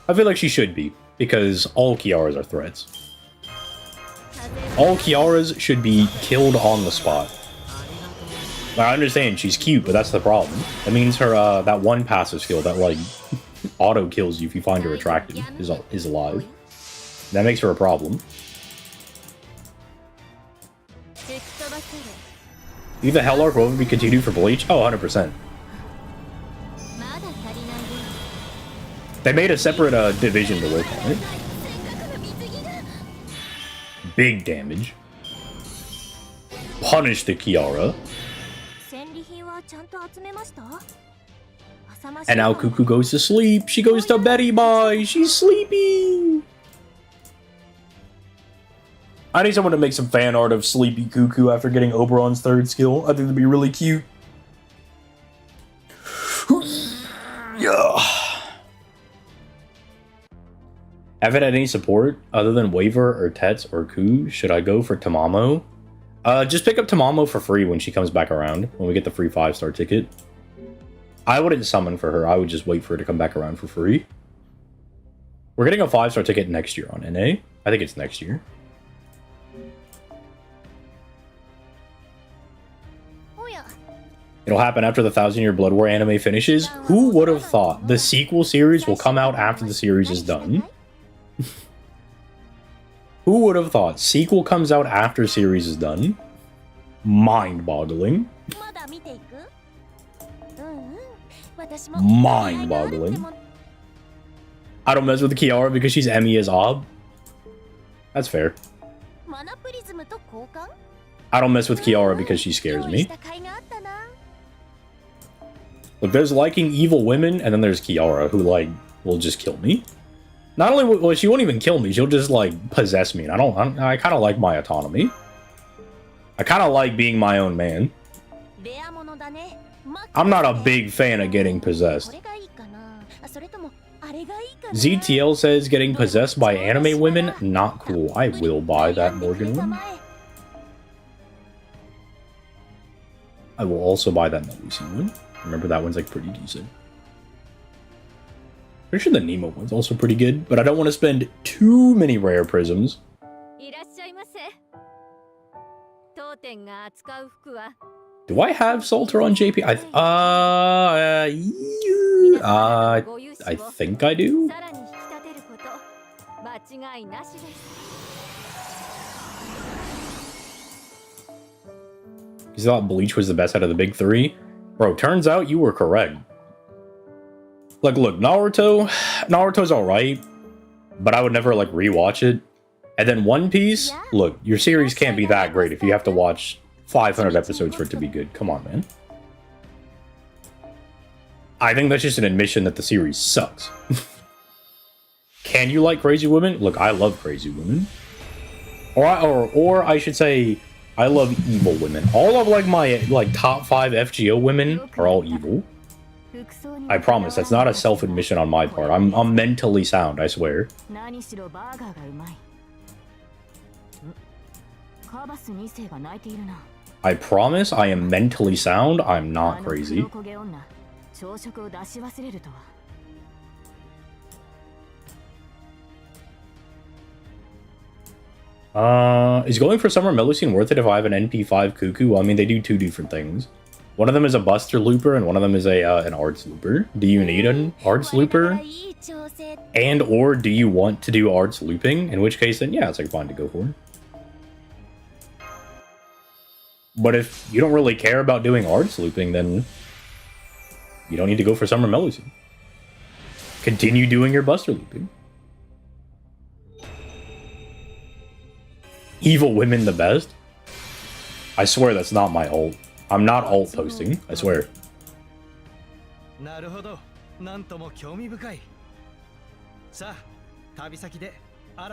A: I feel like she should be, because all Kiaras are threats. All Kiaras should be killed on the spot. I understand she's cute, but that's the problem. That means her, that one passive skill that, like, auto kills you if you find her attractive is alive. That makes her a problem. Leave the Hell Arc will be continued for Bleach? Oh, 100%. They made a separate division to work on it. big damage. Punish the Kiara. And now Cuckoo goes to sleep. She goes to Betty Bye. She's sleepy. I need someone to make some fan art of Sleepy Cuckoo after getting Oberon's 3rd skill. I think that'd be really cute. Yeah. Haven't had any support other than Waver or Tets or Ku. Should I go for Tamamo? Just pick up Tamamo for free when she comes back around. When we get the free 5-star ticket. I wouldn't summon for her. I would just wait for her to come back around for free. We're getting a 5-star ticket next year on NA. I think it's next year. It'll happen after the 1000-Year Blood War anime finishes. Who would have thought the sequel series will come out after the series is done? Who would have thought sequel comes out after series is done? Mind-boggling. Mind-boggling. I don't mess with Kiara because she's Emiya's ob. That's fair. I don't mess with Kiara because she scares me. Look, there's liking evil women, and then there's Kiara, who, like, will just kill me. Not only will she won't even kill me, she'll just, like, possess me. And I kind of like my autonomy. I kind of like being my own man. I'm not a big fan of getting possessed. ZTL says getting possessed by anime women, not cool. I will buy that Morgan one. I will also buy that Melusi one. Remember, that one's like pretty decent. Pretty sure the Nemo one's also pretty good, but I don't want to spend too many rare prisms. Do I have Jalter on JP? I think I do. You thought Bleach was the best out of the big 3? Bro, turns out you were correct. Like, look, Naruto's alright, but I would never, like, rewatch it. And then One Piece, look, your series can't be that great if you have to watch 500 episodes for it to be good. Come on, man. I think that's just an admission that the series sucks. Can you like Crazy Women? Look, I love Crazy Women. Or I should say, I love evil women. All of, like, my, like, top 5 FGO women are all evil. I promise, that's not a self-admission on my part. I'm mentally sound, I swear. I promise I am mentally sound, I'm not crazy. Is going for Summer Melusine worth it if I have an NP5 Cuckoo? I mean, they do 2 different things. One of them is a Buster Looper, and one of them is an Arts Looper. Do you need an Arts Looper? And or do you want to do Arts Looping? In which case, then yeah, it's like fine to go for. But if you don't really care about doing Arts Looping, then you don't need to go for Summer Melusine. Continue doing your Buster Looping. Evil women the best? I swear that's not my ult. I'm not ult posting, I swear.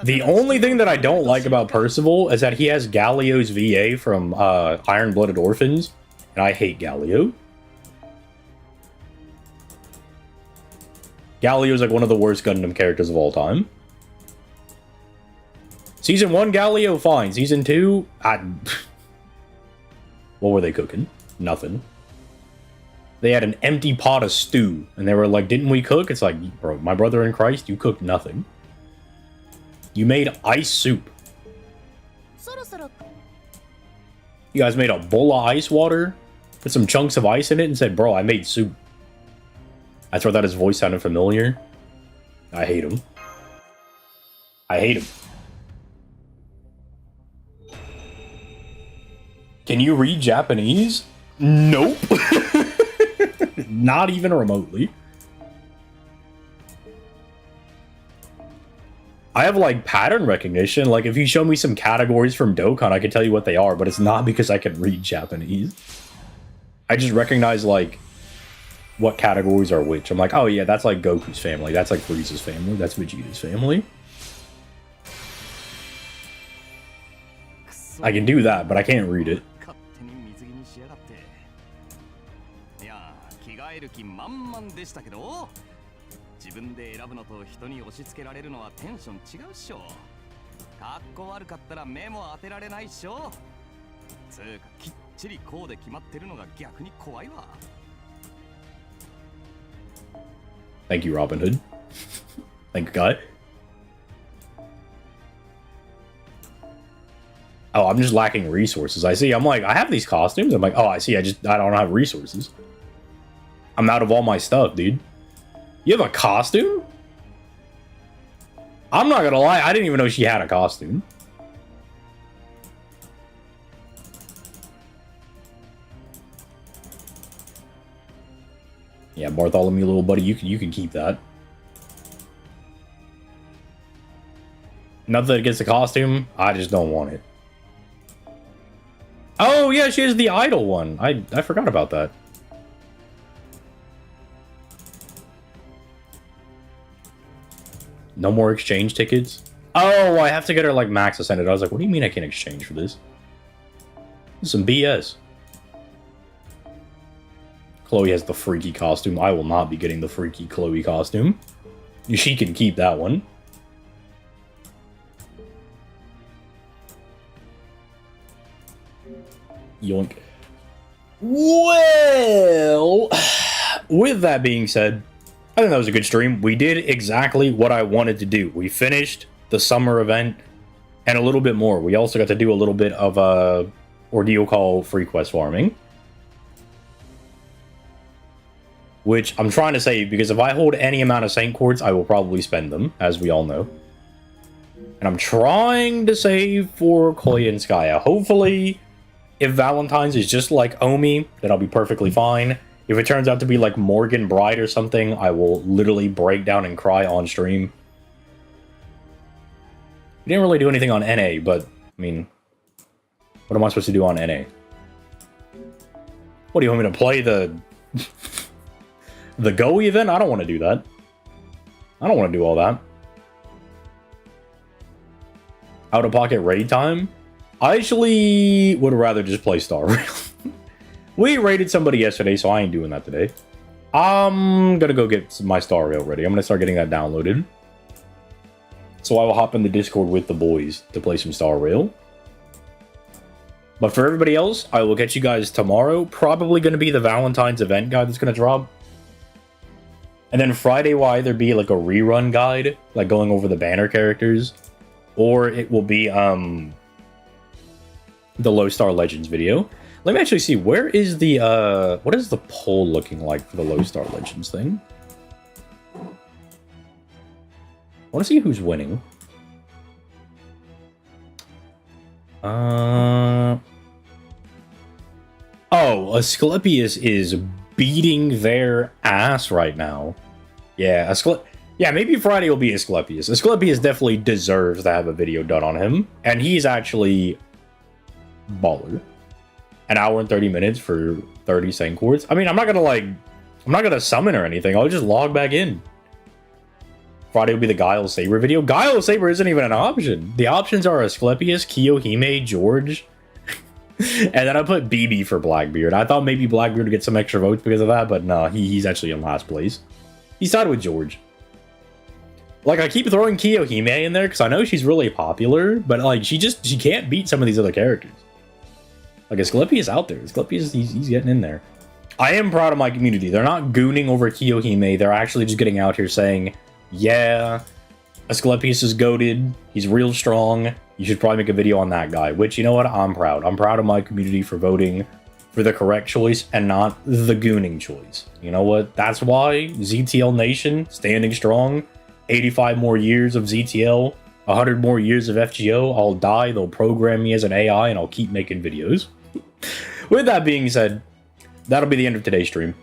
A: The only thing that I don't like about Percival is that he has Galio's VA from Iron-Blooded Orphans, and I hate Galio. Galio's like one of the worst Gundam characters of all time. Season 1, Galio, fine. Season 2, what were they cooking? Nothing. They had an empty pot of stew, and they were like, didn't we cook? It's like, bro, my brother in Christ, you cooked nothing. You made ice soup. You guys made a bowl of ice water, put some chunks of ice in it, and said, bro, I made soup. I thought that his voice sounded familiar. I hate him. I hate him. Can you read Japanese? Nope. Not even remotely. I have like pattern recognition. Like if you show me some categories from Dokkan, I can tell you what they are, but it's not because I can read Japanese. I just recognize like what categories are which. I'm like, oh yeah, that's like Goku's family. That's like Frieza's family. That's Vegeta's family. I can do that, but I can't read it. Thank you, Robin Hood. Thank God. Oh, I'm just lacking resources. I see. I'm like, I have these costumes. I'm like, oh, I see. I don't have resources. I'm out of all my stuff, dude. You have a costume? I'm not gonna lie. I didn't even know she had a costume. Yeah, Bartholomew, little buddy, you can keep that. Nothing against the costume. I just don't want it. Oh yeah, she has the idol one. I forgot about that. No more exchange tickets. Oh, I have to get her like max ascended. I was like, what do you mean I can't exchange for this? This is some BS. Chloe has the freaky costume. I will not be getting the freaky Chloe costume. She can keep that one. Yoink. Well, with that being said, I think that was a good stream. We did exactly what I wanted to do. We finished the summer event and a little bit more. We also got to do a little bit of Ordeal call free quest farming. Which I'm trying to save because if I hold any amount of Saint Quartz, I will probably spend them, as we all know. And I'm trying to save for Koya and Skya. Hopefully, if Valentine's is just like Omi, then I'll be perfectly fine. If it turns out to be like Morgan Bride or something, I will literally break down and cry on stream. We didn't really do anything on NA, but, I mean, what am I supposed to do on NA? What, do you want me to play the... the Go event? I don't want to do that. I don't want to do all that. Out-of-pocket raid time? I actually would rather just play Star Rail. We raided somebody yesterday, so I ain't doing that today. I'm gonna go get my Star Rail ready. I'm gonna start getting that downloaded. So I will hop in the Discord with the boys to play some Star Rail. But for everybody else, I will catch you guys tomorrow. Probably gonna be the Valentine's event guide that's gonna drop. And then Friday will either be like a rerun guide, like going over the banner characters, or it will be the Low Star Legends video. Let me actually see, where is the what is the poll looking like for the Low Star Legends thing? I want to see who's winning. Oh, Asclepius is beating their ass right now. Yeah, yeah, maybe Friday will be Asclepius. Asclepius definitely deserves to have a video done on him. And he's actually baller. An hour and 30 minutes for 30 Saint Quartz. I mean, I'm not gonna summon or anything. I'll just log back in. Friday will be the Guile Saber video. Guile Saber isn't even an option. The options are Asclepius, Kiyohime, George, and then I put BB for Blackbeard. I thought maybe Blackbeard would get some extra votes because of that, but no, he's actually in last place. He's tied with George. Like, I keep throwing Kiyohime in there because I know she's really popular, but like she can't beat some of these other characters. Like, Asclepius out there. Asclepius, he's getting in there. I am proud of my community. They're not gooning over Kiyohime. They're actually just getting out here saying, yeah, Asclepius is goated. He's real strong. You should probably make a video on that guy. Which, you know what? I'm proud. I'm proud of my community for voting for the correct choice and not the gooning choice. You know what? That's why ZTL Nation, standing strong. 85 more years of ZTL. 100 more years of FGO. I'll die. They'll program me as an AI and I'll keep making videos. With that being said, that'll be the end of today's stream.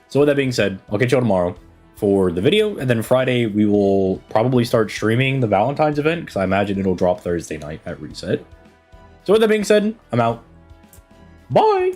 A: So with that being said, I'll catch you all tomorrow. for the video. And then Friday, we will probably start streaming the Valentine's event because I imagine it'll drop Thursday night at reset. So with that being said, I'm out. Bye!